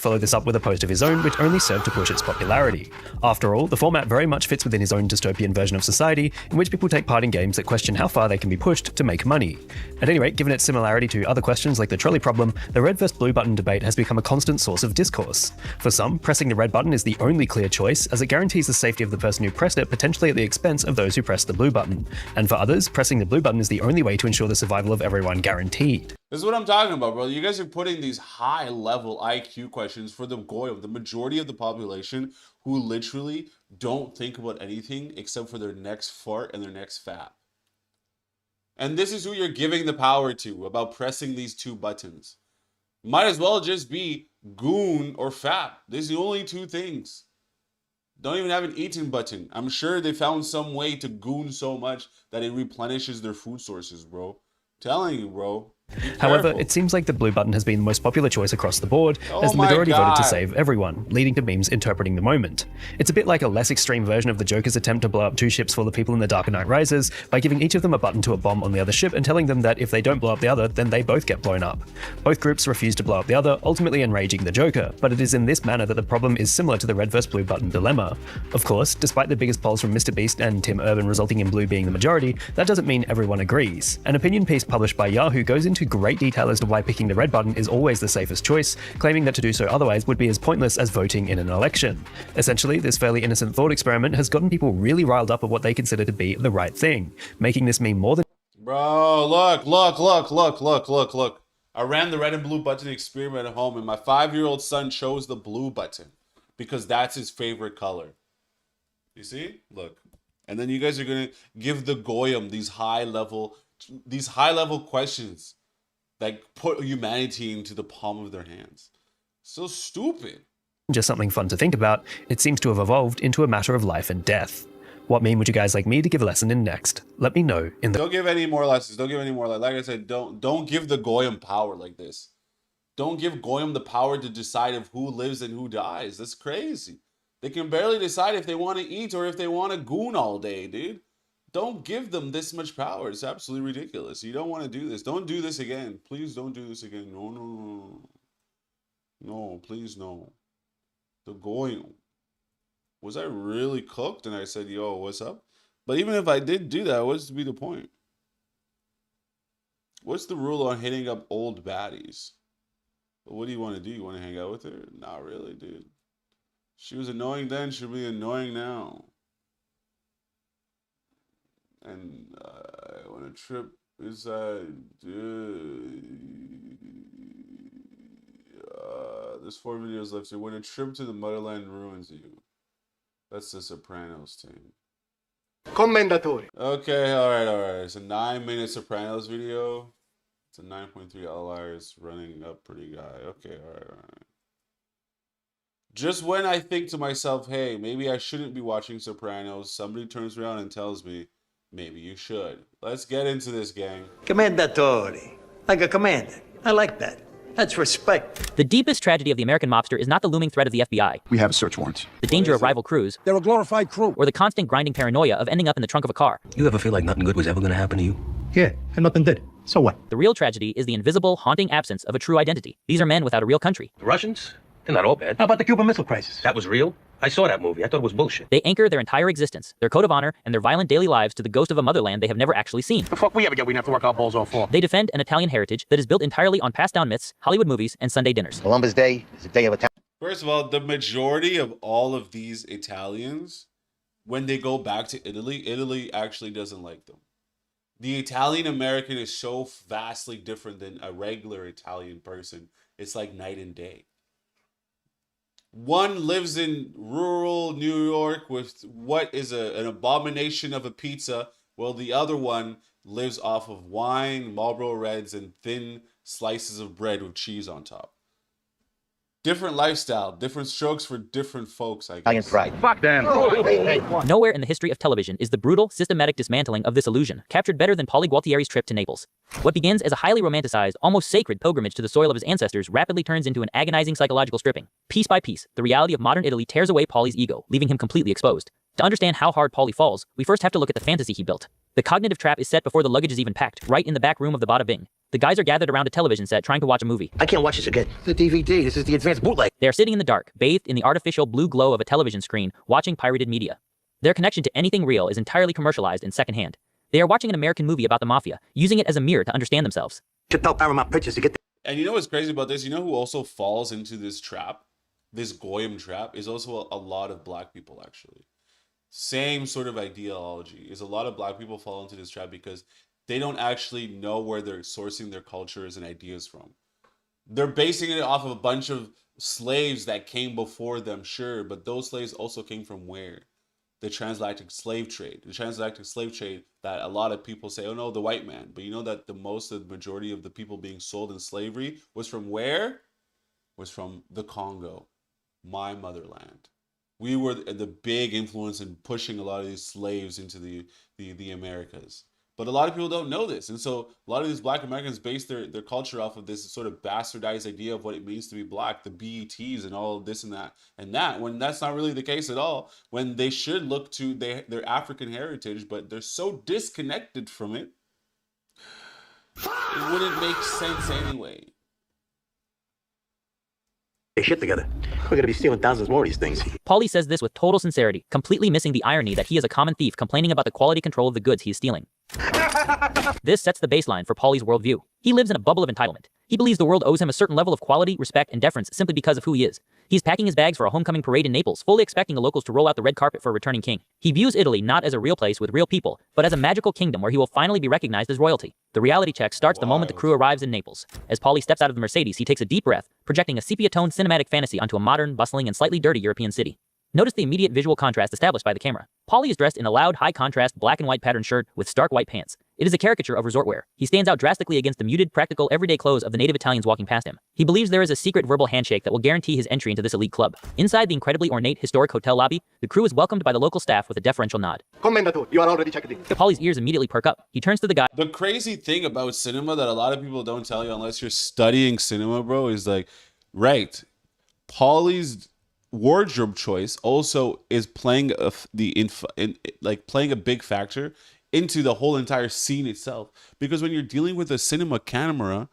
followed this up with a post of his own, which only served to push its popularity. After all, the format very much fits within his own dystopian version of society, in which people take part in games that question how far they can be pushed to make money. At any rate, given its similarity to other questions like the trolley problem, the red versus blue button debate has become a constant source of discourse. For some, pressing the red button is the only clear choice, as it guarantees the safety of the person who pressed it, potentially at the expense of those who pressed the blue button. And for others, pressing the blue button is the only way to ensure the survival of everyone guaranteed. This is what I'm talking about, bro. You guys are putting these high-level IQ questions for the goyim, the majority of the population who literally don't think about anything except for their next fart and their next fap. And this is who you're giving the power to about pressing these two buttons. Might as well just be goon or fap. These are the only two things. Don't even have an eating button. I'm sure they found some way to goon so much that it replenishes their food sources, bro. Telling you, bro. However, it seems like the blue button has been the most popular choice across the board, as the majority voted to save everyone, leading to memes interpreting the moment. It's a bit like a less extreme version of the Joker's attempt to blow up two ships full of people in The Dark Knight Rises by giving each of them a button to a bomb on the other ship and telling them that if they don't blow up the other, then they both get blown up. Both groups refuse to blow up the other, ultimately enraging the Joker, but it is in this manner that the problem is similar to the red versus blue button dilemma. Of course, despite the biggest polls from MrBeast and Tim Urban resulting in blue being the majority, that doesn't mean everyone agrees. An opinion piece published by Yahoo goes into great detail as to why picking the red button is always the safest choice, claiming that to do so otherwise would be as pointless as voting in an election. Essentially, this fairly innocent thought experiment has gotten people really riled up at what they consider to be the right thing, making this meme more than— Bro, look. I ran the red and blue button experiment at home, and my 5-year-old son chose the blue button because that's his favorite color. You see? Look. And then you guys are going to give the goyim these high-level questions that put humanity into the palm of their hands. So stupid. just something fun to think about, it seems to have evolved into a matter of life and death. What meme would you guys like me to give a lesson in next? Let me know in the— Don't give any more lessons. Don't give any more. Like I said, don't give the goyim power like this. Don't give goyim the power to decide of who lives and who dies. That's crazy. They can barely decide if they want to eat or if they want to goon all day, dude. Don't give them this much power. It's absolutely ridiculous. You don't want to do this. Don't do this again. Please don't do this again. No. No, please no. The goyim. Was I really cooked? And I said, yo, what's up? But even if I did do that, what's to be the point? What's the rule on hitting up old baddies? Well, what do you want to do? You want to hang out with her? Not really, dude. She was annoying then. She'll be annoying now. And when a trip is there's 4 videos left here. When a trip to the motherland ruins you. That's the Sopranos team. Commendatore. Okay, alright. It's a 9-minute Sopranos video. It's a 9.3 LR. Running up pretty high. Okay, alright. Just when I think to myself, hey, maybe I shouldn't be watching Sopranos, somebody turns around and tells me, maybe you should. Let's get into this, gang. Commendatore. Like a commander. I like that. That's respect. The deepest tragedy of the American mobster is not the looming threat of the FBI. We have search warrants. The danger of rival crews. They're a glorified crew. Or the constant grinding paranoia of ending up in the trunk of a car. You ever feel like nothing good was ever going to happen to you? Yeah, and nothing did. So what? The real tragedy is the invisible, haunting absence of a true identity. These are men without a real country. The Russians? They're not all bad. How about the Cuban Missile Crisis? That was real? I saw that movie. I thought it was bullshit. They anchor their entire existence, their code of honor, and their violent daily lives to the ghost of a motherland they have never actually seen. The fuck we ever get we have to work our balls off for? They defend an Italian heritage that is built entirely on passed down myths, Hollywood movies, and Sunday dinners. Columbus Day is a day of Italian. First of all, the majority of all of these Italians, when they go back to Italy, Italy actually doesn't like them. The Italian American is so vastly different than a regular Italian person. It's like night and day. One lives in rural New York with what is an abomination of a pizza, while the other one lives off of wine, Marlboro Reds, and thin slices of bread with cheese on top. Different lifestyle, different strokes for different folks, I guess. Pride. Fuck them. Nowhere in the history of television is the brutal, systematic dismantling of this illusion captured better than Pauly Gualtieri's trip to Naples. What begins as a highly romanticized, almost sacred pilgrimage to the soil of his ancestors rapidly turns into an agonizing psychological stripping. Piece by piece, the reality of modern Italy tears away Pauly's ego, leaving him completely exposed. To understand how hard Paulie falls, we first have to look at the fantasy he built. The cognitive trap is set before the luggage is even packed, right in the back room of the Bada Bing. The guys are gathered around a television set trying to watch a movie. I can't watch this again. The DVD. This is the advanced bootleg. They are sitting in the dark, bathed in the artificial blue glow of a television screen, watching pirated media. Their connection to anything real is entirely commercialized and secondhand. They are watching an American movie about the mafia, using it as a mirror to understand themselves. Should tell Paramount Pictures to get. And you know what's crazy about this? You know who also falls into this trap? This Goyim trap is also a lot of black people, actually. Same sort of ideology. Is a lot of black people fall into this trap because they don't actually know where they're sourcing their cultures and ideas from. They're basing it off of a bunch of slaves that came before them, sure, but those slaves also came from where? The transatlantic slave trade. The transatlantic slave trade that a lot of people say, oh no, the white man. But you know that the majority of the people being sold in slavery was from where? Was from the Congo, my motherland. We were the big influence in pushing a lot of these slaves into the Americas. But a lot of people don't know this. And so a lot of these black Americans base their culture off of this sort of bastardized idea of what it means to be black, the BETs and all of this and that, when that's not really the case at all, when they should look to their African heritage, but they're so disconnected from it, it wouldn't make sense anyway. Shit together. We're gonna be stealing thousands more of these things. Paulie says this with total sincerity, completely missing the irony that he is a common thief complaining about the quality control of the goods he is stealing. This sets the baseline for Paulie's worldview. He lives in a bubble of entitlement. He believes the world owes him a certain level of quality, respect, and deference simply because of who he is. He's packing his bags for a homecoming parade in Naples, fully expecting the locals to roll out the red carpet for a returning king. He views Italy not as a real place with real people, but as a magical kingdom where he will finally be recognized as royalty. The reality check starts the moment the crew arrives in Naples. As Paulie steps out of the Mercedes, he takes a deep breath, projecting a sepia-toned cinematic fantasy onto a modern, bustling, and slightly dirty European city. Notice the immediate visual contrast established by the camera. Paulie is dressed in a loud, high-contrast black and white patterned shirt with stark white pants. It is a caricature of resort wear. He stands out drastically against the muted, practical, everyday clothes of the native Italians walking past him. He believes there is a secret verbal handshake that will guarantee his entry into this elite club. Inside the incredibly ornate, historic hotel lobby, the crew is welcomed by the local staff with a deferential nod. Commendator, you are already checked in. Paulie's ears immediately perk up. He turns to the guy. The crazy thing about cinema that a lot of people don't tell you unless you're studying cinema, bro, is like, right, Paulie's wardrobe choice also is playing playing a big factor into the whole entire scene itself, because when you're dealing with a cinema camera,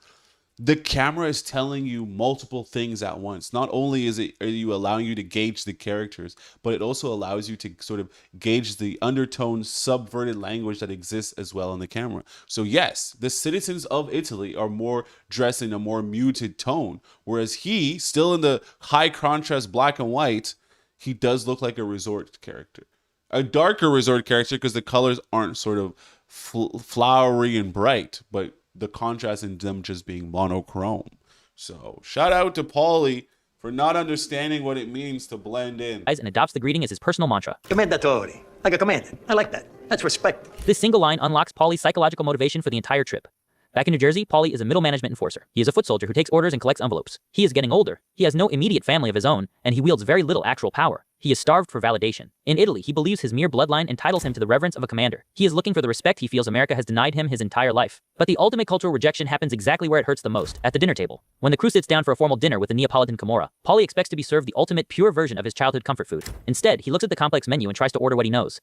the camera is telling you multiple things at once. Not only are you allowing you to gauge the characters, but it also allows you to sort of gauge the undertone, subverted language that exists as well in the camera. So yes, the citizens of Italy are more dressed in a more muted tone, whereas he, still in the high contrast black and white, he does look like a resort character. A darker resort character because the colors aren't sort of flowery and bright, but the contrast in them just being monochrome. So shout out to Paulie for not understanding what it means to blend in. And adopts the greeting as his personal mantra. Commendatore. Like a commandant. I like that. That's respect. This single line unlocks Paulie's psychological motivation for the entire trip. Back in New Jersey, Paulie is a middle management enforcer. He is a foot soldier who takes orders and collects envelopes. He is getting older. He has no immediate family of his own, and he wields very little actual power. He is starved for validation. In Italy, he believes his mere bloodline entitles him to the reverence of a commander. He is looking for the respect he feels America has denied him his entire life. But the ultimate cultural rejection happens exactly where it hurts the most, at the dinner table. When the crew sits down for a formal dinner with the Neapolitan Camorra, Paulie expects to be served the ultimate pure version of his childhood comfort food. Instead, he looks at the complex menu and tries to order what he knows.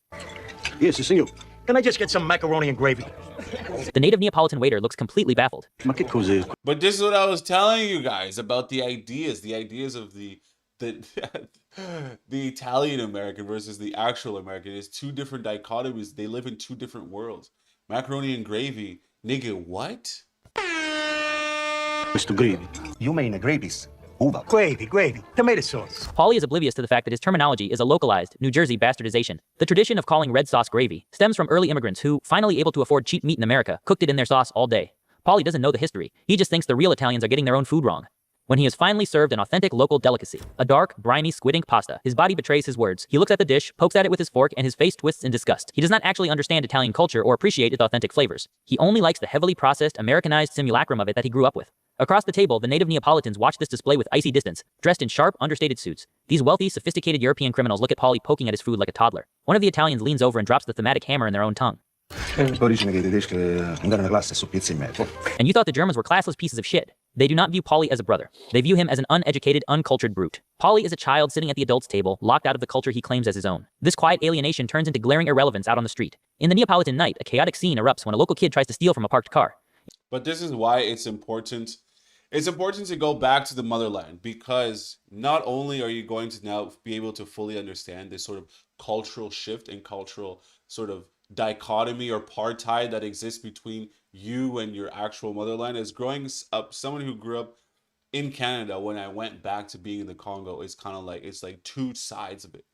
Yes, signor. Can I just get some macaroni and gravy? The native Neapolitan waiter looks completely baffled. But this is what I was telling you guys about the ideas of the Italian American versus the actual American. It's two different dichotomies. They live in two different worlds. Macaroni and gravy, nigga, what? Mr. Gravy. You mean the gravies? Uva. Gravy, tomato sauce. Paulie is oblivious to the fact that his terminology is a localized, New Jersey bastardization. The tradition of calling red sauce gravy stems from early immigrants who, finally able to afford cheap meat in America, cooked it in their sauce all day. Paulie doesn't know the history. He just thinks the real Italians are getting their own food wrong. When he is finally served an authentic local delicacy, a dark, briny squid ink pasta, his body betrays his words. He looks at the dish, pokes at it with his fork, and his face twists in disgust. He does not actually understand Italian culture or appreciate its authentic flavors. He only likes the heavily processed, Americanized simulacrum of it that he grew up with. Across the table, the native Neapolitans watch this display with icy distance, dressed in sharp, understated suits. These wealthy, sophisticated European criminals look at Paulie poking at his food like a toddler. One of the Italians leans over and drops the thematic hammer in their own tongue. And you thought the Germans were classless pieces of shit. They do not view Paulie as a brother. They view him as an uneducated, uncultured brute. Paulie is a child sitting at the adult's table, locked out of the culture he claims as his own. This quiet alienation turns into glaring irrelevance out on the street. In the Neapolitan night, a chaotic scene erupts when a local kid tries to steal from a parked car. But this is why it's important. It's important to go back to the motherland, because not only are you going to now be able to fully understand this sort of cultural shift and cultural sort of dichotomy or apartheid that exists between you and your actual motherland. As growing up, someone who grew up in Canada, when I went back to being in the Congo, it's kind of like, it's like two sides of it.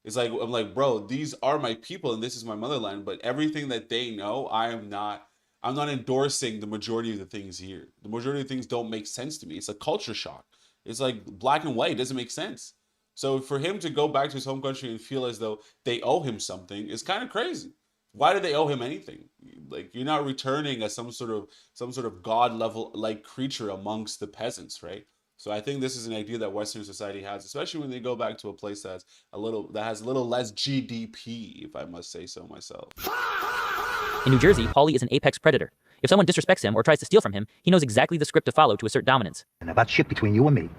It's like, I'm like, bro, these are my people and this is my motherland, but everything that they know, I'm not endorsing the majority of the things here. The majority of things don't make sense to me. It's a culture shock. It's like black and white. It doesn't make sense. So for him to go back to his home country and feel as though they owe him something is kind of crazy. Why do they owe him anything? Like, you're not returning as some sort of god level like creature amongst the peasants, right? So I think this is an idea that Western society has, especially when they go back to a place that has a little less GDP, if I must say so myself. In New Jersey, Paulie is an apex predator. If someone disrespects him or tries to steal from him, he knows exactly the script to follow to assert dominance. And about shit between you and me,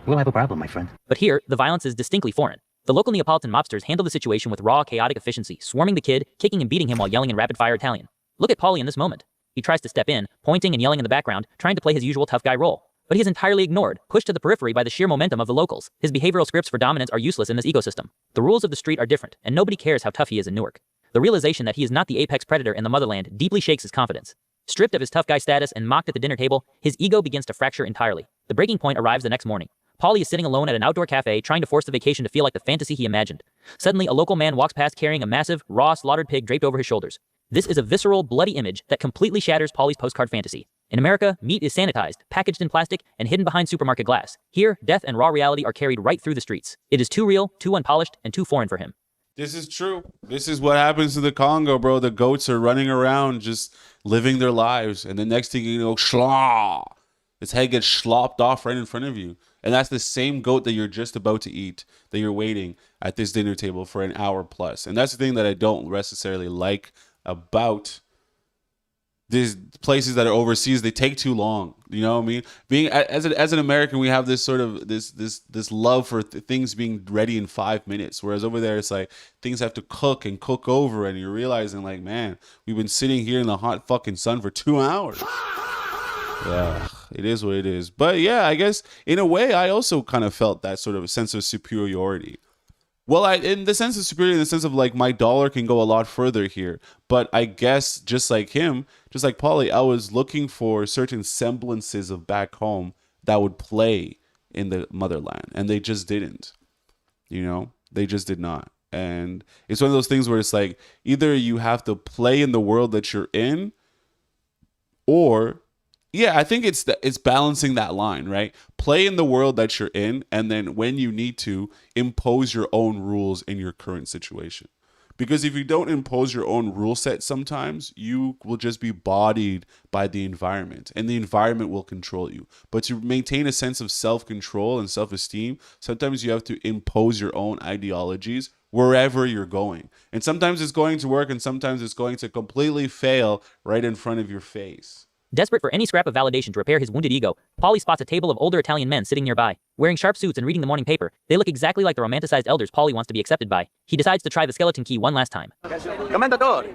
we'll have a problem, my friend. But here, the violence is distinctly foreign. The local Neapolitan mobsters handle the situation with raw, chaotic efficiency, swarming the kid, kicking and beating him while yelling in rapid-fire Italian. Look at Paulie in this moment. He tries to step in, pointing and yelling in the background, trying to play his usual tough guy role. But he is entirely ignored, pushed to the periphery by the sheer momentum of the locals. His behavioral scripts for dominance are useless in this ecosystem. The rules of the street are different, and nobody cares how tough he is in Newark. The realization that he is not the apex predator in the motherland deeply shakes his confidence. Stripped of his tough guy status and mocked at the dinner table, his ego begins to fracture entirely. The breaking point arrives the next morning. Paulie is sitting alone at an outdoor cafe, trying to force the vacation to feel like the fantasy he imagined. Suddenly, a local man walks past carrying a massive, raw, slaughtered pig draped over his shoulders. This is a visceral, bloody image that completely shatters Paulie's postcard fantasy. In America, meat is sanitized, packaged in plastic, and hidden behind supermarket glass. Here, death and raw reality are carried right through the streets. It is too real, too unpolished, and too foreign for him. This is true. This is what happens to the Congo, bro. The goats are running around just living their lives. And the next thing you know, schlah, its head gets slopped off right in front of you. And that's the same goat that you're just about to eat, that you're waiting at this dinner table for an hour plus. And that's the thing that I don't necessarily like about these places that are overseas. They take too long. You know what I mean? Being as an American, we have this sort of this love for things being ready in 5 minutes. Whereas over there, it's like things have to cook and cook over, and you're realizing like, man, we've been sitting here in the hot fucking sun for 2 hours. Yeah, it is what it is. But yeah, I guess in a way, I also kind of felt that sort of sense of superiority. Well, in the sense of superiority, in the sense of like my dollar can go a lot further here. But I guess just like him, just like Paulie, I was looking for certain semblances of back home that would play in the motherland. And they just didn't. You know, they just did not. And it's one of those things where it's like either you have to play in the world that you're in, or yeah, I think it's balancing that line, right? Play in the world that you're in, and then when you need to, impose your own rules in your current situation. Because if you don't impose your own rule set sometimes, you will just be bodied by the environment, and the environment will control you. But to maintain a sense of self-control and self-esteem, sometimes you have to impose your own ideologies wherever you're going. And sometimes it's going to work, and sometimes it's going to completely fail right in front of your face. Desperate for any scrap of validation to repair his wounded ego, Paulie spots a table of older Italian men sitting nearby. Wearing sharp suits and reading the morning paper, they look exactly like the romanticized elders Paulie wants to be accepted by. He decides to try the skeleton key one last time. Commendatore.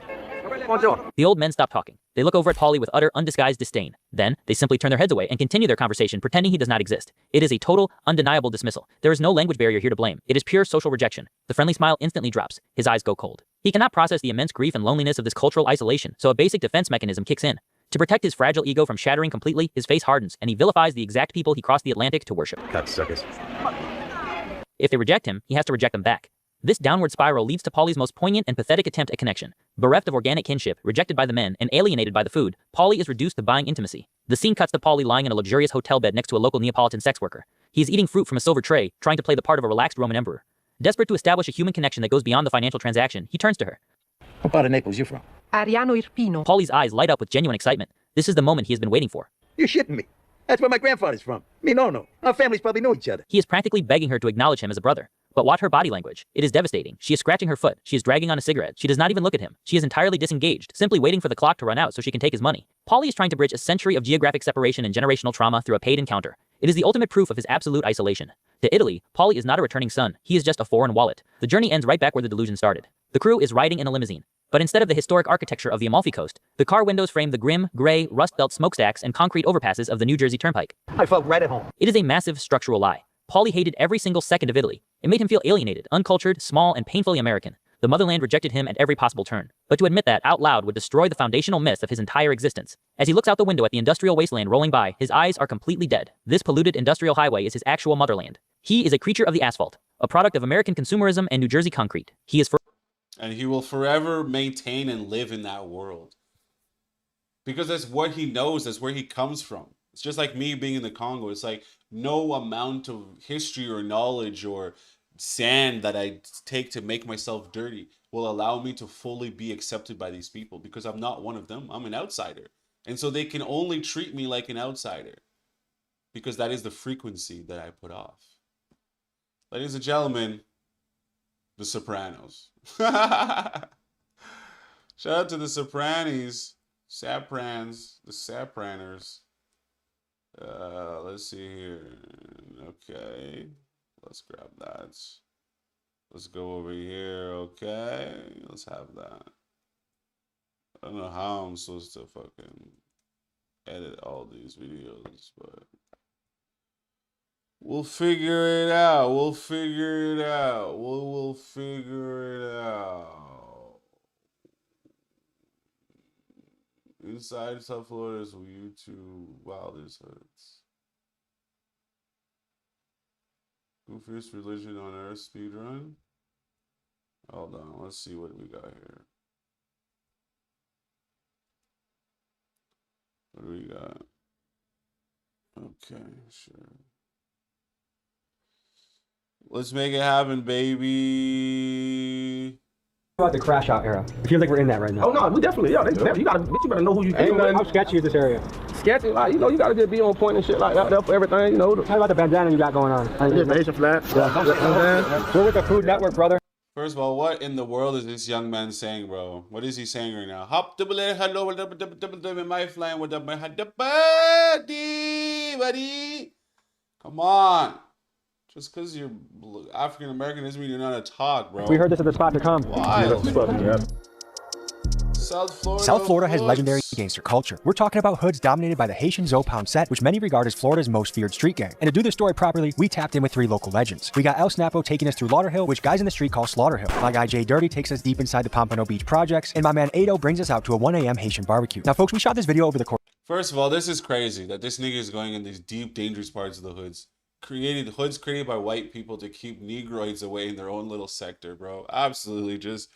Buongiorno. The old men stop talking. They look over at Paulie with utter, undisguised disdain. Then, they simply turn their heads away and continue their conversation, pretending he does not exist. It is a total, undeniable dismissal. There is no language barrier here to blame. It is pure social rejection. The friendly smile instantly drops. His eyes go cold. He cannot process the immense grief and loneliness of this cultural isolation, so a basic defense mechanism kicks in. To protect his fragile ego from shattering completely, his face hardens, and he vilifies the exact people he crossed the Atlantic to worship. Cocksuckers. If they reject him, he has to reject them back. This downward spiral leads to Paulie's most poignant and pathetic attempt at connection. Bereft of organic kinship, rejected by the men, and alienated by the food, Paulie is reduced to buying intimacy. The scene cuts to Paulie lying in a luxurious hotel bed next to a local Neapolitan sex worker. He is eating fruit from a silver tray, trying to play the part of a relaxed Roman emperor. Desperate to establish a human connection that goes beyond the financial transaction, he turns to her. What part of Naples you from? Ariano Irpino. Paulie's eyes light up with genuine excitement. This is the moment he has been waiting for. You're shitting me. That's where my grandfather's from. Me, no. Our families probably know each other. He is practically begging her to acknowledge him as a brother. But watch her body language. It is devastating. She is scratching her foot. She is dragging on a cigarette. She does not even look at him. She is entirely disengaged, simply waiting for the clock to run out so she can take his money. Paulie is trying to bridge a century of geographic separation and generational trauma through a paid encounter. It is the ultimate proof of his absolute isolation. To Italy, Paulie is not a returning son, he is just a foreign wallet. The journey ends right back where the delusion started. The crew is riding in a limousine. But instead of the historic architecture of the Amalfi Coast, the car windows frame the grim, gray, rust-belt smokestacks and concrete overpasses of the New Jersey Turnpike. I felt right at home. It is a massive structural lie. Paulie hated every single second of Italy. It made him feel alienated, uncultured, small, and painfully American. The motherland rejected him at every possible turn. But to admit that out loud would destroy the foundational myth of his entire existence. As he looks out the window at the industrial wasteland rolling by, his eyes are completely dead. This polluted industrial highway is his actual motherland. He is a creature of the asphalt, a product of American consumerism and New Jersey concrete. He is and he will forever maintain and live in that world. Because that's what he knows, that's where he comes from. It's just like me being in the Congo. It's like no amount of history or knowledge or sand that I take to make myself dirty will allow me to fully be accepted by these people, because I'm not one of them. I'm an outsider. And so they can only treat me like an outsider because that is the frequency that I put off. Ladies and gentlemen, The Sopranos. Shout out to the Sopranos, Saprans, the Sapraners. Let's see here. Okay, let's grab that. Let's go over here. Okay, let's have that. I don't know how I'm supposed to fucking edit all these videos, but we'll figure it out. We'll figure it out. We'll figure it out. Inside South Florida's YouTube Wildest Hoods. Goofiest religion on earth speedrun. Hold on, let's see what we got here. What do we got? Okay, sure. Let's make it happen, baby. About the crash out era. It feels like we're in that right now. Oh no, we definitely, you better know who you Ain't nothing. How sketchy is this area? Sketchy, like, you gotta just be on point and shit like that for everything, Tell me about the bandana you got going on. Asian flag. We're with the Food Network, brother. First of all, what in the world is this young man saying, bro? What is he saying right now? Hop double hello, my flying with the buddy. Come on. Just because you're African American doesn't mean you're not a talk, bro. We heard this at the spot to come. Wild. South Florida has legendary gangster culture. We're talking about hoods dominated by the Haitian Zopound set, which many regard as Florida's most feared street gang. And to do this story properly, we tapped in with 3 local legends. We got El Snapo taking us through Lauderhill, which guys in the street call Slaughterhill. My guy Jay Dirty takes us deep inside the Pompano Beach projects, and my man Ado brings us out to a 1 a.m. Haitian barbecue. Now folks, we shot this video over the course. First of all, this is crazy that this nigga is going in these deep, dangerous parts of the hoods. Hoods created by white people to keep Negroids away in their own little sector, bro. Absolutely just,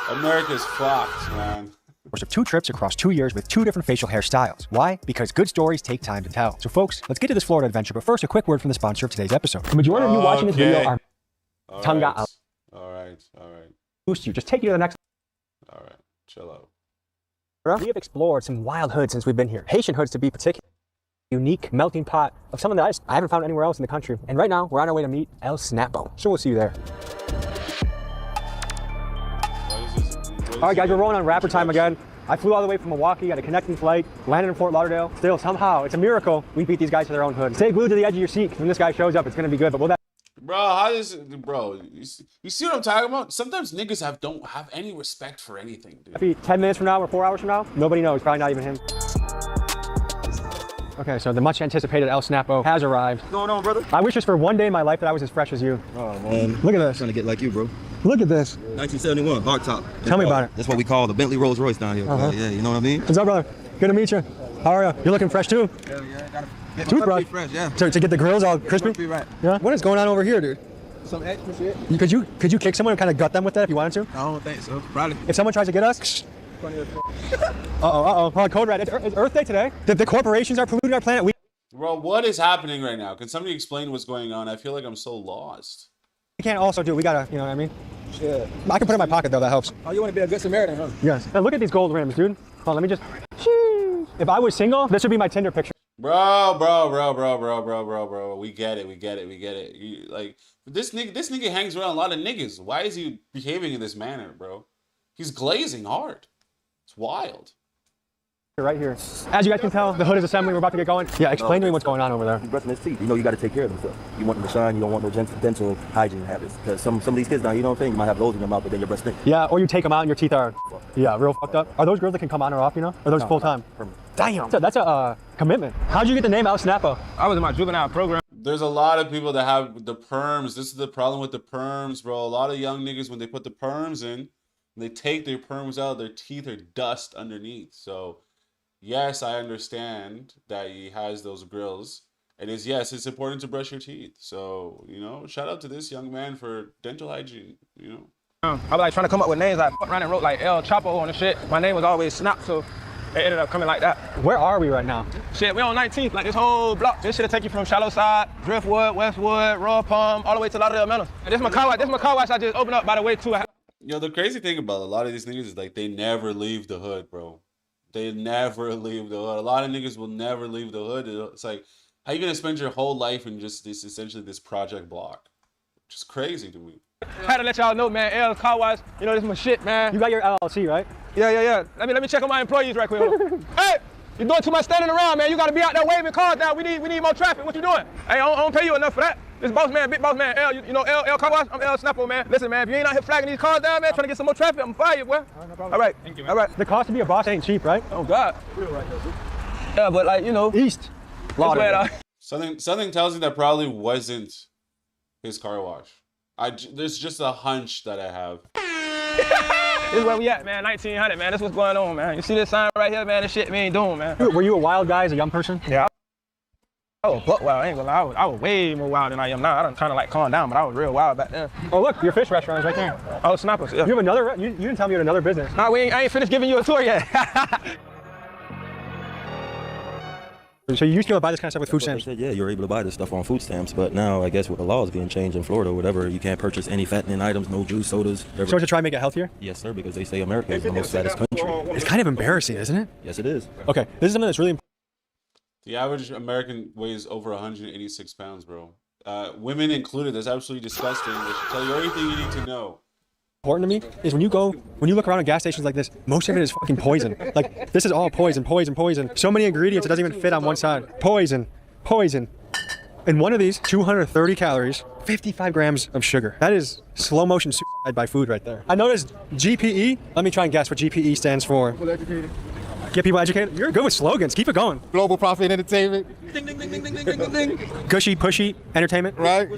America's fucked, man. Course of 2 trips across 2 years with 2 different facial hairstyles. Why? Because good stories take time to tell. So folks, let's get to this Florida adventure, but first a quick word from the sponsor of today's episode. The majority of you watching this video are tongue out. Alright. Boost you, just take you to the next. Alright, chill out. We have explored some wild hoods since we've been here. Haitian hoods to be particular. Unique melting pot of something that I haven't found anywhere else in the country. And right now, we're on our way to meet El Snapo. So we'll see you there. All right, guys, we're rolling on rapper time again. I flew all the way from Milwaukee, got a connecting flight, landed in Fort Lauderdale. Still, somehow, it's a miracle we beat these guys to their own hood. Stay glued to the edge of your seat. When this guy shows up, it's going to be good, but we'll... Bro, how does bro? You see what I'm talking about? Sometimes niggas don't have any respect for anything, dude. Maybe 10 minutes from now or 4 hours from now, nobody knows. Probably not even him. Okay, so the much anticipated El Snapo has arrived. What's going on, brother? I wish just for one day in my life that I was as fresh as you. Oh man, look at this. Trying to get like you, bro. Look at this. 1971, hard top. Tell me about it. That's what we call the Bentley Rolls Royce down here. Yeah, you know what I mean? What's up, brother? Good to meet you. How are you? You're looking fresh too. Yeah, gotta get Toothbrush. fresh, yeah. To get the grills all crispy. Right. Yeah. What is going on over here, dude? Some extra shit. Could you kick someone and kind of gut them with that if you wanted to? I don't think so. Probably. If someone tries to get us. Uh-oh. Code Red. It's Earth Day today. The corporations are polluting our planet. Bro, what is happening right now? Can somebody explain what's going on? I feel like I'm so lost. We can't also do. We gotta, you know what I mean? Yeah. I can put it in my pocket though. That helps. Oh, you want to be a good Samaritan, huh? Yes. Now look at these gold rims, dude. Hold on, let me just. If I was single, this would be my Tinder picture. Bro. We get it. Like this nigga hangs around a lot of niggas. Why is he behaving in this manner, bro? He's glazing hard. It's wild. right here. As you guys can tell, the hood is assembling. We're about to get going. Yeah, explain to me what's going on over there. He's brushing his teeth. You know, you got to take care of himself. You want them to shine. You don't want no dental hygiene habits. Because some of these kids now, you know what I'm saying? You might have those in your mouth, but then your breath stinks. Yeah, or you take them out and your teeth are, yeah, real fucked up. Are those girls that can come on or off, you know? Or are those full time? Damn. That's a commitment. How'd you get the name Al Snappo? I was in my juvenile program. There's a lot of people that have the perms. This is the problem with the perms, bro. A lot of young niggas, when they put the perms in, they take their perms out, their teeth are dust underneath. So, yes, I understand that he has those grills. And yes, it's important to brush your teeth. So, you know, shout out to this young man for dental hygiene, you know. I was like trying to come up with names. I fucked around and wrote like El Chapo on the shit. My name was always Snap, so it ended up coming like that. Where are we right now? Shit, we're on 19th, like this whole block. This shit'll take you from Shallow Side, Driftwood, Westwood, Royal Palm, all the way to Lauderdale Manor. And this my car wash. This my car wash I just opened up, by the way, too. Yo, the crazy thing about a lot of these niggas is like they never leave the hood, bro. They never leave the hood. A lot of niggas will never leave the hood. It's like, how you gonna spend your whole life in just this, essentially this project block? Which is crazy to me. I had to let y'all know, man, L car wash, you know, this is my shit, man. You got your LLC, right? Yeah. Let me check on my employees right quick. Hey, you're doing too much standing around, man. You gotta be out there waving cars down. We need more traffic. What you doing? Hey, I don't pay you enough for that. This boss man, big boss man, L, you know L car wash? I'm L Snappo, man. Listen, man, if you ain't out here flagging these cars down, man, trying to get some more traffic, I'm fire you, boy. All right, thank you, man. All right. The cost to be a boss ain't cheap, right? Oh, God. Yeah, but like, you know. East. Something tells me that probably wasn't his car wash. There's just a hunch that I have. This is where we at, man. 1900, man. This what's going on, man. You see this sign right here, man? This shit we ain't doing, man. Were you a wild guy as a young person? Yeah. I was buck wild. I ain't gonna lie. I was way more wild than I am now. I done kind of like calmed down, but I was real wild back then. Oh, look, your fish restaurant is right there. Oh, Snappers. Yeah. You have another? You didn't tell me you had another business. Nah, I ain't finished giving you a tour yet. So you used to be able to buy this kind of stuff with food stamps? Said, yeah, you're able to buy this stuff on food stamps, but now I guess with the laws being changed in Florida or whatever, you can't purchase any fattening items, no juice, sodas. So to try and make it healthier? Yes, sir, because they say America is the most fattest country. It's kind of embarrassing, isn't it? Yes, it is. Okay, this is something that's really important. The average American weighs over 186 pounds, bro. Women included. That's absolutely disgusting. They should tell you everything you need to know. Important to me is when you look around at gas stations like this, most of it is fucking poison. Like, this is all poison. So many ingredients, it doesn't even fit on one side. Poison. And one of these, 230 calories, 55 grams of sugar. That is slow motion suicide by food right there. I noticed GPE. Let me try and guess what GPE stands for. Get people educated. You're good with slogans. Keep it going. Global Profit Entertainment. Ding, ding, ding, ding, ding, ding, ding, ding. Gushy, pushy entertainment. Right.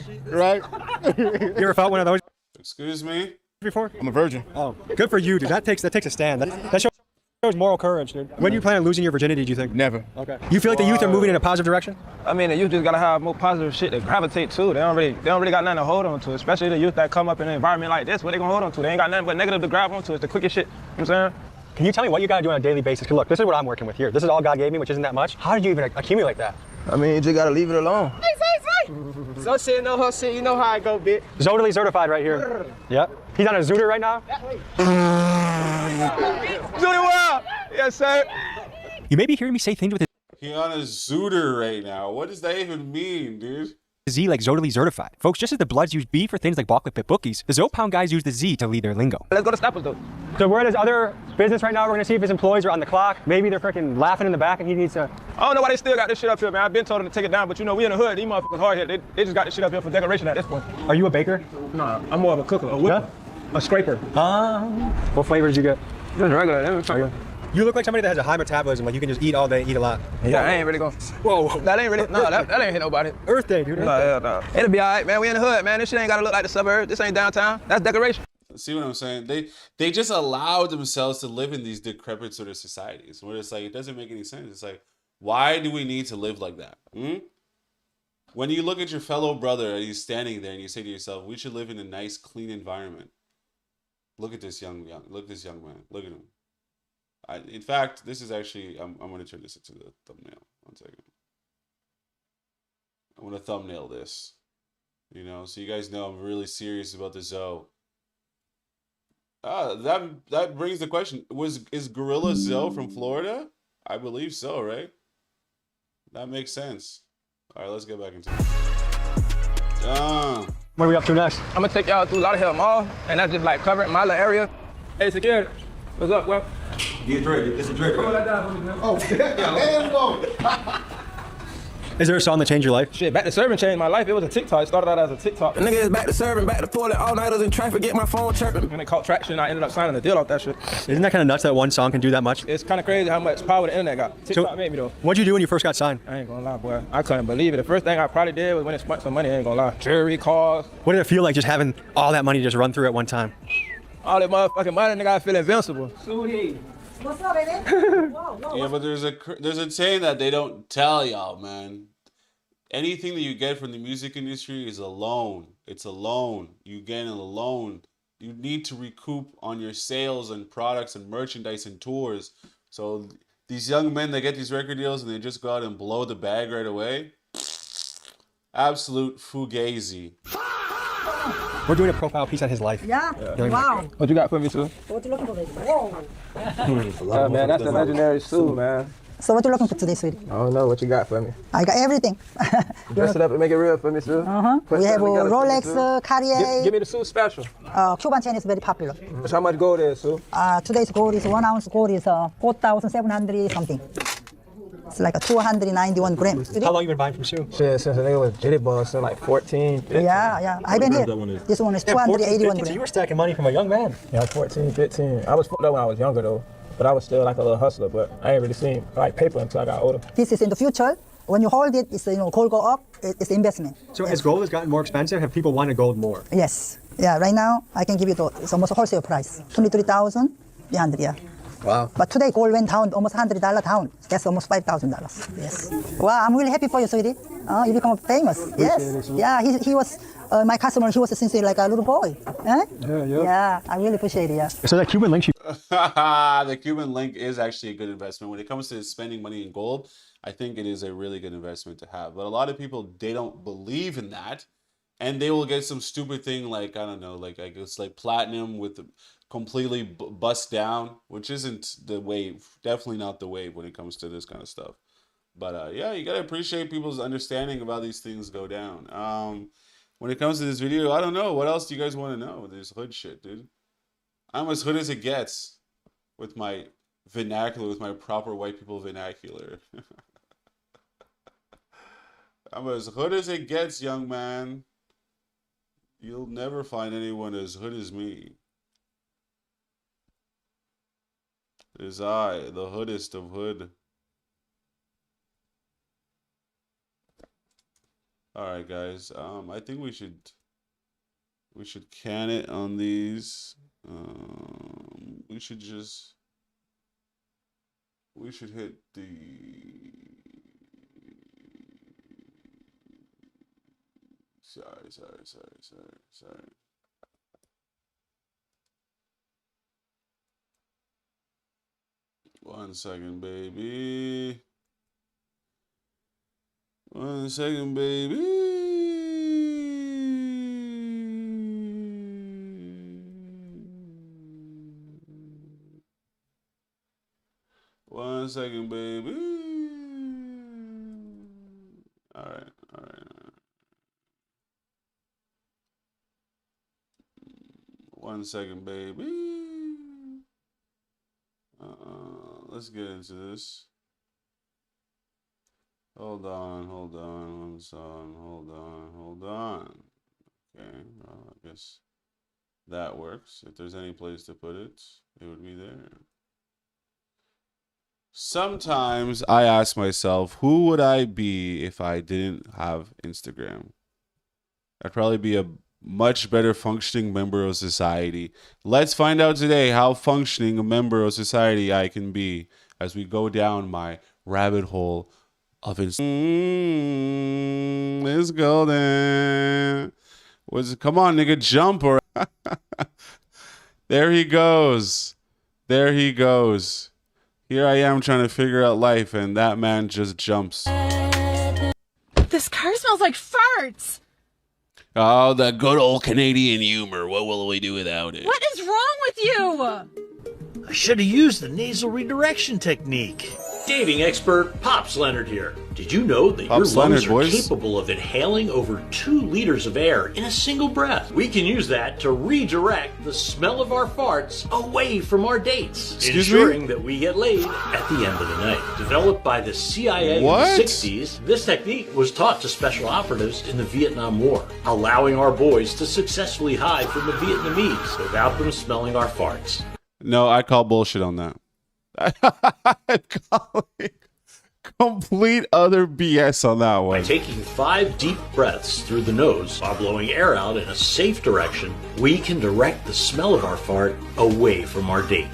You ever felt one of those? Excuse me? Before? I'm a virgin. Oh, good for you, dude. That takes a stand. That shows moral courage, dude. When do you plan on losing your virginity, do you think? Never. Okay. You feel like the youth are moving in a positive direction? I mean, the youth just gotta have more positive shit to gravitate to. They don't really got nothing to hold on to, especially the youth that come up in an environment like this. What they gonna hold on to? They ain't got nothing but negative to grab onto. It's the quickest shit. You know what I'm saying? Can you tell me what you gotta do on a daily basis? 'Cause look, this is what I'm working with here. This is all God gave me, which isn't that much. How did you even accumulate that? I mean, you just gotta leave it alone. Hey. So shit, know her shit. You know how I go, bitch. Zotally certified right here. Yep. He's on a Zooter right now. Zooter world! Yes, sir. You may be hearing me say things with He on a Zooter right now. What does that even mean, dude? Z like Zotally certified. Folks, just as the Bloods use B for things like Balklet Pit Bookies, the Zopound guys use the Z to lead their lingo. Let's go to Snappers though. So we're at his other business right now. We're gonna see if his employees are on the clock. Maybe they're freaking laughing in the back and he needs to... I don't know why they still got this shit up here, man. I've been told them to take it down, but you know, we in the hood. These motherfuckers hard here. They just got this shit up here for decoration at this point. Are you a baker? Nah, I'm more of a cooker, a whipper, a scraper. What flavor did you get? Just regular. You look like somebody that has a high metabolism, like you can just eat all day, eat a lot. Yeah, I ain't really gonna... Whoa. That ain't really... No, that ain't hit nobody. Earth Day, dude. No. It'll be all right, man. We in the hood, man. This shit ain't gotta look like the suburbs. This ain't downtown. That's decoration. See what I'm saying? They just allow themselves to live in these decrepit sort of societies where it's like, it doesn't make any sense. It's like, why do we need to live like that? When you look at your fellow brother and he's standing there and you say to yourself, we should live in a nice, clean environment. Look at this young man. Look at him. In fact, this is actually, I'm going to turn this into the thumbnail. 1 second. I want to thumbnail this, you know, so you guys know I'm really serious about the Zoe. That brings the question: is Gorilla Zoe from Florida? I believe so, right? That makes sense. All right, let's get back into it. What are we up to next? I'm gonna take y'all through Lauderdale Mall, and that's just like covering my little area. Hey, security, what's up, well? Get ready. It's a dread. Oh, yeah, go. Is there a song that changed your life? Shit, Back to Serving changed my life. It was a TikTok. It started out as a TikTok. The nigga is back to serving, back to pulling all-nighters in traffic, get my phone chirping. When it caught traction, I ended up signing a deal off that shit. Isn't that kind of nuts that one song can do that much? It's kind of crazy how much power the internet got. TikTok made me though. What'd you do when you first got signed? I ain't gonna lie, boy. I couldn't believe it. The first thing I probably did was when it spent some money, I ain't gonna lie. Jewelry, cars. What did it feel like just having all that money just run through at one time? All that motherfucking money, nigga, I feel invincible. What's up, baby? Yeah, but there's a saying that they don't tell y'all, man. Anything that you get from the music industry is a loan. It's a loan. You get a loan. You need to recoup on your sales and products and merchandise and tours. So these young men that get these record deals and they just go out and blow the bag right away, absolute fugazi. We're doing a profile piece on his life. Yeah? Wow. What you got for me, Sue? What you looking for, baby? Whoa. Yeah, man, that's the legendary Sue, man. So what you looking for today, sweetie? I don't know what you got for me. I got everything. Dress it up and make it real for me, Sue. We have a Rolex, Cartier. Give me the Sue special. Cuban chain is very popular. How much gold is, Sue? Today's gold is 1 ounce gold is 4,700 something. It's like a 291 grams. How long you been buying from Sue? Shit, since the nigga was Jitty Boss, so like 14, 15. Yeah. I've been here. This one is 281 grams. So you were stacking money from a young man. Yeah, 14, 15. I was fucked up when I was younger though. But I was still like a little hustler, but I ain't really seen like paper until I got older. This is in the future. When you hold it, it's gold go up. It's investment. So as gold has gotten more expensive, have people wanted gold more? Yes. Yeah. Right now, I can give you it's almost wholesale price, 23,300. Yeah. Wow. But today gold went down almost $100 down. That's almost $5,000. Yes. Wow. I'm really happy for you, sweetie. You become famous. Yes. Yeah. He was my customer. He was since like a little boy. Yeah. I really appreciate it. Yeah. So that Cuban link. The Cuban link is actually a good investment. When it comes to spending money in gold, I think it is a really good investment to have. But a lot of people, they don't believe in that. And they will get some stupid thing like, I don't know, like I guess like platinum with the completely bust down, which isn't the wave. Definitely not the wave when it comes to this kind of stuff. But yeah, you got to appreciate people's understanding of how these things go down. When it comes to this video, I don't know. What else do you guys want to know with this hood shit, dude? I'm as hood as it gets with my vernacular, with my proper white people vernacular. I'm as hood as it gets, young man. You'll never find anyone as hood as me. It is I, the hoodest of hood. Alright guys, I think we should can it on these. We should hit the sorry. 1 second, baby. 1 second, baby. 1 second, baby. All right. 1 second, baby. Let's get into this. Hold on. Okay, well, I guess that works. If there's any place to put it, it would be there. Sometimes I ask myself, who would I be if I didn't have Instagram? I'd probably be a much better functioning member of society. Let's find out today how functioning a member of society I can be as we go down my rabbit hole of It's golden. Come on, nigga, jump or There he goes. Here I am trying to figure out life, and that man just jumps. This car smells like farts. Oh, the good old Canadian humor. What will we do without it? What is wrong with you? I should have used the nasal redirection technique. Dating expert Pops Leonard here. Did you know that Pops your lungs Leonard, are boys. capable of inhaling over 2 liters of air in a single breath? We can use that to redirect the smell of our farts away from our dates, ensuring that we get laid at the end of the night. Developed by the CIA What? in the 60s, this technique was taught to special operatives in the Vietnam War, allowing our boys to successfully hide from the Vietnamese without them smelling our farts. No, I call bullshit on that. I call it complete other BS on that one. By taking 5 deep breaths through the nose while blowing air out in a safe direction, we can direct the smell of our fart away from our date.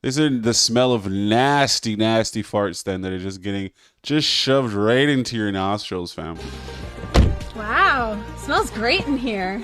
These are the smell of nasty, nasty farts then that are just getting shoved right into your nostrils, fam. Wow, smells great in here.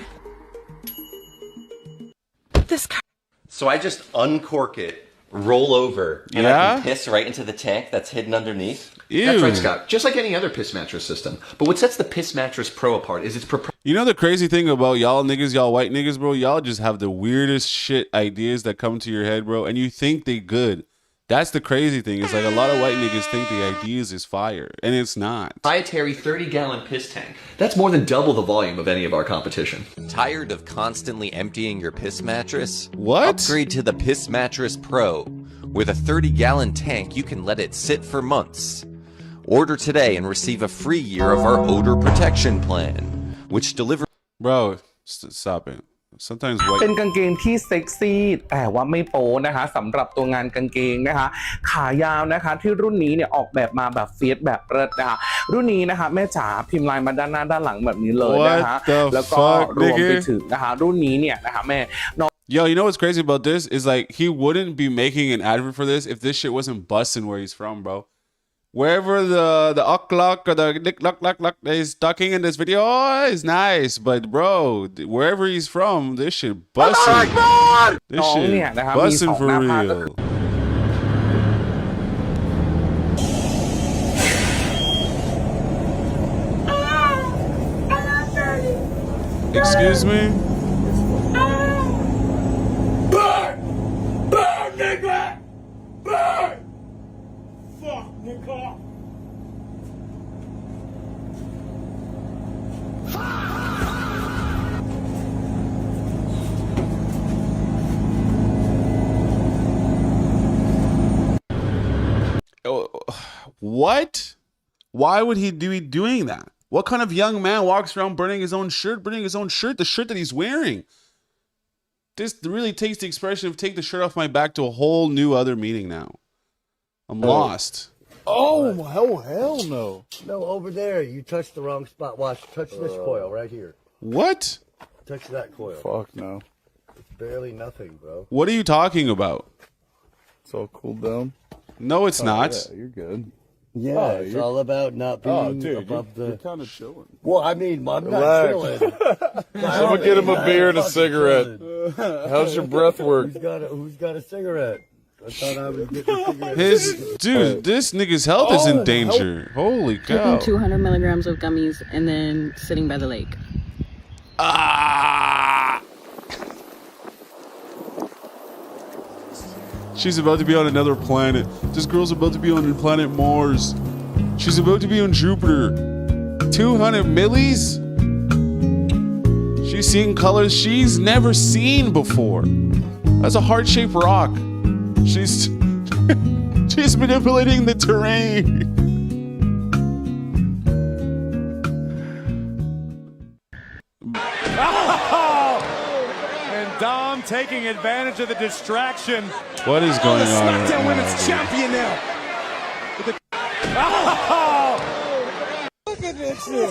So I just uncork it, roll over, and I Yeah? can piss right into the tank that's hidden underneath. Ew. That's right, Scott. Just like any other piss mattress system. But what sets the piss mattress Pro apart is its You know the crazy thing about y'all niggas, y'all white niggas, bro? Y'all just have the weirdest shit ideas that come to your head, bro, and you think they good. That's the crazy thing. It's like a lot of white niggas think the ideas is fire, and it's not. proprietary 30-gallon piss tank. That's more than double the volume of any of our competition. Tired of constantly emptying your piss mattress? What? Upgrade to the Piss Mattress Pro. With a 30-gallon tank, you can let it sit for months. Order today and receive a free year of our odor protection plan, which delivers... Bro, stop it. Sometimes เป็นกางเกงที่เซ็กซี่แต่ว่าไม่โป๊นะคะสำหรับตัวงานกางเกงนะคะขายาวนะคะที่รุ่นนี้เนี่ยออกแบบมาแบบเฟียสแบบเลิศนะคะรุ่นนี้นะคะแม่จ๋าพิมพ์ลายมาด้านหน้าด้านหลังแบบนี้เลยนะคะแล้วก็รวมไปถึงนะคะรุ่นนี้เนี่ยนะคะแม่ Yo, you know what's crazy about this is like he wouldn't be making an advert for this if this shit wasn't busting where he's from, bro. Wherever the uck-luck or the nick-luck-luck is talking in this video is nice, but bro, wherever he's from, this shit busting. This shit busting for real. Excuse me? Burn! Burn, nigga! Burn! Fuck, nigga! What? Why would he be doing that? What kind of young man walks around burning his own shirt, the shirt that he's wearing? This really takes the expression of take the shirt off my back to a whole new other meaning now. I'm lost. Oh, hell no. No, over there. You touched the wrong spot. Watch, touch this coil right here. What? Touch that coil. Fuck no. It's barely nothing, bro. What are you talking about? It's all cooled down. No, it's not. Yeah, you're good. Yeah, it's all about not being above the... You're kind of chilling. Well, I mean, I'm not chilling. Someone get him a beer and a cigarette. How's your breath work? Who's got a cigarette? I thought I was getting a cigarette. Dude, this nigga's health is in danger. Holy cow. Taking 200 milligrams of gummies and then sitting by the lake. She's about to be on another planet. This girl's about to be on the planet Mars. She's about to be on Jupiter. 200 millis? She's seeing colors she's never seen before. That's a heart-shaped rock. She's she's manipulating the terrain. And Dom taking advantage of the distraction. What is going on right SmackDown now, Women's dude? Champion now. Look at this shit.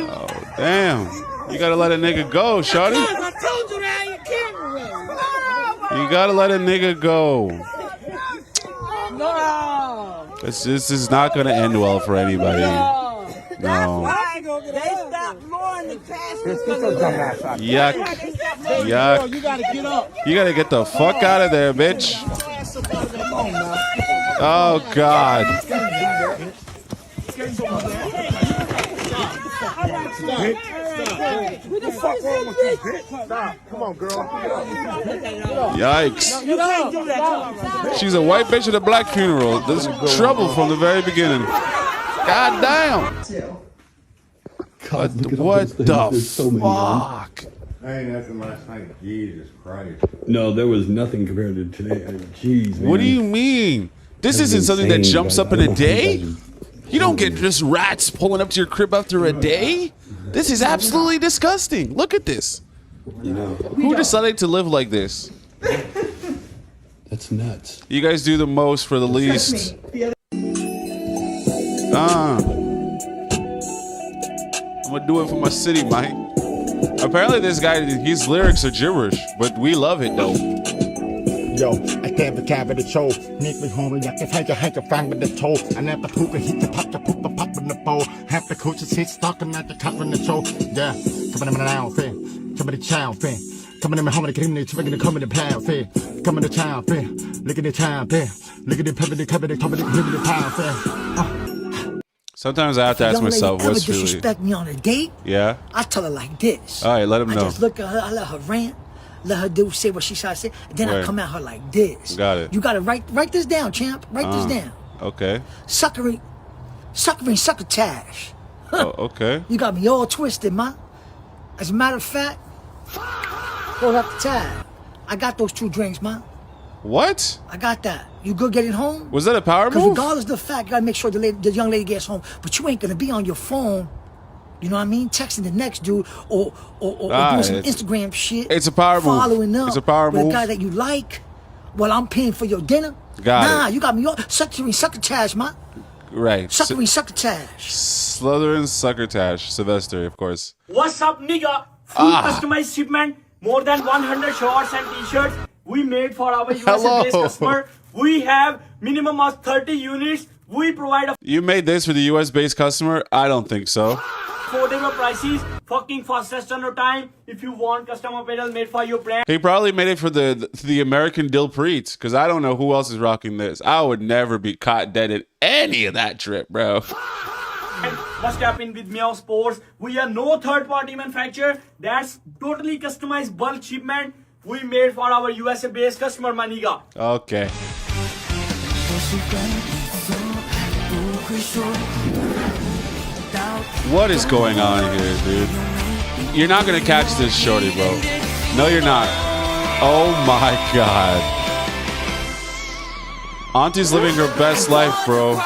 Oh, damn. You gotta let a nigga go, shawty. I told you to have your camera ready. You gotta let a nigga go. No. This is not gonna end well for anybody. No. They stopped blowing the casket. Yuck. Yuck. You gotta get up. You gotta get the fuck out of there, bitch. Oh, God. What the fuck wrong with you, bitch? Stop. Come on, girl. Yikes. She's a white bitch at a black funeral. There's trouble from the very beginning. God damn. What the fuck? I ain't nothing last night. Jesus Christ. No, there was nothing compared to today. Jeez, man. What do you mean? This isn't something that jumps up in a day? You don't get just rats pulling up to your crib after a day? This is absolutely disgusting. Look at this. Who decided to live like this? That's nuts. You guys do the most for the least. I'm gonna do it for my city, Mike. Apparently this guy, his lyrics are gibberish, but we love it though. Yo, I can't be carried the show. Nick me home, I can take a hank of fang with the toe. I never poop a hit the pop in the bowl. Half the coaches hit stalking at the top in the show. Yeah, coming in now, fan. Coming to child, fan. Coming in my home, the community, trying to come in the pound, fan. Coming to child, fan. Look at the child, fan. Look at the pepper, the cover, the top of the pound, fan. Sometimes I have to ask myself, what's really... disrespect me on a date? Yeah? I tell her like this. All right, let him know. I just look at her, I let her rant. Let her say what she should say, and then I come at her like this. Got it. You gotta write this down, champ. Write this down. Okay. Succotash. Oh, okay. You got me all twisted, man. As a matter of fact, hold up the tab. I got those 2 drinks, man. What? I got that. You good getting home? Was that a power Because move? regardless of the fact, you gotta make sure the young lady gets home. But you ain't gonna be on your phone. You know what I mean? Texting the next dude or doing some Instagram shit. It's a power move. Following up It's a power with move. a guy that you like while I'm paying for your dinner. Got it. You got me all succotash, man. Right. Succotash. Slytherin Succotash. Sylvester, of course. What's up, nigga? Full customized shipment. More than 100 shorts and t-shirts we made for our USA-based customer. We have minimum of 30 units. We provide You made this for the US-based customer? I don't think so. affordable prices, fucking fastest turnaround time. If you want custom apparel made for your brand. He probably made it for the American Dilpreet, because I don't know who else is rocking this. I would never be caught dead at any of that trip, bro. Must tap in with Meow Sports. We are no third-party manufacturer. That's totally customized bulk shipment we made for our USA-based customer, maniga. Okay. What is going on here, dude? You're not gonna catch this, shorty, bro. No, you're not. Oh my God. Auntie's living her best life, bro.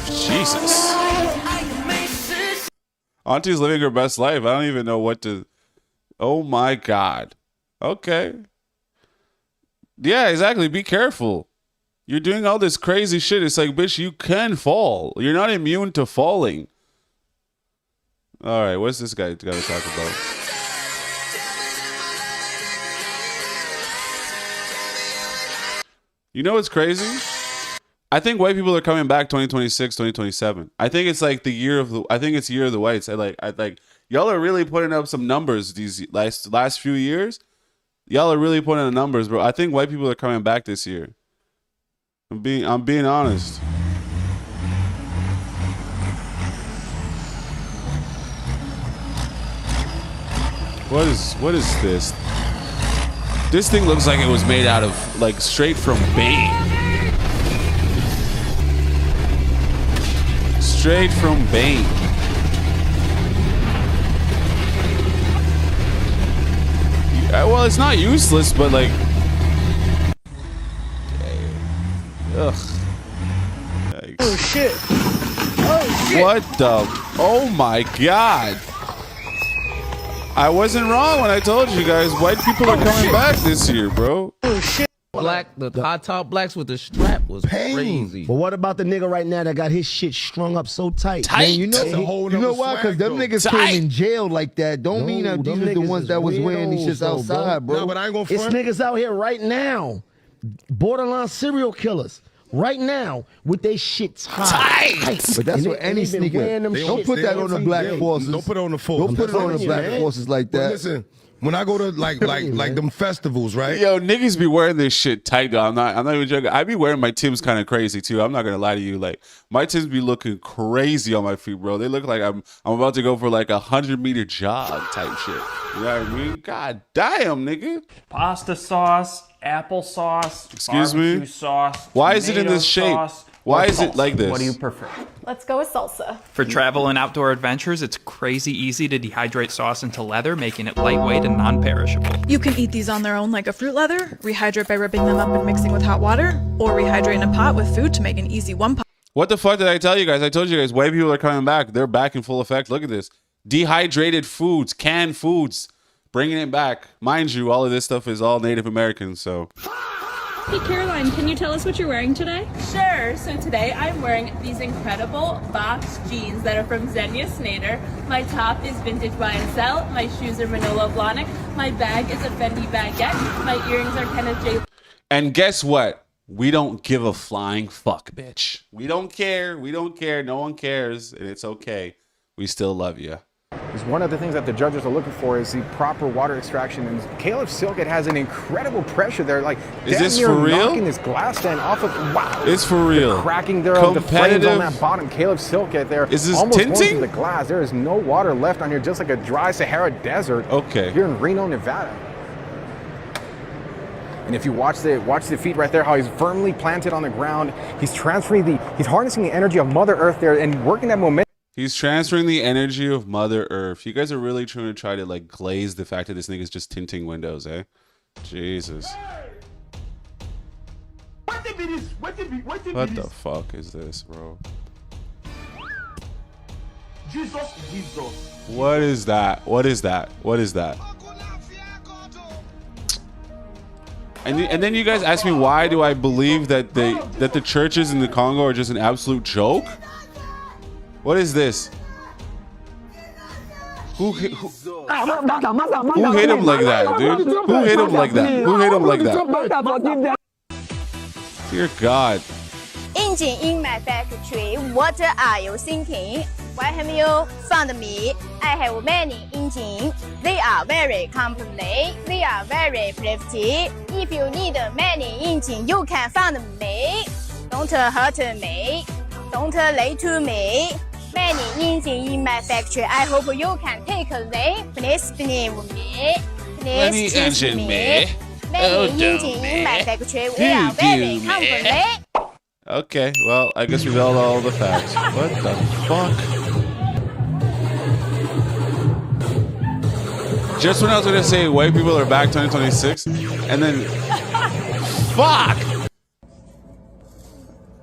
Jesus. Auntie's living her best life. I don't even know what to... Oh my God. Okay. Yeah, exactly. Be careful. You're doing all this crazy shit. It's like, bitch, you can fall. You're not immune to falling. All right, what's this guy got to talk about? You know what's crazy? I think white people are coming back 2026, 2027. I think it's like the year of the... I think it's year of the whites. I like y'all are really putting up some numbers these last few years. Y'all are really putting up numbers, bro. I think white people are coming back this year. I'm being honest. What is this? This thing looks like it was made out of, like, straight from Bane. Straight from Bane. Well, it's not useless, but like... Ugh. Yikes. Oh shit. Oh shit. What the... Oh my God. I wasn't wrong when I told you guys white people are coming back this year, bro. Oh shit. The high top blacks with the strap was crazy. But what about the nigga right now that got his shit strung up so tight? Man, you know why? Because them niggas came in jail like that. Don't mean that these are the ones that was wearing these shits outside, bro. No, but I ain't gonna it's front. niggas out here right now, borderline serial killers. Right now, with they shit tight. But that's what any sneaker. Don't put that on the black forces. Don't put it on the forces. Don't put it on the black forces like that. But listen, When I go to like them festivals, right? Yo, niggas be wearing this shit tight though. I'm not even joking. I be wearing my Timbs kind of crazy too. I'm not gonna lie to you. Like my Timbs be looking crazy on my feet, bro. They look like I'm about to go for like 100-meter jog type shit. You know what I mean? God damn, nigga. Pasta sauce, applesauce, Excuse me? barbecue sauce. Why is it in this shape? Sauce, Why is it like this? What do you prefer? Let's go with salsa. For travel and outdoor adventures, it's crazy easy to dehydrate sauce into leather, making it lightweight and non-perishable. You can eat these on their own like a fruit leather, rehydrate by ripping them up and mixing with hot water, or rehydrate in a pot with food to make an easy one-pot. What the fuck did I tell you guys? I told you guys white people are coming back. They're back in full effect. Look at this. Dehydrated foods, canned foods, bringing it back. Mind you, all of this stuff is all Native American, so... Hey Caroline, can you tell us what you're wearing today? Sure. So today I'm wearing these incredible box jeans that are from Xenia Snader. My top is vintage YSL. My shoes are Manolo Blahnik. My bag is a Fendi baguette. My earrings are Kenneth J. And guess what? We don't give a flying fuck, bitch. We don't care. We don't care. No one cares. And it's okay. We still love you. One of the things that the judges are looking for is the proper water extraction, and xCephasx has an incredible pressure there. Like, is this near for real? knocking this glass stand off of, wow. It's for real. The cracking there of the frames on that bottom. xCephasx there. Is this almost tinting? going through the glass. There is no water left on here, just like a dry Sahara desert. Okay. Here in Reno, Nevada. And if you watch the feet right there, how he's firmly planted on the ground. He's harnessing the energy of Mother Earth there and working that momentum. He's transferring the energy of Mother Earth. You guys are really trying to like glaze the fact that this nigga's just tinting windows, eh? Jesus. What the fuck is this, bro? Jesus. What is that? What is that? What is that? And then you guys ask me, why do I believe that the churches in the Congo are just an absolute joke? What is this? Who hit him like that, dude? Who hit him like that? Who hit him like that? Dear God. Engine in my factory, what are you thinking? Why have you found me? I have many engines. They are very complete. They are very pretty. If you need many engines, you can find me. Don't hurt me. Don't lie to me. Many engines in my factory. I hope you can take them. Please believe me. Please choose me. Many engines in my factory. We are very complete. Okay, well, I guess we got all the facts. What the fuck? Just when I was gonna say white people are back 2026, and then fuck.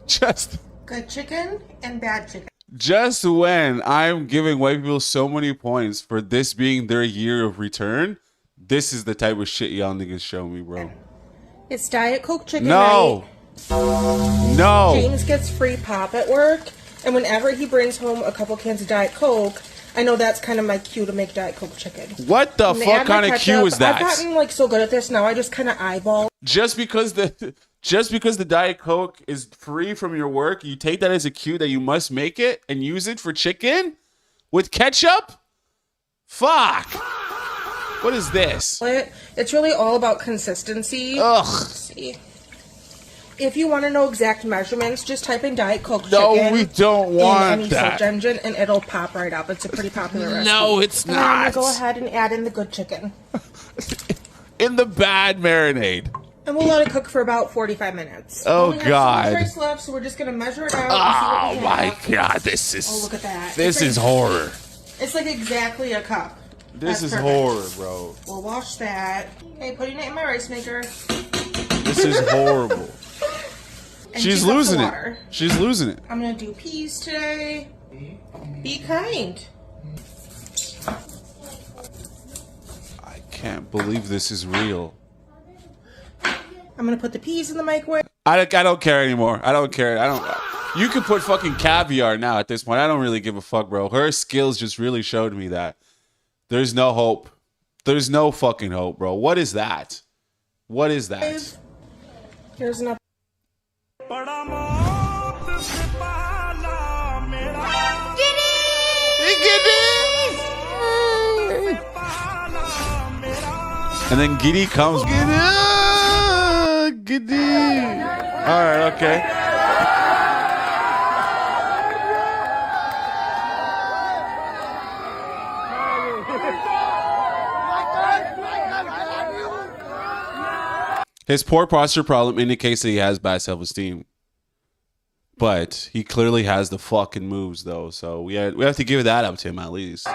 Just good chicken and bad chicken. Just when I'm giving white people so many points for this being their year of return, this is the type of shit y'all niggas show me, bro. It's Diet Coke chicken No. night. No. James gets free pop at work, and whenever he brings home a couple cans of Diet Coke, I know that's kind of my cue to make Diet Coke chicken. What the fuck kind of cue is that? I've gotten like so good at this now. I just kind of eyeball. Just because the Diet Coke is free from your work, you take that as a cue that you must make it and use it for chicken with ketchup? Fuck. What is this? It's really all about consistency. Ugh. Let's see. If you want to know exact measurements, just type in Diet Coke No, chicken we don't want in any that. search engine, and it'll pop right up. It's a pretty popular recipe. No, it's And I'm not. gonna go ahead and add in the good chicken. In the bad marinade. And we'll let it cook for about 45 minutes. Oh, We have God. some rice left, so we're just going to measure it out. Oh, and see what we have. my God. This is... Oh, look at that. This is horror. It's like exactly a cup. This is That's perfect. horror, bro. We'll wash that. Hey, putting it in my rice maker. This is horrible. And She's 2 cups of losing it. water. She's losing it. I'm going to do peas today. Be kind. I can't believe this is real. I'm going to put the peas in the microwave. I don't care anymore. I don't care. You can put fucking caviar now at this point. I don't really give a fuck, bro. Her skills just really showed me that there's no hope. There's no fucking hope, bro. What is that? What is that? Here's another. And then Giddy comes. Giddy. All right, okay. His poor posture problem indicates that he has bad self-esteem. But he clearly has the fucking moves, though. So we have to give that up to him at least.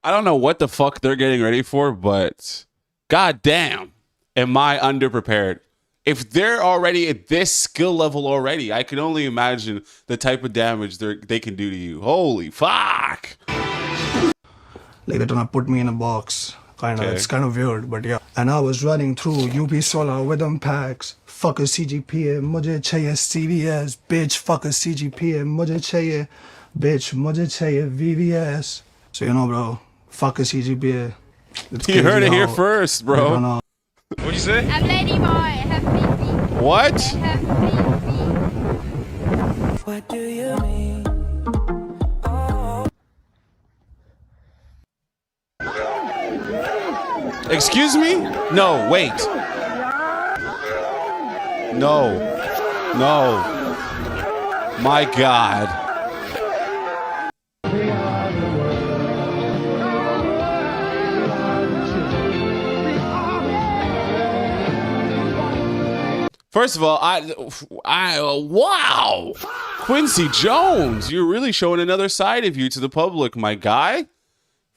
I don't know what the fuck they're getting ready for, but god damn, am I underprepared. If they're already at this skill level already, I can only imagine the type of damage they can do to you. Holy fuck. Like they're gonna put me in a box. It's kind of weird, but yeah. And I was running through UP Solar with them packs. Fuck a CGPA, mujhe chahiye CVS. Bitch, fuck a CGPA, mujhe chahiye. Bitch, mujhe chahiye VVS. So you know, bro, fuck a CGPA. You heard it here first, bro. What'd you say? I'm lady boy. Have feet. What? What do you mean? Excuse me? No, wait. No. No. My God. First of all, wow, Quincy Jones, you're really showing another side of you to the public, my guy.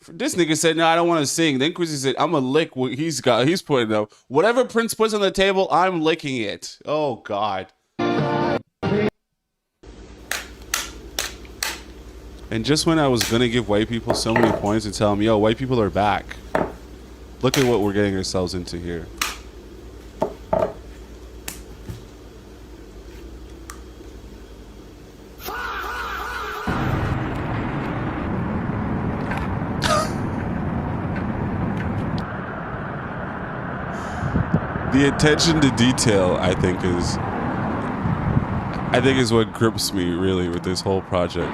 This nigga said, no, I don't want to sing. Then Quincy said, I'm gonna lick what he's putting up. Whatever Prince puts on the table, I'm licking it. Oh God. And just when I was gonna give white people so many points and tell them, yo, white people are back. Look at what we're getting ourselves into here. The attention to detail, I think is what grips me really with this whole project.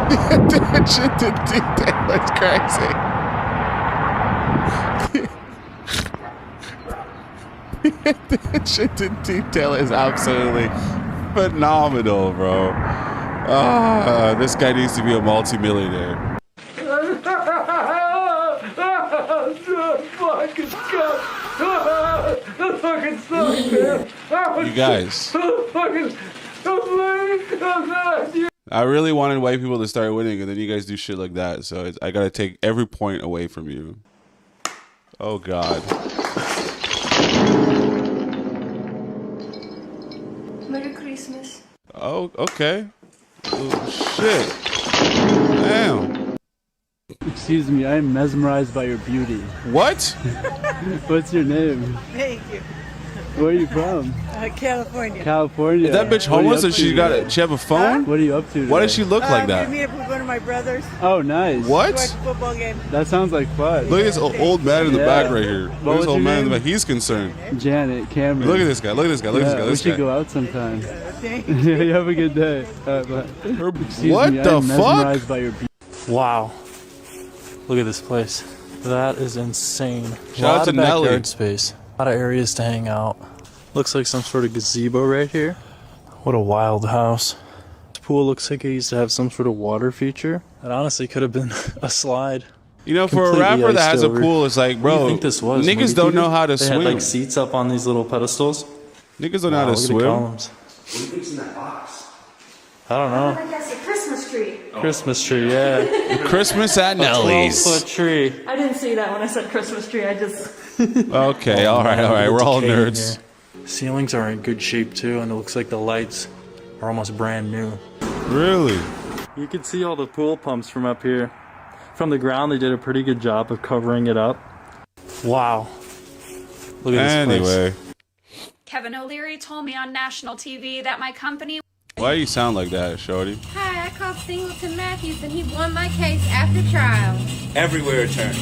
The attention to detail is crazy. The attention to detail is absolutely phenomenal, bro. This guy needs to be a multimillionaire. You guys, I really wanted white people to start winning, and then you guys do shit like that. So I gotta take every point away from you. Oh God. Merry Christmas. Oh, okay. Oh, shit. Damn. Excuse me, I am mesmerized by your beauty. What? What's your name? Thank you. Where are you from? California. California. Is that bitch homeless or she have a phone? What are you up to? Why does she look like that? I meet up with one of my brothers. Oh, nice. What? To watch a football game. That sounds like fun. Look at this old man in the back right here. Look at this old man in the back. He's concerned. Janet, Cameron. Look at this guy. Look at this guy. Look at this guy. We should go out sometime. Yeah, you have a good day. All right, bye. What me, the I'm fuck? mesmerized by your beauty. Wow. Look at this place. That is insane. Shout out to Nelly. Backyard space. A lot of areas to hang out. Looks like some sort of gazebo right here. What a wild house. This pool looks like it used to have some sort of water feature. It honestly could have been a slide. You know, for a rapper that has a pool, it's like, bro, what do you think this was? niggas don't know how to they swim. Had, like, seats up on these little pedestals. Niggas don't know how to swim. What do you think's in that box? I don't know. I think that's a Christmas tree. Christmas tree, yeah. Christmas at Nelly's. 12-foot tree. I didn't see that when I said Christmas tree. I just. Okay, all right. We're all nerds. Ceilings are in good shape too, and it looks like the lights are almost brand new. Really? You can see all the pool pumps from up here. From the ground, they did a pretty good job of covering it up. Wow. Look at this place. Kevin O'Leary told me on national TV that my company... Why you sound like that, shorty? Hi, I called Singleton Matthews and he won my case after trial. Everywhere, attorney.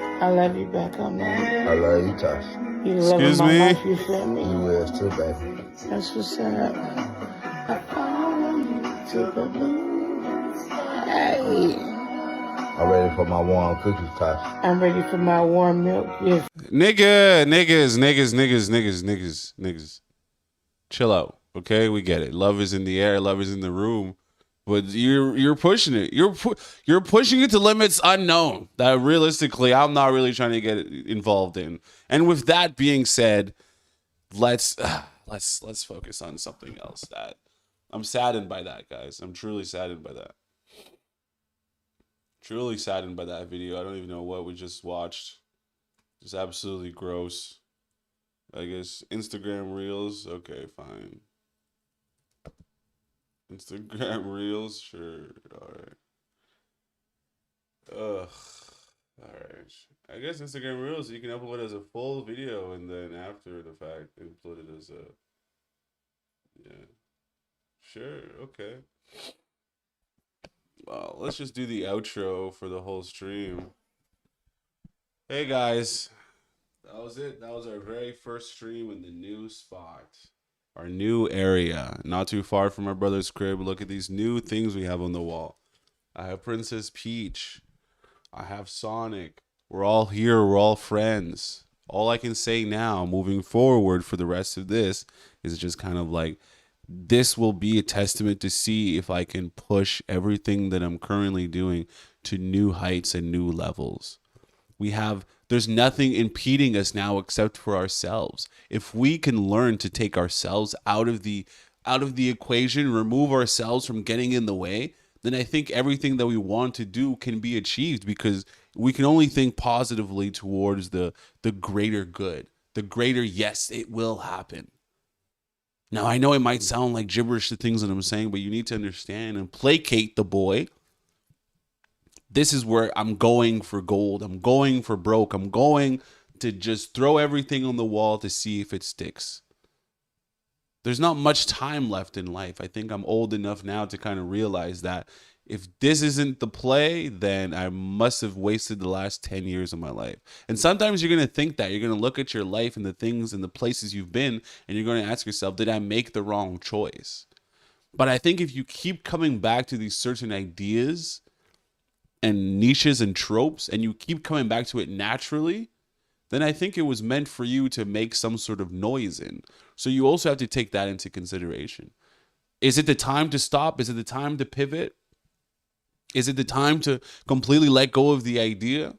I love you back on that. I love you, Tosh. You love Excuse my me? life, you feel me? You will too, baby. That's what's up. I follow you to the moon. Hey. I'm ready for my warm cookies, Tosh. I'm ready for my warm milk. Yes. Niggas. Chill out, okay? We get it. Love is in the air. Love is in the room. But you're pushing it. You're pushing it to limits unknown that realistically I'm not really trying to get involved in. And with that being said, let's focus on something else. That I'm saddened by that, guys. I'm truly saddened by that. Truly saddened by that video. I don't even know what we just watched. Just absolutely gross. I guess Instagram Reels. Okay, fine. Instagram Reels, sure. Alright. Ugh. Alright. I guess Instagram Reels you can upload as a full video and then after the fact upload it as a Sure, okay. Well, let's just do the outro for the whole stream. Hey guys. That was it. That was our very first stream in the new spot. Our new area, not too far from our brother's crib. Look at these new things we have on the wall. I have Princess Peach. I have Sonic. We're all here. We're all friends. All I can say now, moving forward for the rest of this, is just kind of like, this will be a testament to see if I can push everything that I'm currently doing to new heights and new levels. There's nothing impeding us now except for ourselves. If we can learn to take ourselves out of the equation, remove ourselves from getting in the way, then I think everything that we want to do can be achieved, because we can only think positively towards the greater good, the greater yes, it will happen. Now, I know it might sound like gibberish, the things that I'm saying, but you need to understand and placate the boy. This is where I'm going for gold. I'm going for broke. I'm going to just throw everything on the wall to see if it sticks. There's not much time left in life. I think I'm old enough now to kind of realize that if this isn't the play, then I must have wasted the last 10 years of my life. And sometimes you're going to think that. You're going to look at your life and the things and the places you've been, and you're going to ask yourself, did I make the wrong choice? But I think if you keep coming back to these certain ideas and niches and tropes, and you keep coming back to it naturally, then I think it was meant for you to make some sort of noise in. So you also have to take that into consideration. Is it the time to stop? Is it the time to pivot? Is it the time to completely let go of the idea?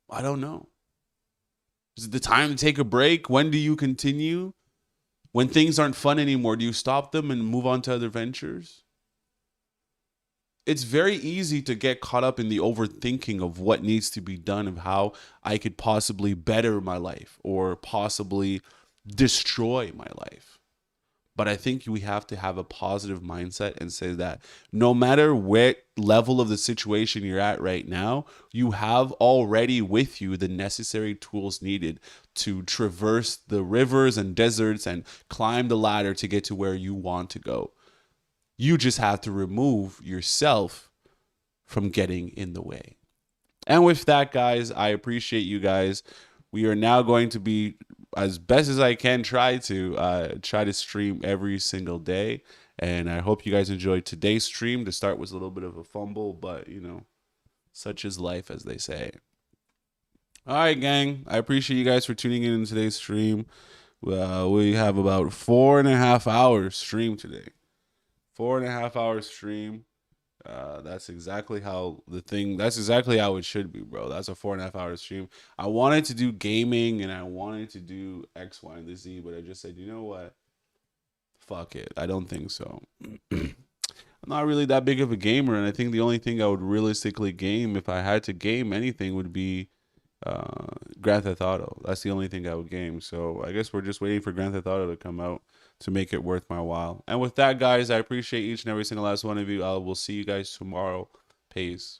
I don't know. Is it the time to take a break? When do you continue? When things aren't fun anymore, do you stop them and move on to other ventures? It's very easy to get caught up in the overthinking of what needs to be done, of how I could possibly better my life or possibly destroy my life. But I think we have to have a positive mindset and say that no matter what level of the situation you're at right now, you have already with you the necessary tools needed to traverse the rivers and deserts and climb the ladder to get to where you want to go. You just have to remove yourself from getting in the way. And with that, guys, I appreciate you guys. We are now going to be, as best as I can, try to stream every single day. And I hope you guys enjoyed today's stream. To start was a little bit of a fumble, but, you know, such is life, as they say. All right, gang. I appreciate you guys for tuning in today's stream. We have about 4.5 hours stream today. 4.5 hours stream. That's exactly how it should be, bro. That's a 4.5 hour stream. I wanted to do gaming and I wanted to do X, Y, and Z, but I just said, you know what? Fuck it. I don't think so. I'm not really that big of a gamer, and I think the only thing I would realistically game, if I had to game anything, would be Grand Theft Auto. That's the only thing I would game. So I guess we're just waiting for Grand Theft Auto to come out to make it worth my while. And with that, guys, I appreciate each and every single last one of you. I will see you guys tomorrow. Peace.